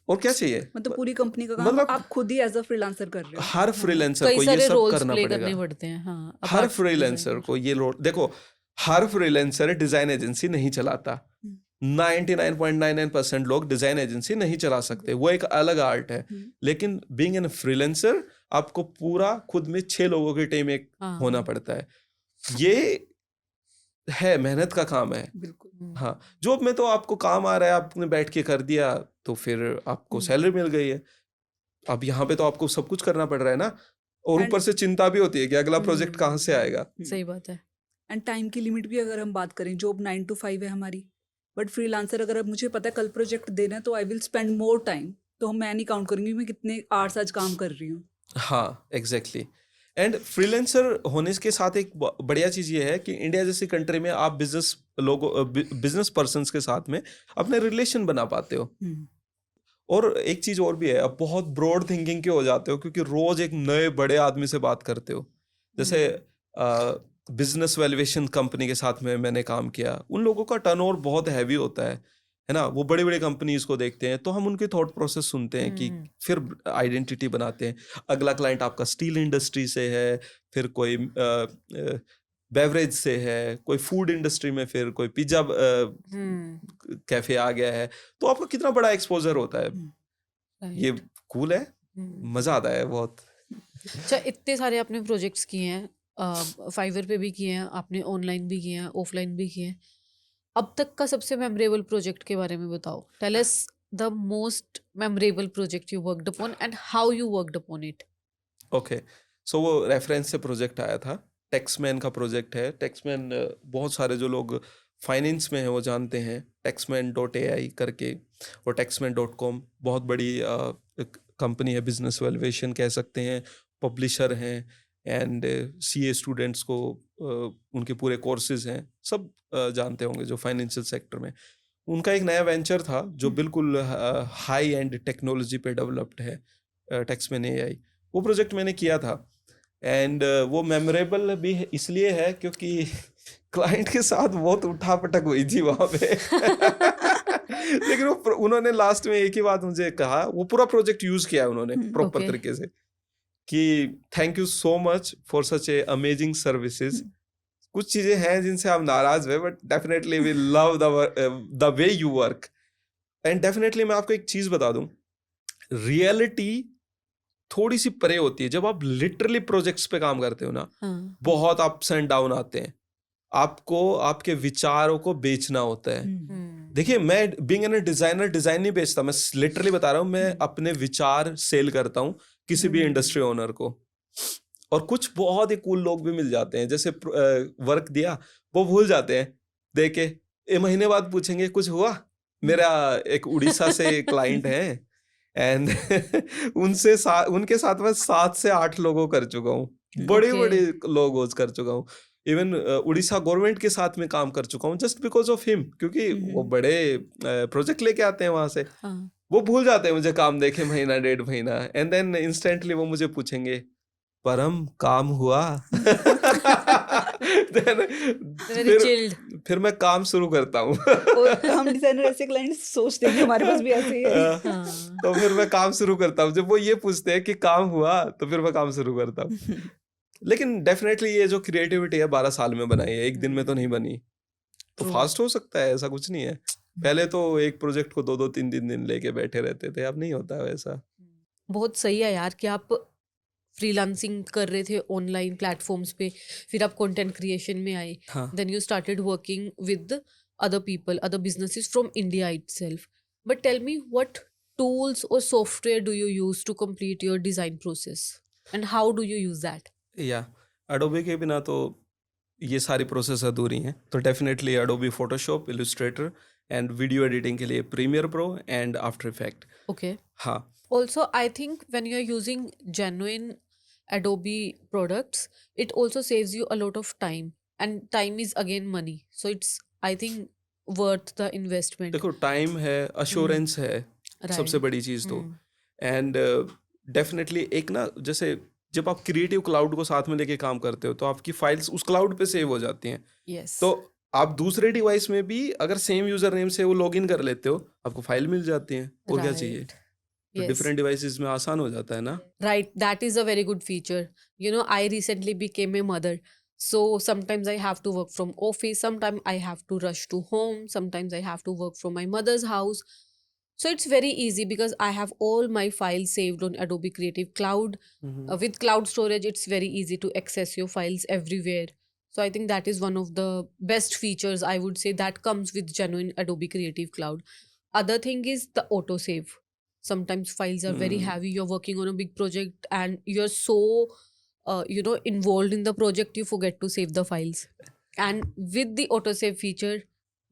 और क्या चाहिए? मतलब पूरी कंपनी का काम मतलब आप खुद ही एज अ फ्रीलांसर कर रहे हो। हर फ्रीलांसर कई को ये सारे सब रोल्स करना प्ले पड़ेगा। करने पड़ते हैं। हाँ, हर apart फ्रीलांसर designer। को ये रोल, देखो, हर फ्रीलांसर डिजाइन एजेंसी नहीं चलाता। 99.99% लोग डिजाइन एजेंसी नहीं चला सकते, वो एक अलग आर्ट है। लेकिन बीइंग एन फ्रीलांसर आपको पूरा खुद में 6 लोगों की टीम एक होना पड़ता है। ये है, मेहनत का काम है। बिल्कुल। हाँ, जॉब में तो आपको काम आ रहा है, आपने बैठ के कर दिया तो फिर आपको सैलरी मिल गई है। अब यहाँ पे तो आपको सब कुछ करना पड़ रहा है ना, और ऊपर से चिंता भी होती है कि अगला प्रोजेक्ट कहाँ से आएगा। सही बात है। एंड टाइम की लिमिट भी अगर हम बात करें, जॉब 9 to 5 है हमारी, बट फ्रीलांसर अगर अब मुझे पता है कल प्रोजेक्ट देना है तो I will spend more time, तो मैं नहीं काउंट करूंगी मैं कितने आवर्स आज काम कर रही हूँ। हाँ, एग्जैक्टली। एंड फ्रीलांसर होने के साथ एक बढ़िया चीज ये है कि इंडिया जैसी कंट्री में आप बिजनेस पर्सन्स के साथ में अपने रिलेशन बना पाते हो। और एक चीज और भी है, अब बहुत ब्रॉड थिंकिंग के हो जाते हो, क्योंकि रोज एक नए बड़े आदमी से बात करते हो। जैसे बिजनेस वैल्यूएशन कंपनी के साथ में मैंने काम किया, उन लोगों का टर्नओवर बहुत हैवी होता है ना। वो बड़ी बड़ी कंपनीज को देखते हैं, तो हम उनके थॉट प्रोसेस सुनते हैं कि फिर आइडेंटिटी बनाते हैं। अगला क्लाइंट आपका स्टील इंडस्ट्री से है, फिर कोई बेवरेज से है, कोई फूड इंडस्ट्री में, फिर कोई पिज्जा कैफे आ गया है, तो आपका कितना बड़ा एक्सपोजर होता है। ये कूल है, मजा आता है बहुत। अच्छा, इतने सारे आपने प्रोजेक्ट्स किए हैं, फाइवर पे भी किए हैं आपने, ऑनलाइन भी किए हैं, ऑफलाइन भी किए हैं। अब तक का सबसे मेमोरेबल प्रोजेक्ट के बारे में बताओ। Tell us the most memorable project you worked upon and how you worked upon it. Okay, so वो रेफरेंस से प्रोजेक्ट आया था, टैक्समैन का प्रोजेक्ट है। टैक्समैन, बहुत सारे जो लोग फाइनेंस में हैं वो जानते हैं, taxman.ai करके, और taxman.com बहुत बड़ी कंपनी है, बिजनेस वैल्यूएशन कह सकते हैं, पब्लिशर हैं, एंड सीए स्टूडेंट्स को उनके पूरे कोर्सेज हैं, सब जानते होंगे जो फाइनेंशियल सेक्टर में। उनका एक नया वेंचर था जो बिल्कुल हाई एंड टेक्नोलॉजी पे डेवलप्ड है, टैक्समैन AI। वो प्रोजेक्ट मैंने किया था, एंड वो मेमोरेबल भी इसलिए है क्योंकि क्लाइंट के साथ बहुत उठापटक हुई थी वहां पे। लेकिन उन्होंने लास्ट में एक ही बात मुझे कहा, वो पूरा प्रोजेक्ट यूज किया उन्होंने प्रॉपर Okay. तरीके से, कि thank you so much for such a amazing services, कुछ चीजें हैं जिनसे हम नाराज हुए, but definitely we love the way you work. And definitely मैं आपको एक चीज बता दूं, रियलिटी थोड़ी सी परे होती है। जब आप लिटरली प्रोजेक्ट्स पे काम करते हो ना, हाँ, बहुत अप्स एंड डाउन आते हैं। आपको आपके विचारों को बेचना होता है। देखिए, मैं बीइंग एन डिजाइनर डिजाइन नहीं बेचता, मैं लिटरली बता रहा हूँ, मैं अपने विचार सेल करता हूँ किसी भी इंडस्ट्री ओनर को। और कुछ बहुत ही कूल लोग भी मिल जाते हैं, जैसे वर्क दिया वो भूल जाते हैं, दे के 1 महीने बाद पूछेंगे कुछ हुआ। मेरा एक उड़ीसा से क्लाइंट है, एंड उनके साथ मैं 7 से 8 लोगों कर चुका हूँ, बड़े Okay. बड़े लोगोज कर चुका हूँ। इवन उड़ीसा गवर्नमेंट के साथ में काम कर चुका हूँ, जस्ट बिकॉज ऑफ हिम, क्योंकि वो बड़े प्रोजेक्ट लेके आते हैं वहां से। हाँ, वो भूल जाते हैं मुझे काम देखे महीना 1.5 महीना, एंड देन इंस्टेंटली वो मुझे पूछेंगे, परम काम हुआ? Then very chilled. फिर मैं काम शुरू करता हूँ। और हम डिजाइनर ऐसे क्लाइंट सोचते हैं कि हमारे पास भी ऐसे ही है। हाँ, तो फिर मैं काम शुरू करता हूँ। जब वो ये पूछते हैं कि काम हुआ, तो फिर मैं काम शुरू करता हूँ। लेकिन डेफिनेटली ये जो क्रिएटिविटी है 12 साल में बनाई है, एक दिन में तो नहीं बनी। तो True. फास्ट हो सकता है, ऐसा कुछ नहीं है। पहले तो एक प्रोजेक्ट को 2-2 3-3 दिन लेके बैठे रहते थे, अब नहीं होता वैसा। बहुत सही है यार कि आप फ्रीलांसिंग कर रहे थे ऑनलाइन प्लेटफॉर्म्स पे, फिर आप कंटेंट क्रिएशन में आए, हाँ। Then you started working with other people, other businesses from India itself. But tell me, what tools or software do you use to complete your design process, and how do you use that? या एडोबी के बिना तो ये सारी प्रोसेस अधूरी हैं। तो definitely Adobe Photoshop, Illustrator and video editing के लिए Premiere Pro and After Effect. Okay. हाँ, Also, I think when you're using genuine Adobe products, it also saves you a lot of time, and time is again money. So it's, I think, worth the investment. देखो टाइम है, अश्योरेंस है, सबसे Right. बड़ी चीज़ तो। Hmm. एंड डेफिनेटली एक ना, जैसे जब आप क्रिएटिव क्लाउड को साथ में लेके काम करते हो, तो आपकी फाइल्स उस क्लाउड पे सेव हो जाती हैं। Yes. तो आप दूसरे डिवाइस में भी अगर सेम यूजर नेम से वो लॉगिन कर लेते हो, आपको फाइल मिल जाती हैं। और क्या चाहिए? Right. तो Yes. डिफरेंट डिवाइसेस में आसान हो जाता है ना। Right, that is a very good feature. You know, I recently became a mother. So sometimes I have to work from office, sometimes I have to rush to home, sometimes I have to work from my mother's house. So it's very easy because I have all my files saved on Adobe Creative Cloud. With cloud storage, it's very easy to access your files everywhere. So I think that is one of the best features, I would say, that comes with genuine Adobe Creative Cloud. Other thing is the autosave. Sometimes files are very heavy, you're working on a big project and you're so involved in the project, you forget to save the files. And with the autosave feature,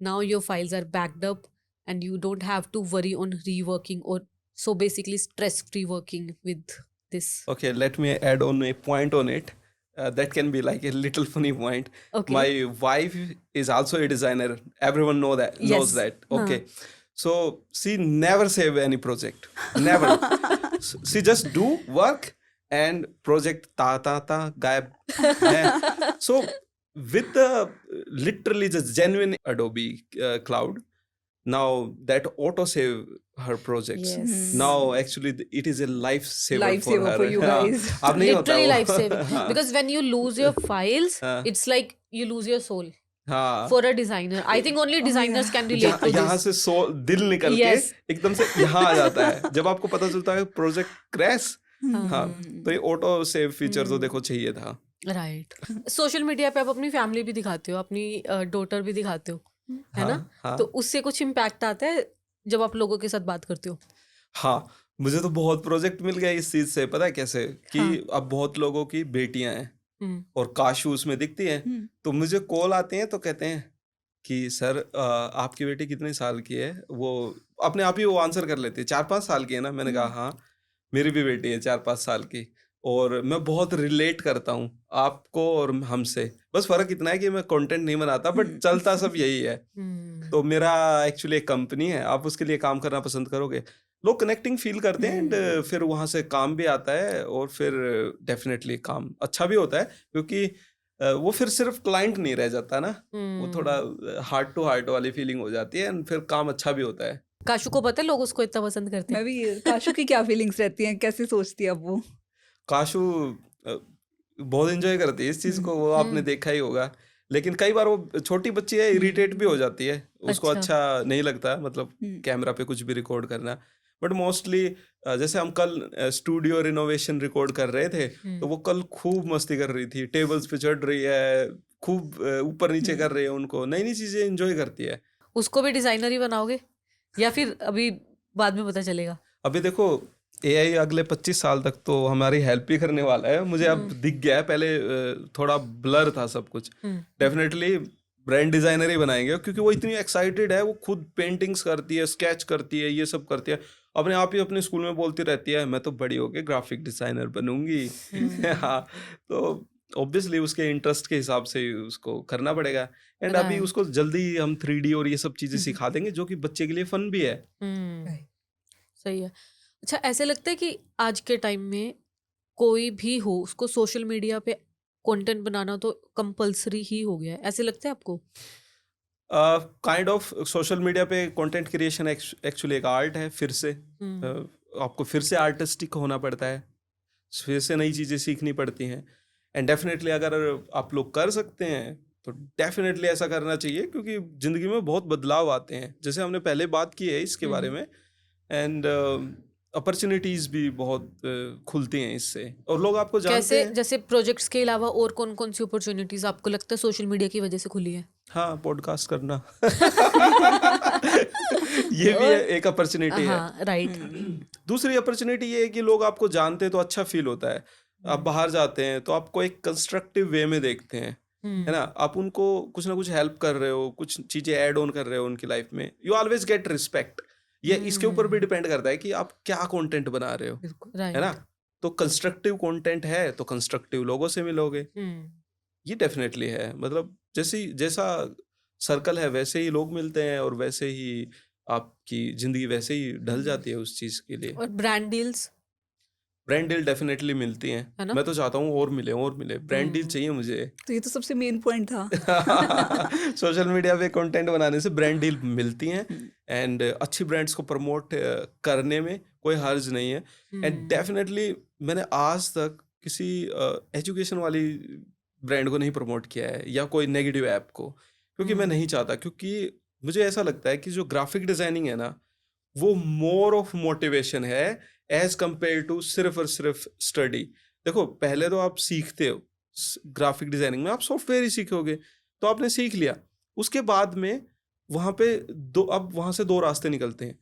now your files are backed up and you don't have to worry on reworking, or so basically stress free working with this. Okay, let me add on a point on it. That can be like a little funny point. Okay. My wife is also a designer. Everyone knows Yes. that. Okay. So she never save any project. Never. She just do work and project ta gayab. So with the literally just genuine Adobe Cloud, now that auto save her projects. Yes. Now actually it is a lifesaver for Lifesaver her. for you हाँ, guys. अब नहीं होता Literally वो। life saving. हाँ, Because when you lose your files, हाँ, it's like you lose your soul. हाँ, For a designer, I think only designers can relate to यहाँ this. से दिल निकल Yes. के एकदम से यहाँ आ जाता है जब आपको पता चलता है प्रोजेक्ट क्रैश। हाँ, तो ये ऑटो सेव फीचर तो देखो चाहिए था। राइट। सोशल मीडिया पे आप अपनी फैमिली भी दिखाते हो, अपनी डॉटर भी दिखाते हो, है ना? हाँ, तो उससे कुछ इम्पैक्ट आता है जब आप लोगों के साथ बात करते हो? हाँ, मुझे तो बहुत प्रोजेक्ट मिल गया इस चीज से। पता है कैसे? कि हाँ। अब बहुत लोगों की बेटियां हैं हम्म, और काशू उसमें दिखती है, तो मुझे कॉल आते हैं तो कहते हैं कि सर आपकी बेटी कितने साल की है? वो अपने आप ही वो आंसर कर लेती है, 4-5 साल की है ना? मैंने कहा हाँ, मेरी भी बेटी है 4-5 साल की, और मैं बहुत रिलेट करता हूँ आपको और हमसे। बस फर्क इतना है कि मैं कंटेंट नहीं बनाता, बट चलता सब यही है। तो मेरा एक्चुअली एक कंपनी है, आप उसके लिए काम करना पसंद करोगे? लोग कनेक्टिंग फील करते हैं एंड फिर वहाँ से काम भी आता है, और फिर डेफिनेटली काम अच्छा भी होता है, क्योंकि वो फिर सिर्फ क्लाइंट नहीं रह जाता ना, वो थोड़ा हार्ट टू हार्ट वाली फीलिंग हो जाती है, एंड फिर काम अच्छा भी होता है। काशू को पता है लोग उसको इतना पसंद करते मैं हैं? भी काशू की क्या फीलिंग्स रहती हैं, कैसे सोचती है अब वो? काशू बहुत एंजॉय करती है इस चीज़ को, वो आपने देखा ही होगा। लेकिन कई बार वो छोटी बच्ची है, इरिटेट भी हो जाती है, उसको अच्छा। अच्छा नहीं लगता, मतलब कैमरा पे कुछ भी रिकॉर्ड करना। बट मोस्टली जैसे हम कल स्टूडियो रिनोवेशन रिकॉर्ड कर रहे थे, तो वो कल खूब मस्ती कर रही थी, टेबल्स पे चढ़ रही है, खूब ऊपर नीचे कर रही है, उनको नई नई चीजें एंजॉय करती है। उसको भी डिजाइनर ही बनाओगे या फिर अभी बाद में पता चलेगा? अभी देखो एआई अगले 25 साल तक तो हमारी हेल्प ही करने वाला है, मुझे अब दिख गया है, पहले थोड़ा ब्लर था सब कुछ। डेफिनेटली ब्रांड डिजाइनर ही बनाएंगे, क्योंकि वो इतनी एक्साइटेड है, वो खुद पेंटिंग्स करती है, स्केच करती है, ये सब करती है, अपने आप ही अपने स्कूल में बोलती रहती है मैं तो बड़ी होके ग्राफिक डिजाइनर बनूंगी। हाँ, तो ऑब्वियसली उसके इंटरेस्ट के हिसाब से ही उसको करना पड़ेगा। एंड अभी Right. उसको जल्दी हम 3D और ये सब चीजें सिखा देंगे, जो कि बच्चे के लिए फन भी है। सही है। अच्छा, ऐसे लगता है कि आज के टाइम में कोई भी हो, उसको सोशल मीडिया पे कंटेंट बनाना तो कंपलसरी ही हो गया है, ऐसे लगता है आपको? काइंड ऑफ सोशल मीडिया पे कंटेंट क्रिएशन एक्चुअली एक आर्ट है, फिर से आपको फिर से आर्टिस्टिक होना पड़ता है, फिर से नई चीज़ें सीखनी पड़ती हैं। एंड डेफिनेटली अगर आप लोग कर सकते हैं तो डेफिनेटली ऐसा करना चाहिए, क्योंकि ज़िंदगी में बहुत बदलाव आते हैं, जैसे हमने पहले बात की है इसके बारे में। एंड अपॉर्चुनिटीज़ भी बहुत खुलती हैं इससे, और लोग आपको जानते कैसे, हैं। जैसे प्रोजेक्ट्स के अलावा और कौन कौन सी अपॉर्चुनिटीज आपको लगता है सोशल मीडिया की वजह से खुली है? हाँ, पॉडकास्ट करना ये भी एक अपॉर्चुनिटी है। हाँ, राइट। दूसरी अपॉर्चुनिटी ये है कि लोग आपको जानते हैं तो अच्छा फील होता है। आप बाहर जाते हैं तो आपको एक कंस्ट्रक्टिव वे में देखते हैं, है ना, आप उनको कुछ ना कुछ हेल्प कर रहे हो, कुछ चीजें ऐड ऑन कर रहे हो उनकी लाइफ में, यू ऑलवेज गेट रिस्पेक्ट। ये इसके ऊपर भी डिपेंड करता है कि आप क्या कंटेंट बना रहे हो, है ना। तो कंस्ट्रक्टिव कंटेंट है तो कंस्ट्रक्टिव लोगों से मिलोगे, ये डेफिनेटली है। मतलब जैसा सर्कल है वैसे ही लोग मिलते हैं, और वैसे ही आपकी जिंदगी वैसे ही ढल जाती है उस चीज के लिए। और brand deals? Brand deal definitely मिलती हैं, है ना? मैं तो चाहता हूँ और मिले ब्रांड डील चाहिए मुझे। तो ये तो सबसे मेन पॉइंट था। सोशल मीडिया पे कंटेंट बनाने से ब्रांड डील मिलती हैं, एंड अच्छी ब्रांड्स को प्रमोट करने में कोई हर्ज नहीं है। एंड डेफिनेटली मैंने आज तक किसी एजुकेशन वाली ब्रांड को नहीं प्रमोट किया है, या कोई नेगेटिव ऐप को, क्योंकि मैं नहीं चाहता। क्योंकि मुझे ऐसा लगता है कि जो ग्राफिक डिजाइनिंग है ना, वो मोर ऑफ मोटिवेशन है एज कंपेयर टू सिर्फ और सिर्फ स्टडी। देखो, पहले तो आप सीखते हो ग्राफिक डिजाइनिंग में, आप सॉफ्टवेयर ही सीखोगे, तो आपने सीख लिया, उसके बाद में वहाँ पे अब वहाँ से 2 रास्ते निकलते हैं।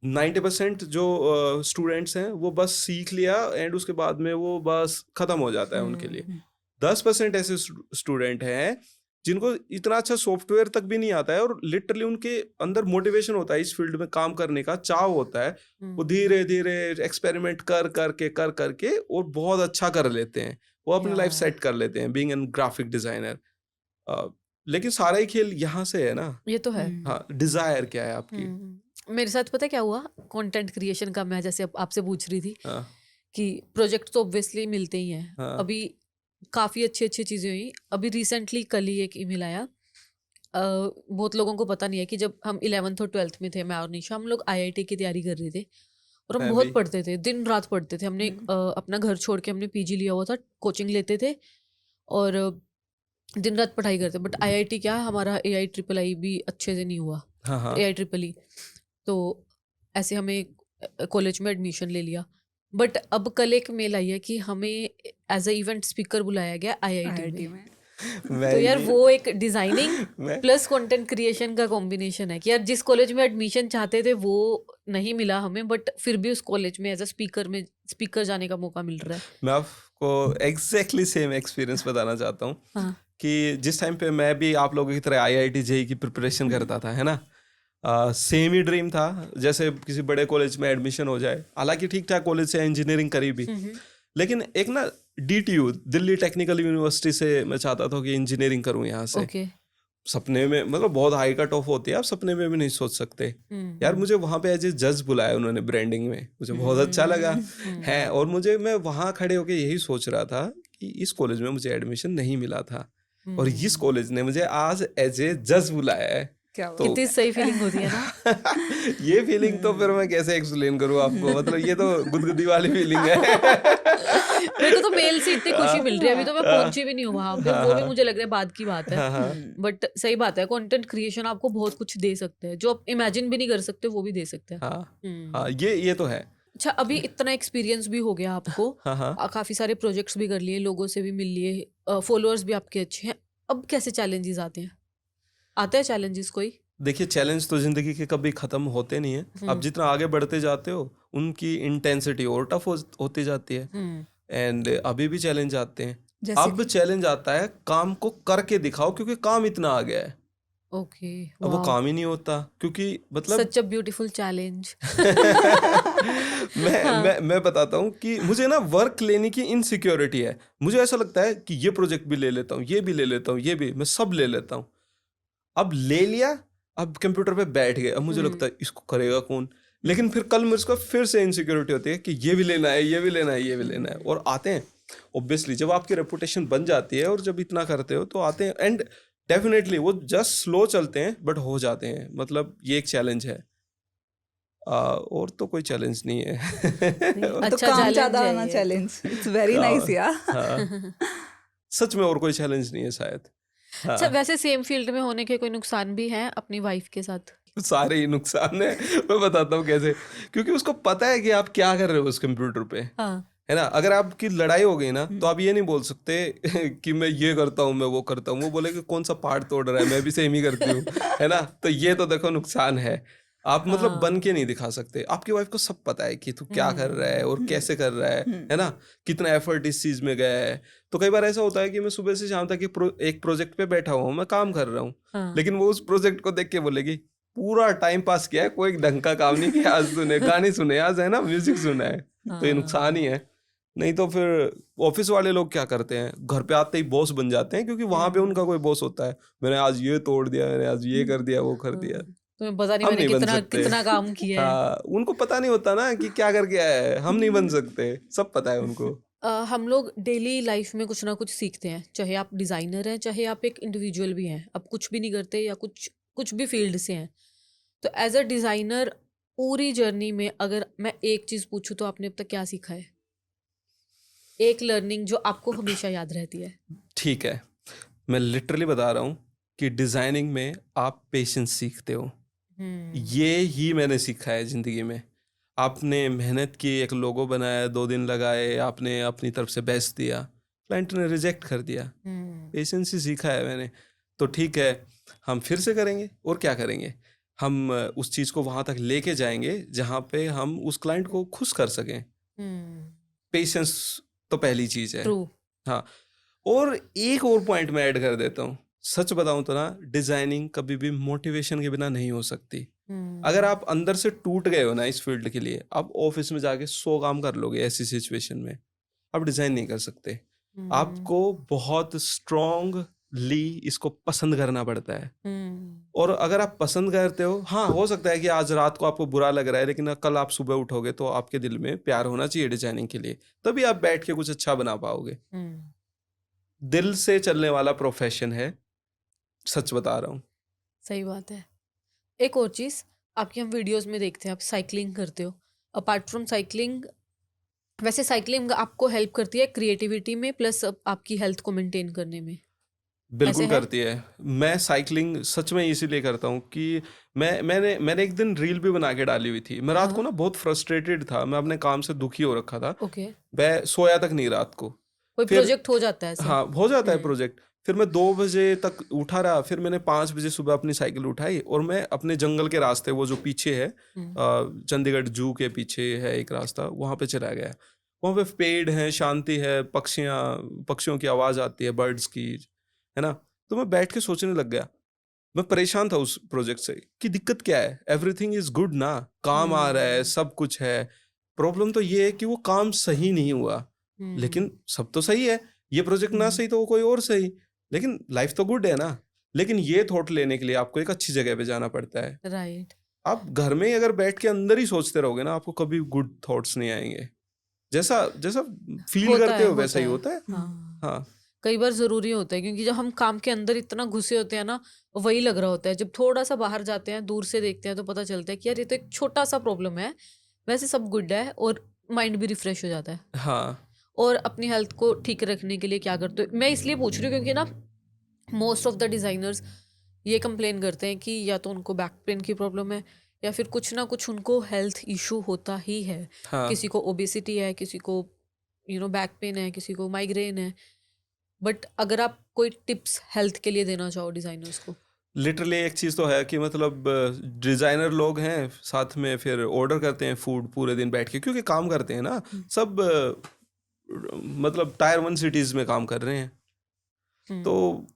90% जो स्टूडेंट्स हैं वो बस सीख लिया, एंड उसके बाद में वो बस खत्म हो जाता है उनके लिए। 10% ऐसे स्टूडेंट हैं जिनको इतना अच्छा सॉफ्टवेयर तक भी नहीं आता है, और लिटरली उनके अंदर मोटिवेशन होता है इस फील्ड में काम करने का, चाव होता है, वो धीरे धीरे एक्सपेरिमेंट कर करके और बहुत अच्छा कर लेते हैं, वो अपनी लाइफ सेट कर लेते हैं बीइंग एन ग्राफिक डिजाइनर। लेकिन सारा ही खेल यहाँ से है ना। ये तो है। हाँ, डिजायर क्या है आपकी? मेरे साथ पता है क्या हुआ कंटेंट क्रिएशन का, मैं जैसे आपसे पूछ रही थी हाँ, कि प्रोजेक्ट तो ऑब्वियसली मिलते ही हैं। हाँ। अभी काफ़ी अच्छी अच्छी चीज़ें हुई। अभी रिसेंटली कल ही एक ईमेल आया, बहुत लोगों को पता नहीं है कि जब हम 11th और 12th में थे, मैं और निशा, हम लोग IIT की तैयारी कर रहे थे, और हम मैं बहुत भी। पढ़ते थे, दिन रात पढ़ते थे। हमने अपना घर छोड़ के हमने PG लिया हुआ था, कोचिंग लेते थे और दिन रात पढ़ाई करते। बट IIT क्या, हमारा AIII भी अच्छे से नहीं हुआ, हाँ, हाँ। AIII। तो ऐसे हमें कॉलेज में एडमिशन ले लिया। बट अब कल एक मेल आई है कि हमें एज अ इवेंट स्पीकर बुलाया गया IIT में। तो यार वो एक डिजाइनिंग मैं प्लस कंटेंट क्रिएशन का कॉम्बिनेशन है कि यार जिस कॉलेज में एडमिशन चाहते थे वो नहीं मिला हमें, बट फिर भी उस कॉलेज में एज अ स्पीकर जाने का मौका मिल रहा है। मैं आपको एग्जैक्टली सेम एक्सपीरियंस बताना चाहता हूँ हाँ। कि जिस टाइम पे मैं भी आप लोगों की तरह IIT JEE की प्रिपरेशन करता था, है ना, सेम ही ड्रीम था जैसे किसी बड़े कॉलेज में एडमिशन हो जाए। हालांकि ठीक ठाक कॉलेज से इंजीनियरिंग करी भी, लेकिन एक ना DTU दिल्ली टेक्निकल यूनिवर्सिटी से मैं चाहता था कि इंजीनियरिंग करूं यहाँ से। ओके। सपने में, मतलब बहुत हाई कट ऑफ होती है, आप सपने में भी नहीं सोच सकते। यार मुझे वहाँ पे एज ए जज बुलाया उन्होंने ब्रांडिंग में, मुझे बहुत अच्छा लगा है। और मैं वहाँ खड़े होके यही सोच रहा था कि इस कॉलेज में मुझे एडमिशन नहीं मिला था, और इस कॉलेज ने मुझे आज एज ए जज बुलाया है। क्या तो कितनी सही फीलिंग होती है ना। ये फीलिंग तो फिर मैं कैसे एक्सप्लेन करूँ आपको, मतलब ये तो गुदगुदी वाली फीलिंग है। मेरे को तो मेल से इतनी खुशी मिल रही है, अभी तो मैं पहुंची भी नहीं हूँ वहां पे, वो भी मुझे लग रहा है बाद की बात है। हाँ हाँ बट सही बात है, कंटेंट क्रिएशन आपको बहुत कुछ दे सकते हैं, जो आप इमेजिन भी नहीं कर सकते वो भी दे सकते हैं। हाँ हम्म। हाँ, ये तो है। अच्छा, अभी इतना एक्सपीरियंस भी हो गया आपको, हाँ हाँ काफी सारे प्रोजेक्ट्स भी कर लिए, लोगों से भी मिल लिए, फॉलोअर्स भी आपके अच्छे हैं, अब कैसे चैलेंजेस आते हैं? आते हैं चैलेंजेस कोई? देखिए, चैलेंज तो जिंदगी के कभी खत्म होते नहीं है। आप जितना आगे बढ़ते जाते हो उनकी इंटेंसिटी और टफ होती जाती है। एंड अभी भी चैलेंज आते हैं। जैसे अब चैलेंज आता है काम को करके दिखाओ, क्योंकि काम इतना आ गया है। ओके, अब वो काम ही नहीं होता, क्योंकि मतलब सच अ ब्यूटीफुल चैलेंज। मैं बताता हूँ कि मुझे ना वर्क लेने की इनसिक्योरिटी है। मुझे ऐसा लगता है कि ये प्रोजेक्ट भी ले लेता हूँ, ये भी ले लेता हूँ, ये भी, मैं सब ले लेता हूँ। अब ले लिया, अब कंप्यूटर पे बैठ गए, अब मुझे लगता है इसको करेगा कौन। लेकिन फिर कल मेरे को फिर से इनसिक्योरिटी होती है कि ये भी लेना है, ये भी लेना है, ये भी लेना है। और आते हैं ऑब्वियसली, जब आपकी रेपुटेशन बन जाती है और जब इतना करते हो तो आते हैं। एंड डेफिनेटली वो जस्ट स्लो चलते हैं बट हो जाते हैं। मतलब ये एक चैलेंज है। और तो कोई चैलेंज नहीं है। तो अच्छा काम challenge ज्यादा है आना ये। चैलेंज, इट्स वेरी नाइस यार। हाँ, सच में और कोई चैलेंज नहीं है शायद। अच्छा, वैसे सेम फील्ड में होने के कोई नुकसान भी हैं अपनी वाइफ के साथ? सारे ही नुकसान है। मैं बताता हूँ कैसे। क्योंकि उसको पता है कि आप क्या कर रहे हो उस कंप्यूटर पे, हाँ। है ना। अगर आपकी लड़ाई हो गई ना तो आप ये नहीं बोल सकते कि मैं ये करता हूँ, मैं वो करता हूँ। वो बोलेगा कौन सा पार्ट तोड़ रहा है, मैं भी सेम ही करती हूँ, है ना। तो ये तो देखो नुकसान है। आप मतलब बन के नहीं दिखा सकते। आपकी वाइफ को सब पता है कि तू क्या कर रहा है और कैसे कर रहा है ना, कितना एफर्ट इस चीज में गया है। तो कई बार ऐसा होता है कि मैं सुबह से शाम तक एक प्रोजेक्ट पे बैठा हुआ हूँ, मैं काम कर रहा हूँ, हाँ। लेकिन वो उस प्रोजेक्ट को देख के बोलेगी पूरा टाइम पास किया है, कोई ढंग का काम नहीं किया आज तूने, गाने सुने आज, है ना, म्यूजिक सुना है। तो ये नुकसान ही है। नहीं तो फिर ऑफिस वाले लोग क्या करते हैं, घर पे आते ही बॉस बन जाते हैं, क्योंकि वहां पे उनका कोई बॉस होता है। मैंने आज ये तोड़ दिया, मैंने आज ये कर दिया, वो कर दिया। तुम्हें पता नहीं हम मैंने नहीं बन कितना सकते। कितना काम किया है। हाँ, उनको पता नहीं होता ना कि क्या करके आया है। हम नहीं बन सकते, सब पता है उनको। हम लोग डेली लाइफ में कुछ ना कुछ सीखते हैं, चाहे आप डिजाइनर हैं, चाहे आप एक इंडिविजुअल भी हैं, आप कुछ भी नहीं करते या कुछ भी फील्ड से हैं। तो एज अ डिजाइनर पूरी जर्नी में अगर मैं एक चीज पूछूं तो आपने अब तक क्या सीखा है? एक लर्निंग जो आपको हमेशा याद रहती है। ठीक है, मैं लिटरली बता रहा हूँ कि डिजाइनिंग में आप पेशेंस सीखते हो। ये ही मैंने सीखा है जिंदगी में। आपने मेहनत की, एक लोगो बनाया, 2 दिन लगाए, आपने अपनी तरफ से बेस्ट दिया, क्लाइंट ने रिजेक्ट कर दिया। पेशेंस ही सीखा है मैंने। तो ठीक है, हम फिर से करेंगे और क्या करेंगे, हम उस चीज़ को वहाँ तक लेके जाएंगे जहाँ पे हम उस क्लाइंट को खुश कर सकें। पेशेंस तो पहली चीज़ है। ट्रू। हाँ, और एक और पॉइंट मैं ऐड कर देता हूँ। सच बताऊं तो ना, डिजाइनिंग कभी भी मोटिवेशन के बिना नहीं हो सकती। अगर आप अंदर से टूट गए हो ना इस फील्ड के लिए, आप ऑफिस में जाके 100 काम कर लोगे, ऐसी सिचुएशन में आप डिजाइन नहीं कर सकते। आपको बहुत स्ट्रांगली इसको पसंद करना पड़ता है। और अगर आप पसंद करते हो, हाँ, हो सकता है कि आज रात को आपको बुरा लग रहा है, लेकिन कल आप सुबह उठोगे तो आपके दिल में प्यार होना चाहिए डिजाइनिंग के लिए, तभी आप बैठ के कुछ अच्छा बना पाओगे। दिल से चलने वाला प्रोफेशन है, सच बता रहा हूँ। सही बात है। एक और चीज, आपकी हम वीडियोस में देखते हैं आप साइकिलिंग करते हो। अपार्ट फ्रॉम साइकिलिंग, वैसे साइकिलिंग आपको हेल्प करती है क्रिएटिविटी में प्लस आपकी हेल्थ को मेंटेन करने में? बिल्कुल ऐसे है? करती है। मैं साइकिलिंग सच में इसीलिए करता हूँ कि मैंने एक दिन रील भी बना के डाली हुई थी। मैं रात को ना बहुत फ्रस्ट्रेटेड था, मैं अपने काम से दुखी हो रखा था। ओके। मैं सोया तक नहीं रात को। कोई फिर प्रोजेक्ट हो जाता है ऐसे? हाँ, हो जाता है प्रोजेक्ट। फिर मैं 2 बजे तक उठा रहा, फिर मैंने 5 बजे सुबह अपनी साइकिल उठाई और मैं अपने जंगल के रास्ते, वो जो पीछे है, चंडीगढ़ जू के पीछे है एक रास्ता, वहाँ पे चला गया। वहाँ पे पेड़ हैं, शांति है, पक्षियों की आवाज़ आती है, बर्ड्स की, है ना। तो मैं बैठ के सोचने लग गया। मैं परेशान था उस प्रोजेक्ट से कि दिक्कत क्या है, एवरीथिंग इज गुड ना, काम आ रहा है, सब कुछ है। प्रॉब्लम तो ये है कि वो काम सही नहीं हुआ। लेकिन सब तो सही है, ये प्रोजेक्ट ना सही तो कोई और सही, लेकिन लाइफ तो गुड है ना। लेकिन ये थॉट लेने के लिए आपको एक अच्छी जगह पे जाना पड़ता है। राइट। आप घर में ही अगर बैठ के अंदर ही सोचते रहोगे ना, आपको कभी गुड थॉट्स नहीं आएंगे। जैसा जैसा फील करते हो वैसा ही होता है। हाँ, कई बार जरूरी होता है, क्योंकि जब हम काम के अंदर इतना घुसे होते हैं ना, वही लग रहा होता है। जब थोड़ा सा बाहर जाते हैं, दूर से देखते हैं, तो पता चलता है कि यार ये तो एक छोटा सा प्रॉब्लम है, वैसे सब गुड है, और माइंड भी रिफ्रेश हो जाता है। हाँ, और अपनी हेल्थ को ठीक रखने के लिए क्या करते हो? मैं इसलिए पूछ रही हूँ क्योंकि ना मोस्ट ऑफ द डिज़ाइनर्स ये कंप्लेन करते हैं कि या तो उनको बैक पेन की प्रॉब्लम है या फिर कुछ ना कुछ उनको हेल्थ इशू होता ही है। हाँ किसी को ओबेसिटी है, किसी को बैक पेन है, किसी को माइग्रेन है। बट अगर आप कोई टिप्स हेल्थ के लिए देना चाहो डिज़ाइनर्स को? लिटरली एक चीज़ तो है कि मतलब डिज़ाइनर लोग हैं, साथ में फिर ऑर्डर करते हैं फूड पूरे दिन बैठ के, क्योंकि काम करते हैं ना सब मतलब टायर 1 सिटीज़ में काम कर रहे हैं, तो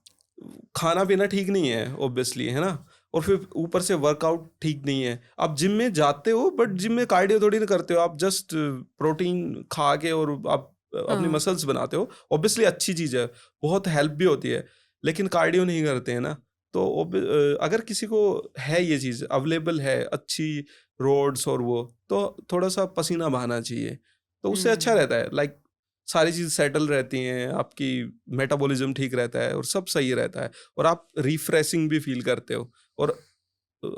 खाना पीना ठीक नहीं है ऑब्वियसली, है ना, और फिर ऊपर से वर्कआउट ठीक नहीं है। आप जिम में जाते हो बट जिम में कार्डियो थोड़ी ना करते हो, आप जस्ट प्रोटीन खा के और आप अपनी हाँ। मसल्स बनाते हो। ऑब्वियसली अच्छी चीज़ है, बहुत हेल्प भी होती है, लेकिन कार्डियो नहीं करते हैं ना। तो अगर किसी को है ये चीज़ अवेलेबल है, अच्छी रोड्स और वो, तो थोड़ा सा पसीना बहाना चाहिए, तो उससे अच्छा रहता है। लाइक सारी चीज़ सेटल रहती हैं, आपकी मेटाबॉलिज्म ठीक रहता है और सब सही रहता है, और आप रिफ्रेशिंग भी फील करते हो, और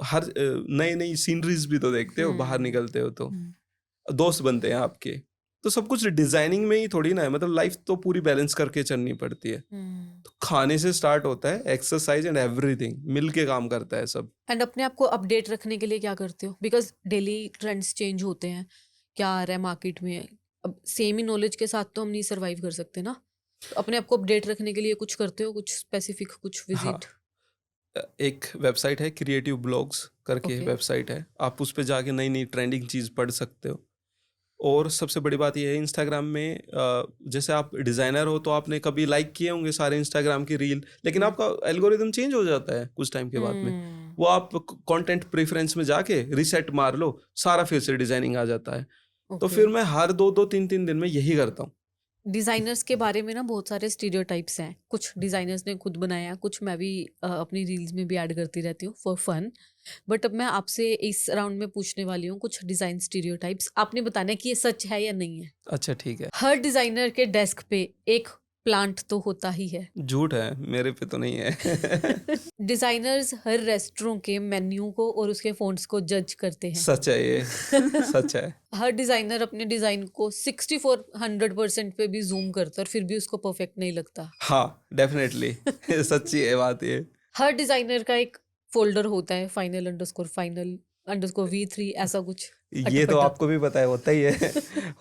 हर नई नई सीनरीज भी तो देखते हो, बाहर निकलते हो तो दोस्त बनते हैं आपके। तो सब कुछ डिजाइनिंग में ही थोड़ी ना है, मतलब लाइफ तो पूरी बैलेंस करके चलनी पड़ती है। तो खाने से स्टार्ट होता है, एक्सरसाइज एंड एवरीथिंग मिल के काम करता है सब। एंड अपने आप को अपडेट रखने के लिए क्या करते हो? बिकॉज डेली ट्रेंड्स चेंज होते हैं, क्या आ रहा है मार्केट में। अब सेम ही नॉलेज के साथ तो हम नहीं सर्वाइव कर सकते ना, तो अपने आप को अपडेट रखने के लिए कुछ करते हो, कुछ स्पेसिफिक, कुछ हाँ, विजिट? एक वेबसाइट है क्रिएटिव ब्लॉग्स करके Okay. वेबसाइट है, आप उस पे जाके नई नई ट्रेंडिंग चीज़ पढ़ सकते हो। और सबसे बड़ी बात यह है इंस्टाग्राम में, जैसे आप डिज़ाइनर हो तो आपने कभी लाइक किए होंगे सारे इंस्टाग्राम की रील, लेकिन आपका एल्गोरिदम चेंज हो जाता है कुछ टाइम के बाद में। वो आप कंटेंट प्रेफरेंस में जाके रीसेट मार लो, सारा फिर से डिजाइनिंग आ जाता है। तो फिर मैं हर 2-2 3-3 दिन में यही करता हूँ। डिज़ाइनर्स के बारे में ना बहुत सारे स्टीरियोटाइप्स हैं, कुछ डिज़ाइनर्स ने खुद बनाया, कुछ मैं भी अपनी रील्स में भी ऐड करती रहती हूँ फॉर फन। बट अब मैं आपसे इस राउंड में पूछने वाली हूँ कुछ डिज़ाइन स्टीरियोटाइप्स, आपने बताना है कि ये सच है या नहीं है। अच्छा ठीक है। हर डिज़ाइनर के डेस्क पे एक प्लांट तो होता ही है। झूठ है, मेरे पे तो नहीं है। डिज़ाइनर्स हर रेस्टोरेंट के मेन्यू को और उसके फ़ॉन्ट्स को जज करते हैं। सच है ये, सच है। हर डिज़ाइनर अपने डिज़ाइन को 6400% पे भी जूम करता है और फिर भी उसको परफेक्ट नहीं लगता। हाँ डेफिनेटली, सच्ची है बात ये। हर डिज़ाइनर का एक फोल्डर होता है, final_final V3 ऐसा कुछ। ये तो आपको भी पता है, होता ही है।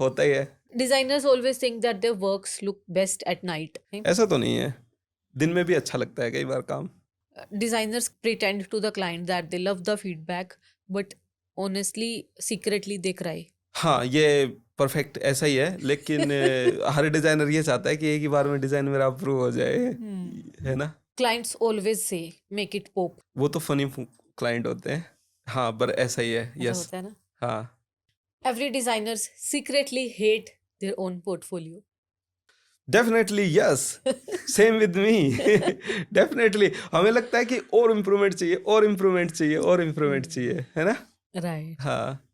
होता ही है। Designers always think that there works look best at night. ऐसा तो नहीं है, दिन में भी अच्छा लगता है कई बार काम। Designers pretend to the client that they love the feedback, but honestly secretly they cry. हाँ ये परफेक्ट ऐसा ही है, लेकिन हर डिजाइनर ये चाहता है कि एक ही बार में डिजाइन मेरा अप्रूव हो जाए, है ना। Clients always say make it pop. वो तो फनी क्लाइंट होते हैं। हाँ पर ऐसा ही है, ऐसा यस। होता है ना। हाँ every designers secretly hate their own portfolio. Definitely yes, same with me. Definitely हमें लगता है कि और इम्प्रूवमेंट चाहिए, और इम्प्रूवमेंट चाहिए, और इम्प्रूवमेंट चाहिए, है ना। राइट। हाँ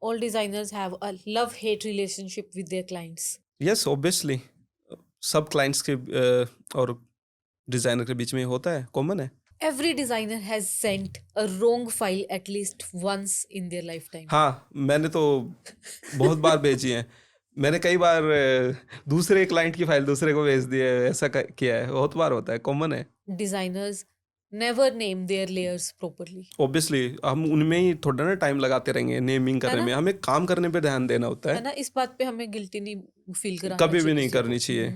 All designers have a love-hate relationship with their clients. Yes obviously, सब क्लाइंट्स के और डिजाइनर के बीच में होता है, कॉमन है। Every designer has sent a wrong file at least once in their lifetime. हाँ मैंने तो बहुत बार भेजी है। मैंने कई बार दूसरे क्लाइंट की फाइल दूसरे को भेज दी है, ऐसा किया है, बहुत बार होता है, कॉमन है। Designers never name their layers properly. Obviously हम उनमें ही थोड़ा ना टाइम लगाते रहेंगे नेमिंग करने में, हमें काम करने पे ध्यान देना होता है है। ना, इस बात पे हमें गिल्टी नहीं फील कराना कभी भी चाहिए नहीं किसी को। करनी चाहिए।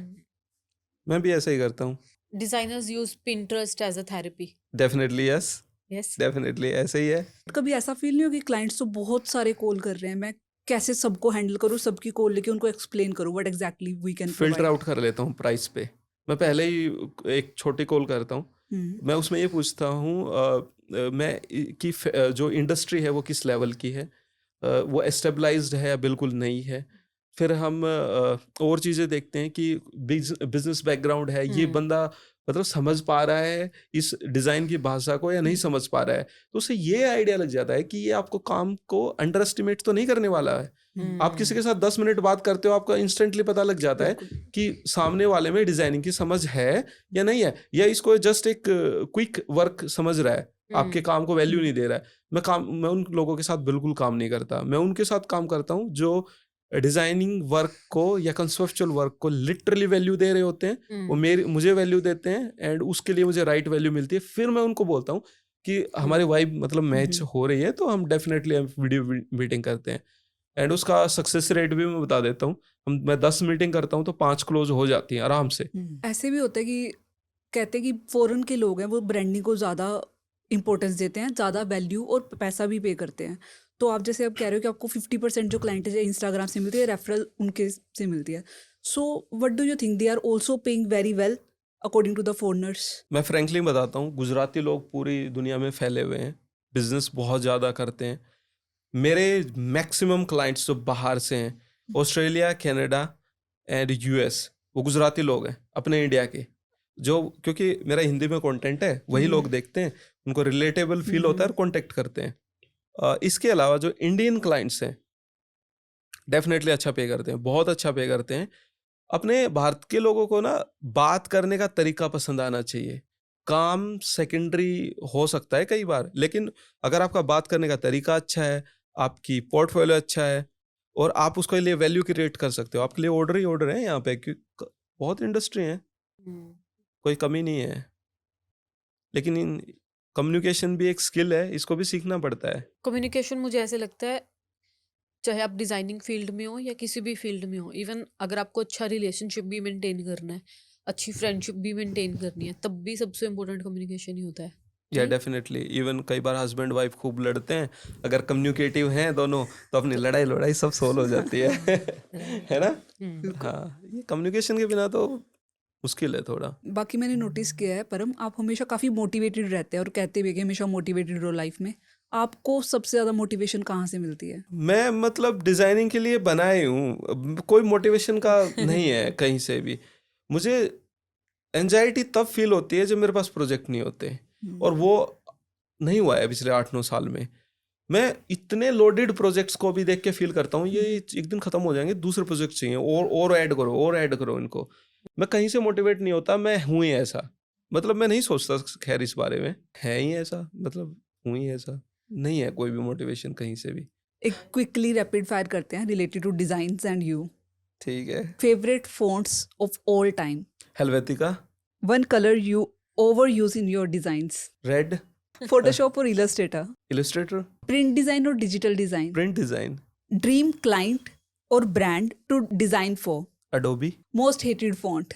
मैं भी ऐसा ही करता हूँ। Designers use Pinterest as a therapy. Definitely yes, Yes. Definitely ऐसे ही है। कभी ऐसा फील नहीं हो कि क्लाइंट्स तो बहुत सारे कॉल कर रहे हैं, मैं कैसे सबको हैंडल करूँ, सबकी कॉल लेके उनको एक्सप्लेन करूँ what exactly we can filter out कर लेता हूँ प्राइस पे। मैं पहले ही एक छोटी कॉल करता हूँ, मैं उसमें ये पूछता हूँ मैं कि जो इंडस्ट्री है वो किस लेवल की है, वो एस्टेबलाइज्ड है या बिल्कुल नहीं है। फिर हम और चीज़ें देखते हैं कि बिजनेस बैकग्राउंड है, ये बंदा मतलब समझ पा रहा है इस डिज़ाइन की भाषा को या नहीं समझ पा रहा है। तो उससे ये आइडिया लग जाता है कि ये आपको काम को अंडर एस्टिमेट तो नहीं करने वाला है। आप किसी के साथ 10 मिनट बात करते हो, आपका इंस्टेंटली पता लग जाता है कि सामने वाले में डिजाइनिंग की समझ है या नहीं है, या इसको जस्ट एक क्विक वर्क समझ रहा है, आपके काम को वैल्यू नहीं दे रहा है। मैं उन लोगों के साथ बिल्कुल काम नहीं करता। मैं उनके साथ काम करता हूँ जो डिजाइनिंग वर्क को या कंसेप्चुअल वर्क को लिटरली वैल्यू दे रहे होते हैं, वो मुझे वैल्यू देते हैं एंड उसके लिए मुझे राइट वैल्यू मिलती है। फिर मैं उनको बोलता हूँ कि हमारी वाइब मतलब मैच हो रही है, तो हम डेफिनेटली वीडियो मीटिंग करते हैं एंड उसका सक्सेस रेट भी मैं बता देता हूँ। मैं 10 मीटिंग करता हूँ तो 5 क्लोज हो जाती हैं आराम से। ऐसे भी होता है कि कहते हैं कि फॉरेन के लोग हैं वो ब्रांडिंग को ज़्यादा इंपॉर्टेंस देते हैं, ज़्यादा वैल्यू और पैसा भी पे करते हैं। तो आप जैसे अब कह रहे हो कि आपको 50% जो क्लाइंट है इंस्टाग्राम से मिलती है, रेफरल उनके से मिलती है। So what do you think they are also paying very well according to the foreigners? मैं फ्रेंकली बताता हूँ, गुजराती लोग पूरी दुनिया में फैले हुए हैं, बिजनेस बहुत ज़्यादा करते हैं। मेरे मैक्सिमम क्लाइंट्स जो बाहर से हैं, ऑस्ट्रेलिया, कनाडा एंड यूएस, वो गुजराती लोग हैं अपने इंडिया के, जो क्योंकि मेरा हिंदी में कंटेंट है वही लोग देखते हैं, उनको रिलेटेबल फील होता है और कांटेक्ट करते हैं। इसके अलावा जो इंडियन क्लाइंट्स हैं डेफिनेटली अच्छा पे करते हैं, बहुत अच्छा पे करते हैं। अपने भारत के लोगों को ना बात करने का तरीका पसंद आना चाहिए। काम सेकेंडरी हो सकता है कई बार, लेकिन अगर आपका बात करने का तरीका अच्छा है, आपकी पोर्टफोलियो अच्छा है और आप उसके लिए वैल्यू क्रिएट कर सकते हो, आपके लिए ऑर्डर ही ऑर्डर है यहाँ पे, क्योंकि बहुत इंडस्ट्री है, कोई कमी नहीं है। लेकिन इन कम्युनिकेशन भी एक स्किल है, इसको भी सीखना पड़ता है। कम्युनिकेशन मुझे ऐसे लगता है, चाहे आप डिजाइनिंग फील्ड में हो या किसी भी फील्ड में हो, इवन अगर आपको अच्छा रिलेशनशिप भी मेंटेन करना है, अच्छी फ्रेंडशिप भी मेंटेन करनी है, तब भी सबसे इम्पोर्टेंट कम्युनिकेशन ही होता है। या डेफिनेटली, इवन कई बार हस्बैंड वाइफ खूब लड़ते हैं, अगर कम्युनिकेटिव हैं दोनों तो अपनी लड़ाई सब सोल्व हो जाती है है ना? हाँ, ये कम्युनिकेशन के बिना तो मुश्किल है थोड़ा। बाकी मैंने नोटिस किया है परम, आप हमेशा काफ़ी मोटिवेटेड रहते हैं और कहते भी कि हमेशा मोटिवेटेड रहो लाइफ में। आपको सबसे ज़्यादा मोटिवेशन कहाँ से मिलती है? मैं मतलब डिजाइनिंग के लिए बनाई हूँ, कोई मोटिवेशन का नहीं है कहीं से भी। मुझे एंजाइटी तब फील होती है जब मेरे पास प्रोजेक्ट नहीं होते, और वो नहीं हुआ है पिछले 8-9 साल में। मैं इतने लोडेड प्रोजेक्ट्स को भी देख के फील करता हूँ ये एक दिन खत्म हो जाएंगे, दूसरे प्रोजेक्ट चाहिए और ऐड करो इनको। मैं कहीं से मोटिवेट नहीं होता, मैं हूँ ही ऐसा। मतलब मैं नहीं सोचता खैर इस बारे में, है ही ऐसा, मतलब हूँ ही ऐसा, नहीं है कोई भी मोटिवेशन कहीं से भी। एक क्विकली रैपिड फायर करते हैं related to designs and you. ठीक है। Favourite fonts of all time? Helvetica, one colour you over use in your designs? Red, Photoshop और इलस्ट्रेटर? इलस्ट्रेटर, प्रिंट डिजाइन और digital design? Print design, dream client और brand to design for? Adobe, most hated font?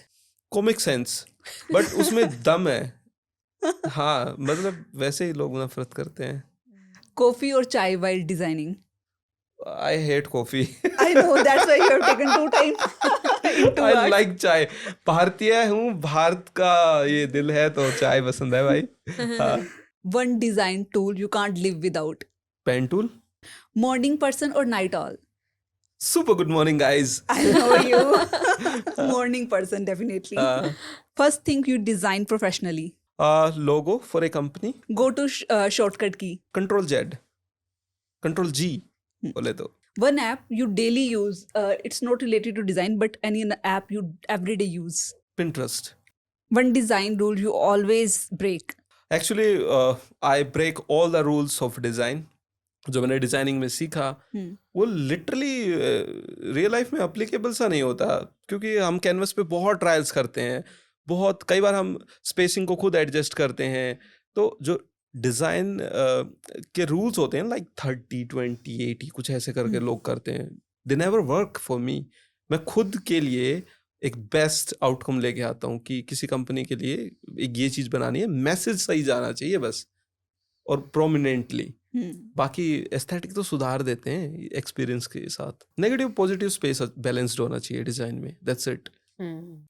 Comic sans, but उसमें दम है। हाँ, मतलब वैसे ही लोग नफरत करते हैं। कॉफी और चाय while designing? I hate coffee. I know, that's why you have taken 2 time into I art. Like चाय। भारतीय हूँ, भारत का ये दिल है तो चाय पसंद है भाई। हाँ। One design tool you can't live without? Pen tool. Morning person or night owl? Super good morning guys. I know you. Morning person, definitely. First thing you design professionally? Logo for a company. Go to shortcut key. Control Z, control G बोले तो। One app you daily use. It's not related to design, but any app you everyday use. Pinterest. One design rule you always break. Actually I break all the rules of design. जो मैंने डिजाइनिंग में सीखा वो लिटरली रियल लाइफ में अप्लीकेबल सा नहीं होता, क्योंकि हम कैनवस पे बहुत ट्रायल्स करते हैं, बहुत कई बार हम स्पेसिंग को खुद एडजस्ट करते हैं। तो जो डिज़ाइन के रूल्स होते हैं लाइक 30, 20, 80 कुछ ऐसे करके लोग करते हैं, they never work for me. मैं खुद के लिए एक बेस्ट आउटकम लेके आता हूँ कि किसी कंपनी के लिए एक ये चीज़ बनानी है, मैसेज सही जाना चाहिए बस, और प्रोमिनेंटली। बाकी एस्थेटिक तो सुधार देते हैं एक्सपीरियंस के साथ। नेगेटिव पॉजिटिव स्पेस बैलेंस्ड होना चाहिए डिज़ाइन में, दैट्स इट।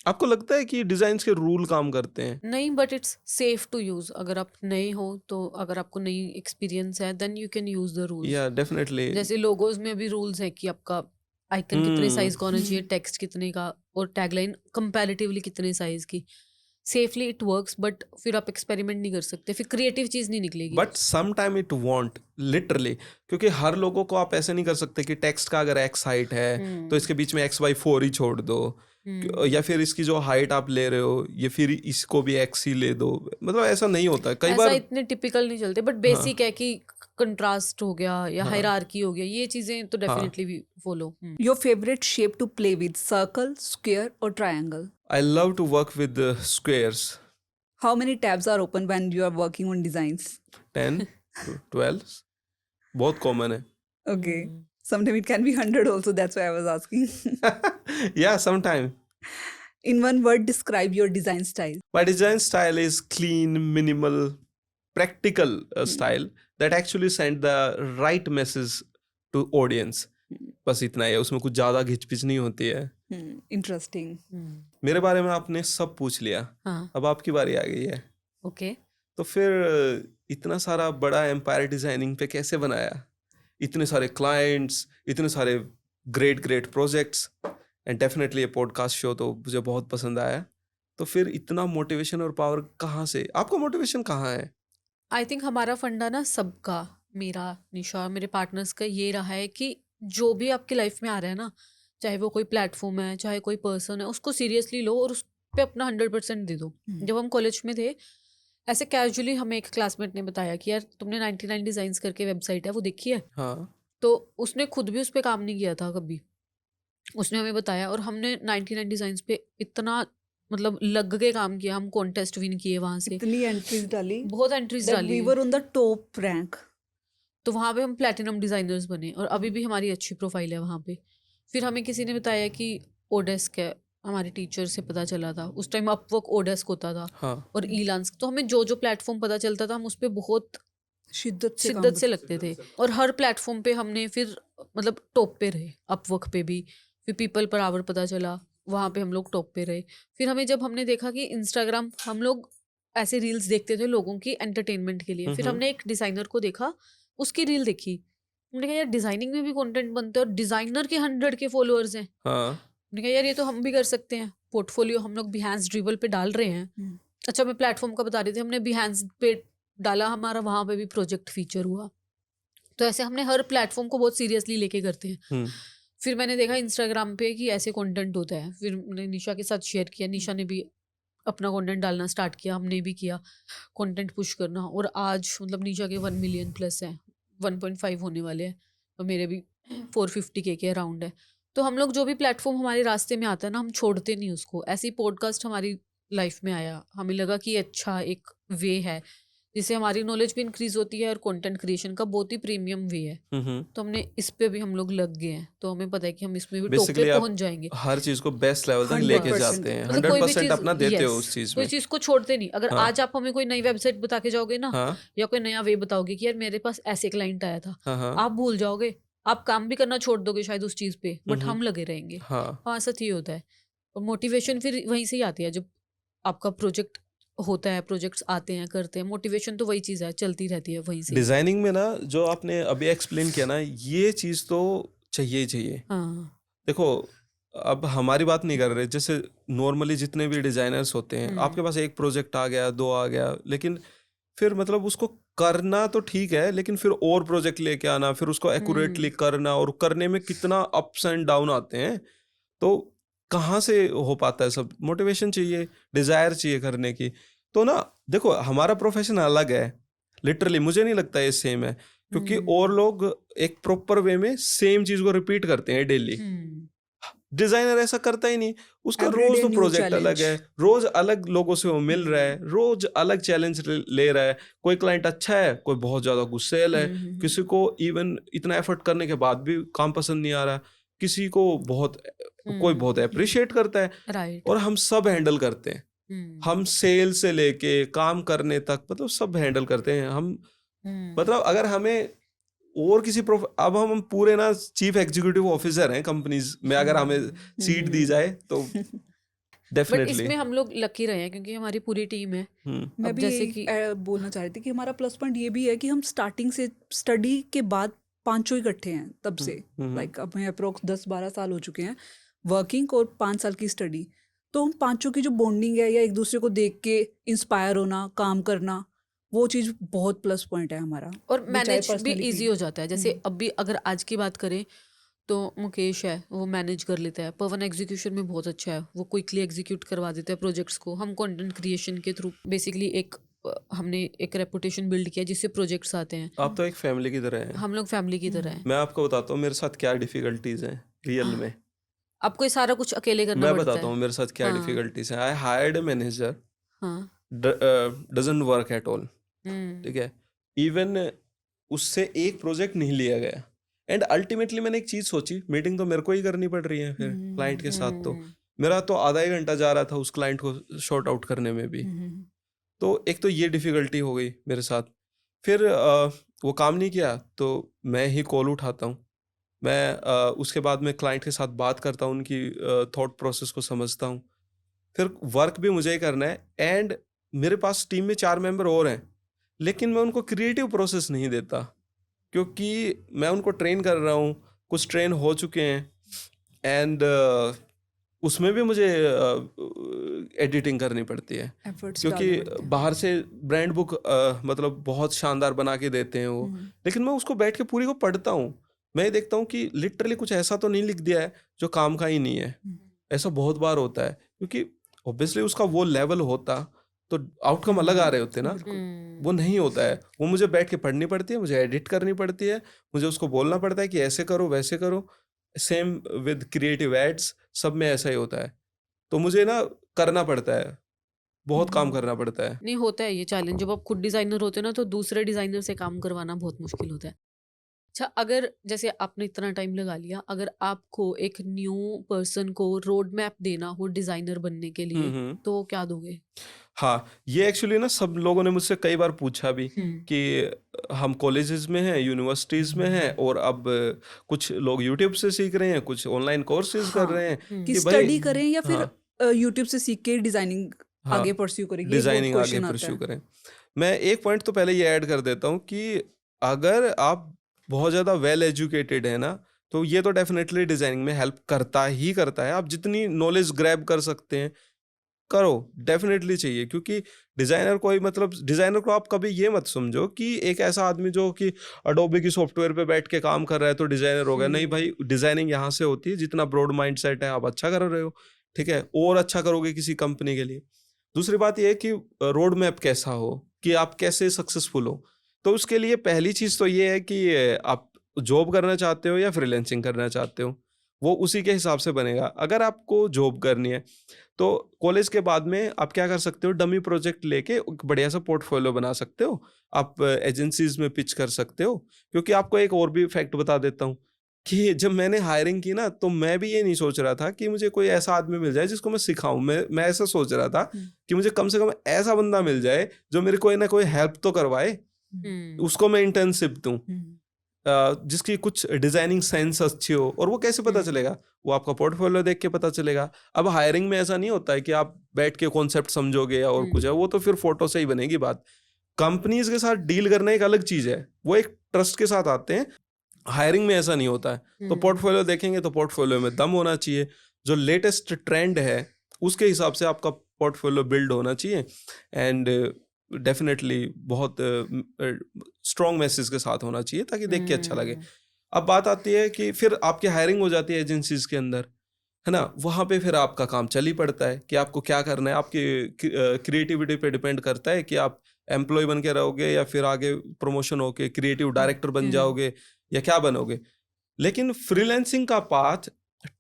आपको लगता है कि डिजाइन के रूल काम करते हैं? नहीं, but it's safe to use. अगर आप नए हो तो, अगर आपको नई एक्सपीरियंस है, then you can use the rules. या डेफिनेटली। जैसे लोगोज में भी रूल्स है कि आपका आइकन कितने साइज का होना चाहिए, टेक्स्ट कितने का, और टैगलाइन कंपैरेटिवली कितने साइज की। सेफली इट वर्क्स, बट फिर आप एक्सपेरिमेंट नहीं कर सकते, फिर क्रिएटिव चीज नहीं निकलेगी। But some time it won't literally, क्योंकि हर लोगों को आप ऐसे नहीं कर सकते कि टेक्स्ट का अगर एक्स हाइट है तो इसके बीच में x/4 ही छोड़ दो, या फिर इसकी जो हाइट आप ले रहे हो ये फिर इसको भी एक्स ही ले दो। मतलब ऐसा नहीं होता कई ऐसा बार। इतने टिपिकल नहीं चलते, बट बेसिक है कि कंट्रास्ट हो गया या हाँ। हायरार्की हो गया, ये चीजें तो हाँ। Definitely we follow. Your favorite shape to play with, circle, square, or triangle? I love to work with squares. How many tabs are open when you are working on designs? 10 to 12 बहुत कॉमन है. Okay. Sometimes it can be 100 also. That's why I was asking. Yeah, sometime. In one word, describe your design style. My design style is clean, minimal, practical style that actually send the right message to audience. बस इतना ही है, उसमें कुछ ज़्यादा घिचपिच नहीं होती है. Interesting. मेरे बारे में आपने सब पूछ लिया, हाँ, अब आपकी बारी आ गई है. ओके। तो फिर इतना सारा बड़ा एम्पायर डिजाइनिंग पे कैसे बनाया, इतने सारे क्लाइंट्स, इतने सारे ग्रेट प्रोजेक्ट्स, एंड डेफिनेटली ये पॉडकास्ट शो तो मुझे बहुत पसंद आया. तो फिर इतना मोटिवेशन और पावर कहाँ से, आपका मोटिवेशन कहाँ है? आई थिंक हमारा फंडा ना सबका, मेरा, निशा, मेरे पार्टनर्स का ये रहा है कि जो भी आपकी लाइफ में आ रहा है ना, चाहे वो कोई प्लेटफॉर्म है, चाहे कोई पर्सन है, उसको सीरियसली लो और उस पे अपना 100% दे दो. जब हम कॉलेज में थे, ऐसे कैजुअली हमें एक क्लासमेट ने बताया कि यार तुमने 99 डिजाइन्स करके वेबसाइट है वो देखी है. हाँ. तो उसने खुद भी उस पर काम नहीं किया था कभी, उसने हमें बताया और हमने 99 डिजाइन्स पे इतना मतलब लग के काम किया. हम कॉन्टेस्ट विन किए वहां से, इतनी entries डाली बहुत एंट्रीज that डाली. we were on the top rank. तो वहाँ पे हम प्लेटिनम डिजाइनर्स बने और अभी भी हमारी अच्छी प्रोफाइल है वहाँ पे. फिर हमें किसी ने बताया कि ओडेस्क है, हमारे टीचर से पता चला था. उस टाइम अपवर्क ओडेस्क होता था हाँ. और ईलांस. तो हमें जो जो प्लेटफॉर्म पता चलता था हम उस पर बहुत शिद्दत से काम शिद्दत से लगते थे और हर प्लेटफॉर्म पे हमने फिर मतलब टॉप पे रहे. अपवर्क पे भी, फिर पीपल पर आवर पता चला, वहाँ पे हम लोग टॉप पे रहे. फिर हमें जब हमने देखा कि इंस्टाग्राम, हम लोग ऐसे रील्स देखते थे लोगों की एंटरटेनमेंट के लिए. फिर हमने एक डिजाइनर को देखा, उसकी रील देखी, हमने कहा यार डिजाइनिंग में भी कंटेंट बनते हैं और डिजाइनर के 100 के फॉलोअर्स हैं. हाँ. हमने कहा यार ये तो हम भी कर सकते हैं. पोर्टफोलियो हम लोग बिहांस ड्रिबल पे डाल रहे हैं. अच्छा, मैं प्लेटफॉर्म का बता रही थी, हमने बिहांस पे डाला, हमारा वहाँ पे भी प्रोजेक्ट फीचर हुआ. तो ऐसे हमने हर प्लेटफॉर्म को बहुत सीरियसली लेके करते हैं. फिर मैंने देखा इंस्टाग्राम पे कि ऐसे कंटेंट होता है. फिर मैंने निशा के साथ शेयर किया, निशा ने भी अपना कंटेंट डालना स्टार्ट किया, हमने भी किया कंटेंट पुश करना. और आज मतलब निशा के 1 मिलियन प्लस है, 1.5 होने वाले हैं और मेरे भी 450K के अराउंड है. तो हम लोग जो भी प्लेटफॉर्म हमारे रास्ते में आता है ना, हम छोड़ते नहीं उसको. ऐसी पॉडकास्ट हमारी लाइफ में आया, हमें लगा कि अच्छा एक वे है जिससे हमारी नॉलेज भी इंक्रीज होती है और कंटेंट क्रिएशन का बहुत ही प्रीमियम वे है. तो हमने इस पे भी हम लोग लग गए हैं. तो हमें पता है कि हम इसमें भी टॉप बेसिकली पे आप पहुंच जाएंगे. हर चीज को बेस्ट लेवल तक लेके 100% जाते हैं, मतलब कोई भी 100% चीज, अपना देते हो yes, उस चीज कोई में. चीज को छोड़ते नहीं. अगर हाँ. आज आप हमें कोई नई वेबसाइट बता के जाओगे ना, हाँ. या कोई नया वे बताओगे कि यार मेरे पास ऐसे क्लाइंट आया था, हाँ. हाँ. आप भूल जाओगे, आप काम भी करना छोड़ दोगे शायद उस चीज पे, बट हम लगे रहेंगे. हाँ. हाँ, सच ही होता है. और मोटिवेशन फिर वहीं से ही आती है, जब आपका प्रोजेक्ट होता है, प्रोजेक्ट्स आते हैं, करते हैं. मोटिवेशन तो वही चीज है, चलती रहती है वहीं से. डिजाइनिंग में ना जो आपने अभी एक्सप्लेन किया ना, ये चीज तो चाहिए ही चाहिए. हाँ. देखो, अब हमारी बात नहीं कर रहे, जैसे नॉर्मली जितने भी डिजाइनर्स होते हैं, आपके पास एक प्रोजेक्ट आ गया, 2 आ गया, लेकिन फिर मतलब उसको करना तो ठीक है, लेकिन फिर और प्रोजेक्ट लेके आना, फिर उसको एक्यूरेटली करना, और करने में कितना अप्स एंड डाउन आते हैं. तो कहाँ से हो पाता है सब? मोटिवेशन चाहिए, डिजायर चाहिए करने की. तो ना देखो, हमारा प्रोफेशन अलग है, लिटरली मुझे नहीं लगता ये सेम है, क्योंकि और लोग एक प्रॉपर वे में सेम चीज को रिपीट करते हैं डेली. डिजाइनर ऐसा करता ही नहीं, उसका Every रोज day तो new प्रोजेक्ट अलग challenge. है, रोज अलग लोगों से वो मिल रहा है, रोज अलग चैलेंज ले रहा है. कोई क्लाइंट अच्छा है, कोई बहुत ज्यादा गुस्सेल है, किसी को इवन इतना एफर्ट करने के बाद भी काम पसंद नहीं आ रहा, किसी को बहुत, कोई बहुत अप्रिशिएट करता है, राइट. और हम सब हैंडल करते हैं. हम सेल से लेके काम करने तक मतलब सब हैंडल करते हैं हम. मतलब अगर हमें और किसी अब हम पूरे ना चीफ एग्जीक्यूटिव ऑफिसर हैं कंपनीज में, अगर हमें सीट दी जाए तो बट डेफिनेटली. इसमें हम लोग लकी रहे हैं क्योंकि हमारी पूरी टीम है. मैं अब भी जैसे यही, कि बोलना चाह रही थी कि हमारा प्लस पॉइंट ये भी है कि हम स्टार्टिंग से स्टडी के बाद पांचों इकट्ठे हैं तब से. लाइक अब मैं अप्रोक्स 10-12 साल हो चुके हैं वर्किंग और 5 साल की स्टडी. तो हम पांचों की जो बॉन्डिंग है या एक दूसरे को देख के इंस्पायर होना, काम करना, वो चीज़ बहुत प्लस पॉइंट है हमारा. और which I मैनेज भी personally इजी feel. हो जाता है. जैसे अभी अगर आज की बात करें तो मुकेश है, वो मैनेज कर लेता है. पवन एग्जीक्यूशन में बहुत अच्छा है, वो क्विकली एग्जीक्यूट करवा देता है प्रोजेक्ट्स को. हम कंटेंट क्रिएशन के थ्रू बेसिकली एक हमने एक रेपुटेशन बिल्ड किया जिससे प्रोजेक्ट्स आते हैं। आप तो एक फैमिली की तरह हैं। हम लोग फैमिली की तरह हैं। मैं आपको बताता हूँ मेरे साथ क्या डिफिकल्टीज हैं रियल में। आपको ये सारा कुछ अकेले करना मैं पड़ता बताता है। हूँ मेरे साथ क्या हाँ। डिफिकल्टीज हैं। आई हायर्ड अ मैनेजर हाँ। डजंट वर्क एट ऑल, हम्म। ठीक है। इवन उससे एक प्रोजेक्ट नहीं लिया गया। एंड अल्टीमेटली मैंने एक चीज सोची, मीटिंग तो मेरे को ही करनी पड़ रही है फिर क्लाइंट के साथ, तो मेरा तो आधा ही घंटा जा रहा था उस क्लाइंट को शॉर्ट आउट करने में भी। तो एक तो ये डिफिकल्टी हो गई मेरे साथ। फिर वो काम नहीं किया तो मैं ही कॉल उठाता हूँ। मैं उसके बाद में क्लाइंट के साथ बात करता हूँ, उनकी थॉट प्रोसेस को समझता हूँ। फिर वर्क भी मुझे ही करना है। एंड मेरे पास टीम में 4 मेंबर और हैं, लेकिन मैं उनको क्रिएटिव प्रोसेस नहीं देता क्योंकि मैं उनको ट्रेन कर रहा हूँ, कुछ ट्रेन हो चुके हैं। एंड उसमें भी मुझे एडिटिंग करनी पड़ती है Efforts क्योंकि डालने पड़ते हैं। बाहर से ब्रांड बुक मतलब बहुत शानदार बना के देते हैं वो, लेकिन मैं उसको बैठ के पूरी को पढ़ता हूँ। मैं ये देखता हूँ कि लिटरली कुछ ऐसा तो नहीं लिख दिया है जो काम का ही नहीं है। ऐसा बहुत बार होता है क्योंकि ऑब्वियसली उसका वो लेवल होता तो आउटकम अलग आ रहे होते ना, वो नहीं होता है। वो मुझे बैठ के पढ़नी पड़ती है, मुझे एडिट करनी पड़ती है, मुझे उसको बोलना पड़ता है कि ऐसे करो वैसे करो। सेम विद क्रिएटिव एड्स, सब में ऐसा ही होता है। तो मुझे ना करना पड़ता है, बहुत काम करना पड़ता है। नहीं, होता है ये चैलेंज। जब आप खुद डिजाइनर होते हो ना तो दूसरे डिजाइनर से काम करवाना बहुत मुश्किल होता है। अच्छा, अगर जैसे आपने इतना टाइम लगा लिया, अगर आपको एक न्यू पर्सन को रोड मैप देना हो डिजाइनर बनने के लिए, तो क्या दोगे? हाँ, ये एक्चुअली ना सब लोगों ने मुझसे कई बार पूछा भी कि हम कॉलेजेस में हैं, यूनिवर्सिटीज में हैं, और अब कुछ लोग यूट्यूब से सीख रहे हैं, कुछ ऑनलाइन कोर्सेज कर रहे हैं कि कि स्टडी करें या फिर हाँ, यूट्यूब से सीख के डिजाइनिंग हाँ, आगे परस्यू करें, ये बहुत डिजाइनिंग आगे क्वेश्चन आता परस्यू है। करें। मैं एक पॉइंट तो पहले ये ऐड कर देता हूँ कि अगर आप बहुत ज़्यादा वेल एजुकेटेड है ना, तो ये तो डेफिनेटली डिजाइनिंग में हेल्प करता ही करता है। आप जितनी नॉलेज ग्रैब कर सकते हैं करो, डेफिनेटली चाहिए। क्योंकि डिजाइनर कोई मतलब डिजाइनर को आप कभी ये मत समझो कि एक ऐसा आदमी जो कि अडोबे की सॉफ्टवेयर पे बैठ के काम कर रहा है तो डिजाइनर हो गया। नहीं भाई, डिजाइनिंग यहाँ से होती है, जितना ब्रॉड माइंड सेट है आप अच्छा कर रहे हो, ठीक है, और अच्छा करोगे किसी कंपनी के लिए। दूसरी बात यह है कि रोड मैप कैसा हो, कि आप कैसे सक्सेसफुल हो। तो उसके लिए पहली चीज़ तो ये है कि आप जॉब करना चाहते हो या फ्रीलांसिंग करना चाहते हो, वो उसी के हिसाब से बनेगा। अगर आपको जॉब करनी है तो कॉलेज के बाद में आप क्या कर सकते हो, डमी प्रोजेक्ट लेके एक बढ़िया सा पोर्टफोलियो बना सकते हो, आप एजेंसीज में पिच कर सकते हो। क्योंकि आपको एक और भी फैक्ट बता देता हूँ कि जब मैंने हायरिंग की ना, तो मैं भी ये नहीं सोच रहा था कि मुझे कोई ऐसा आदमी मिल जाए जिसको मैं सिखाऊं। मैं ऐसा सोच रहा था कि मुझे कम से कम ऐसा बंदा मिल जाए जो मेरी कोई ना कोई हेल्प तो करवाए, उसको मैं इंटर्नशिप दूं, जिसकी कुछ डिजाइनिंग सेंस अच्छी हो। और वो कैसे पता चलेगा? वो आपका पोर्टफोलियो देख के पता चलेगा। अब हायरिंग में ऐसा नहीं होता है कि आप बैठ के कॉन्सेप्ट समझोगे या और कुछ है, वो तो फिर फोटो से ही बनेगी बात। कंपनीज के साथ डील करना एक अलग चीज है, वो एक ट्रस्ट के साथ आते हैं। हायरिंग में ऐसा नहीं होता है। तो पोर्टफोलियो देखेंगे तो पोर्टफोलियो में दम होना चाहिए, जो लेटेस्ट ट्रेंड है उसके हिसाब से आपका पोर्टफोलियो बिल्ड होना चाहिए। एंड डेफिनेटली बहुत स्ट्रॉन्ग मैसेज के साथ होना चाहिए ताकि देख के अच्छा लगे। अब बात आती है कि फिर आपकी हायरिंग हो जाती है एजेंसीज के अंदर, है ना, वहाँ पे फिर आपका काम चल ही पड़ता है कि आपको क्या करना है। आपकी क्रिएटिविटी पे डिपेंड करता है कि आप एम्प्लॉय बन के रहोगे या फिर आगे प्रमोशन होके क्रिएटिव डायरेक्टर बन जाओगे या क्या बनोगे। लेकिन फ्रीलांसिंग का पाथ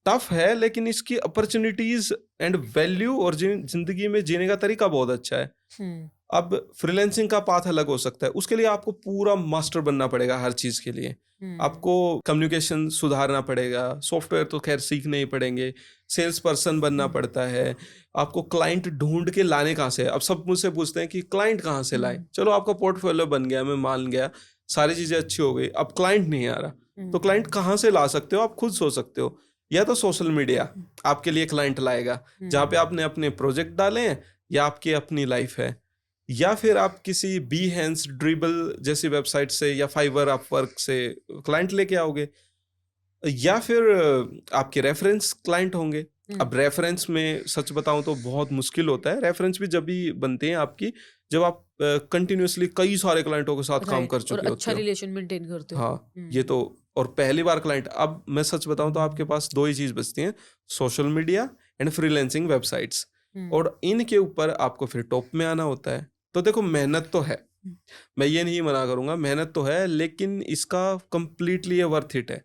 टफ है, लेकिन इसकी अपॉर्चुनिटीज एंड वैल्यू और जिंदगी में जीने का तरीका बहुत अच्छा है। अब फ्रीलांसिंग का पाथ अलग हो सकता है, उसके लिए आपको पूरा मास्टर बनना पड़ेगा हर चीज के लिए। आपको कम्युनिकेशन सुधारना पड़ेगा, सॉफ्टवेयर तो खैर सीखने ही पड़ेंगे, सेल्स पर्सन बनना पड़ता है, आपको क्लाइंट ढूंढ के लाने कहाँ से। अब सब मुझसे पूछते हैं कि क्लाइंट कहाँ से लाए। चलो आपका पोर्टफोलियो बन गया, मैं मान गया, सारी चीजें अच्छी हो गई, अब क्लाइंट नहीं आ रहा, तो क्लाइंट कहाँ से ला सकते हो? आप खुद सोच सकते हो। या तो सोशल मीडिया आपके लिए क्लाइंट लाएगा, जहाँ पे आपने अपने प्रोजेक्ट डाले हैं या आपकी अपनी लाइफ है, या फिर आप किसी Behance, ड्रिबल जैसी वेबसाइट से या फाइवर, अपवर्क से क्लाइंट लेके आओगे, या फिर आपके रेफरेंस क्लाइंट होंगे। अब रेफरेंस में सच बताऊं तो बहुत मुश्किल होता है। रेफरेंस भी जब भी बनते हैं आपकी, जब आप कंटिन्यूअसली कई सारे क्लाइंटों के साथ काम कर चुके होते हो, अच्छा रिलेशन मेंटेन करते हो। हाँ, ये तो। और पहली बार क्लाइंट, अब मैं सच बताऊं तो आपके पास 2 ही चीज बचती हैं, social media and freelancing websites. और इनके ऊपर आपको फिर टॉप में आना होता है, तो देखो मेहनत तो है, मैं ये नहीं मना करूंगा, मेहनत तो है, लेकिन इसका कंप्लीटली ये वर्थ इट है।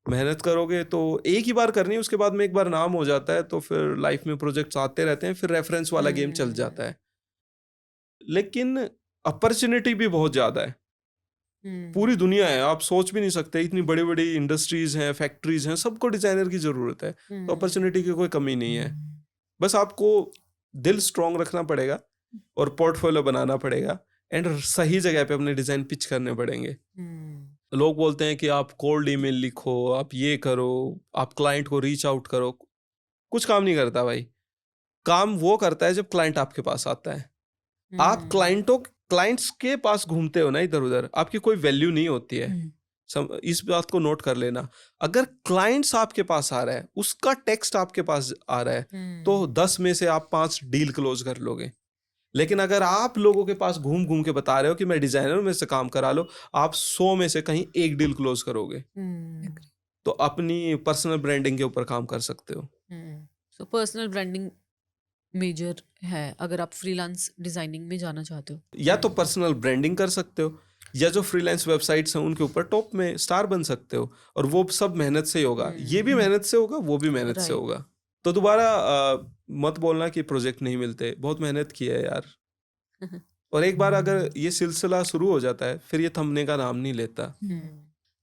मेहनत करोगे तो एक ही बार करनी है, उसके बाद में एक बार नाम हो जाता है तो फिर लाइफ में प्रोजेक्ट्स आते रहते हैं, फिर रेफरेंस वाला गेम चल जाता है। लेकिन अपॉर्चुनिटी भी बहुत ज़्यादा है, पूरी दुनिया है, आप सोच भी नहीं सकते, इतनी बड़ी बड़ी इंडस्ट्रीज हैं, फैक्ट्रीज हैं, सबको डिजाइनर की ज़रूरत है। तो अपॉर्चुनिटी की कोई कमी नहीं है, बस आपको दिल स्ट्रांग रखना पड़ेगा और पोर्टफोलियो बनाना पड़ेगा एंड सही जगह पे अपने डिज़ाइन पिच करने पड़ेंगे। लोग बोलते हैं कि आप कोल्ड ईमेल लिखो, आप ये करो, आप क्लाइंट को रीच आउट करो, कुछ काम नहीं करता भाई। काम वो करता है जब क्लाइंट आपके पास आता है। आप क्लाइंट्स के पास घूमते हो ना इधर उधर, आपकी कोई वैल्यू नहीं होती है। इस बात को नोट कर लेना। अगर क्लाइंट्स आपके पास आ रहा है, उसका टेक्स्ट आपके पास आ रहा है, तो 10 में से आप 5 डील क्लोज कर लोगे। लेकिन अगर आप लोगों के पास घूम घूम के बता रहे हो कि मैं डिजाइनर हूं, मेरे से काम करा लो, आप 100 में से कहीं एक डील क्लोज करोगे। तो अपनी पर्सनल ब्रांडिंग के ऊपर काम कर सकते हो। सो पर्सनल ब्रांडिंग मेजर है अगर आप फ्रीलांस डिजाइनिंग में जाना चाहते हो। या तो पर्सनल ब्रांडिंग कर सकते हो, या जो फ्रीलांस वेबसाइट्स हैं उनके ऊपर टॉप में स्टार बन सकते हो, और वो सब मेहनत से ही होगा। ये भी मेहनत से होगा, वो भी मेहनत से Right. होगा। तो दोबारा मत बोलना कि प्रोजेक्ट नहीं मिलते, बहुत मेहनत की है यार। और एक बार अगर ये सिलसिला शुरू हो जाता है, फिर ये थमने का नाम नहीं लेता।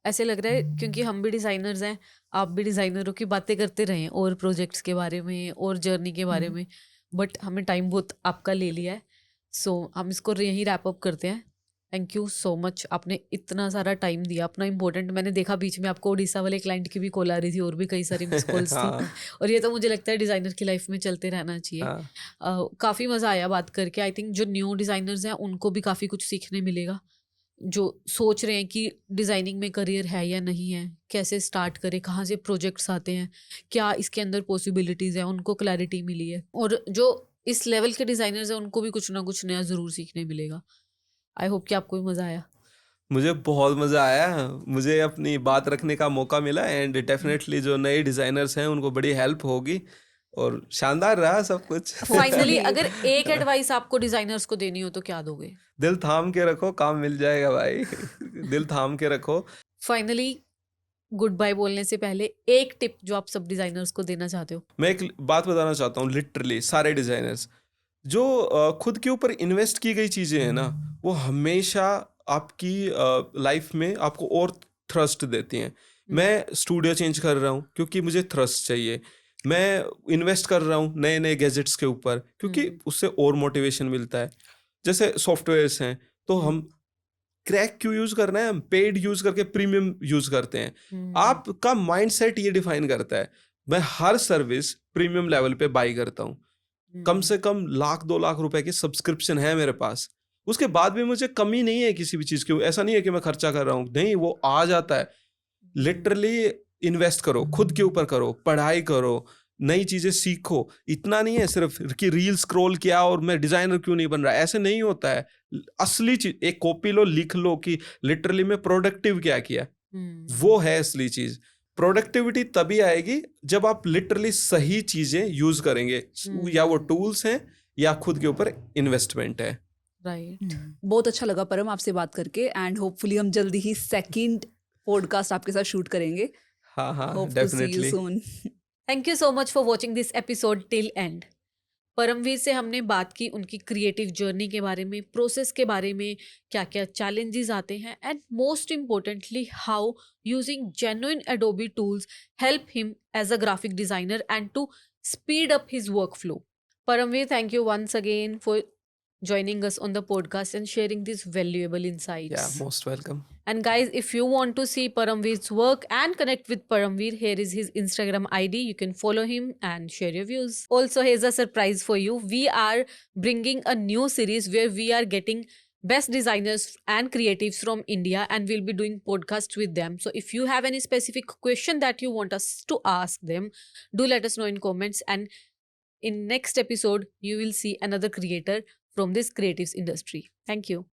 ऐसे लग रहा है क्योंकि हम भी डिजाइनर्स हैं, आप भी डिजाइनरों की बातें करते रहे और प्रोजेक्ट्स के बारे में और जर्नी के बारे में, बट हमें टाइम बहुत आपका ले लिया है, सो हम इसको यहीं रैप अप करते हैं। थैंक यू सो मच, आपने इतना सारा टाइम दिया अपना इम्पोर्टेंट। मैंने देखा बीच में आपको उड़ीसा वाले क्लाइंट की भी कॉल आ रही थी और भी कई सारी मिस कॉल्स थी। हाँ, और ये तो मुझे लगता है डिज़ाइनर की लाइफ में चलते रहना चाहिए। हाँ। काफ़ी मज़ा आया बात करके। आई थिंक जो न्यू डिज़ाइनर्स हैं उनको भी काफ़ी कुछ सीखने मिलेगा, जो सोच रहे हैं कि डिज़ाइनिंग में करियर है या नहीं है, कैसे स्टार्ट करें, कहाँ से प्रोजेक्ट्स आते हैं, क्या इसके अंदर पॉसिबिलिटीज़ हैं, उनको क्लैरिटी मिली है। और जो इस लेवल के डिज़ाइनर्स हैं उनको भी कुछ ना कुछ नया ज़रूर सीखने मिलेगा। आई होप कि आपको भी मज़ा आया। मुझे बहुत मज़ा आया, मुझे अपनी बात रखने का मौका मिला, एंड डेफिनेटली जो नए डिज़ाइनर्स हैं उनको बड़ी हेल्प होगी, और शानदार रहा सब कुछ। फाइनली अगर एक एडवाइस आपको डिज़ाइनर्स को देनी हो तो क्या दोगे? दिल थाम के रखो, काम मिल जाएगा भाई। दिल थाम के रखो। फाइनली गुड बाय बोलने से पहले एक टिप जो आप सब डिज़ाइनर्स को देना चाहते हो। मैं एक बात बताना चाहता हूँ, लिटरली सारे डिज़ाइनर्स जो खुद के ऊपर इन्वेस्ट की गई चीज़ें हैं ना, वो हमेशा आपकी लाइफ में आपको और थ्रस्ट देती हैं। मैं स्टूडियो चेंज कर रहा हूँ क्योंकि मुझे थ्रस्ट चाहिए, मैं इन्वेस्ट कर रहा हूँ नए नए गैजेट्स के ऊपर क्योंकि उससे और मोटिवेशन मिलता है। जैसे सॉफ्टवेयर्स हैं, तो हम क्रैक क्यों यूज़ करना है, हम पेड यूज़ करके प्रीमियम यूज़ करते हैं। आपका माइंडसेट ये डिफाइन करता है। मैं हर सर्विस प्रीमियम लेवल पे बाई करता हूँ, कम से कम 1-2 लाख रुपए की सब्सक्रिप्शन है मेरे पास, उसके बाद भी मुझे कमी नहीं है किसी भी चीज़ की। ऐसा नहीं है कि मैं खर्चा कर रहा हूँ, नहीं, वो आ जाता है। लिटरली इन्वेस्ट करो, खुद के ऊपर करो, पढ़ाई करो, नई चीज़ें सीखो। इतना नहीं है सिर्फ कि रील स्क्रॉल किया और मैं डिज़ाइनर क्यों नहीं बन रहा, ऐसे नहीं होता है। असली चीज़ एक कॉपी लो, लिख लो कि लिटरली मैं प्रोडक्टिव क्या किया, वो है असली चीज़। प्रोडक्टिविटी तभी आएगी जब आप लिटरली सही चीजें यूज करेंगे, या वो टूल्स हैं या खुद के ऊपर इन्वेस्टमेंट है। राइट। बहुत अच्छा लगा परम आपसे बात करके, एंड होपफुली हम जल्दी ही सेकंड पॉडकास्ट आपके साथ शूट करेंगे। हाँ हाँ, hope to see you definitely. Soon. Thank you so much for watching this episode till end. Paramvir से हमने बात की उनकी क्रिएटिव जर्नी के बारे में, प्रोसेस के बारे में, क्या क्या चैलेंजेस आते हैं, and most importantly how using genuine Adobe tools help him as a graphic designer and to speed up his workflow. Paramveer, thank you once again for joining us on the podcast and sharing these valuable insights. Yeah, most welcome. And guys, if you want to see Paramveer's work and connect with Paramveer, here is his Instagram ID. You can follow him and share your views. Also, here's a surprise for you. We are bringing a new series where we are getting best designers and creatives from India, and we'll be doing podcasts with them. So if you have any specific question that you want us to ask them, do let us know in comments. And in next episode, you will see another creator from this creatives industry. Thank you.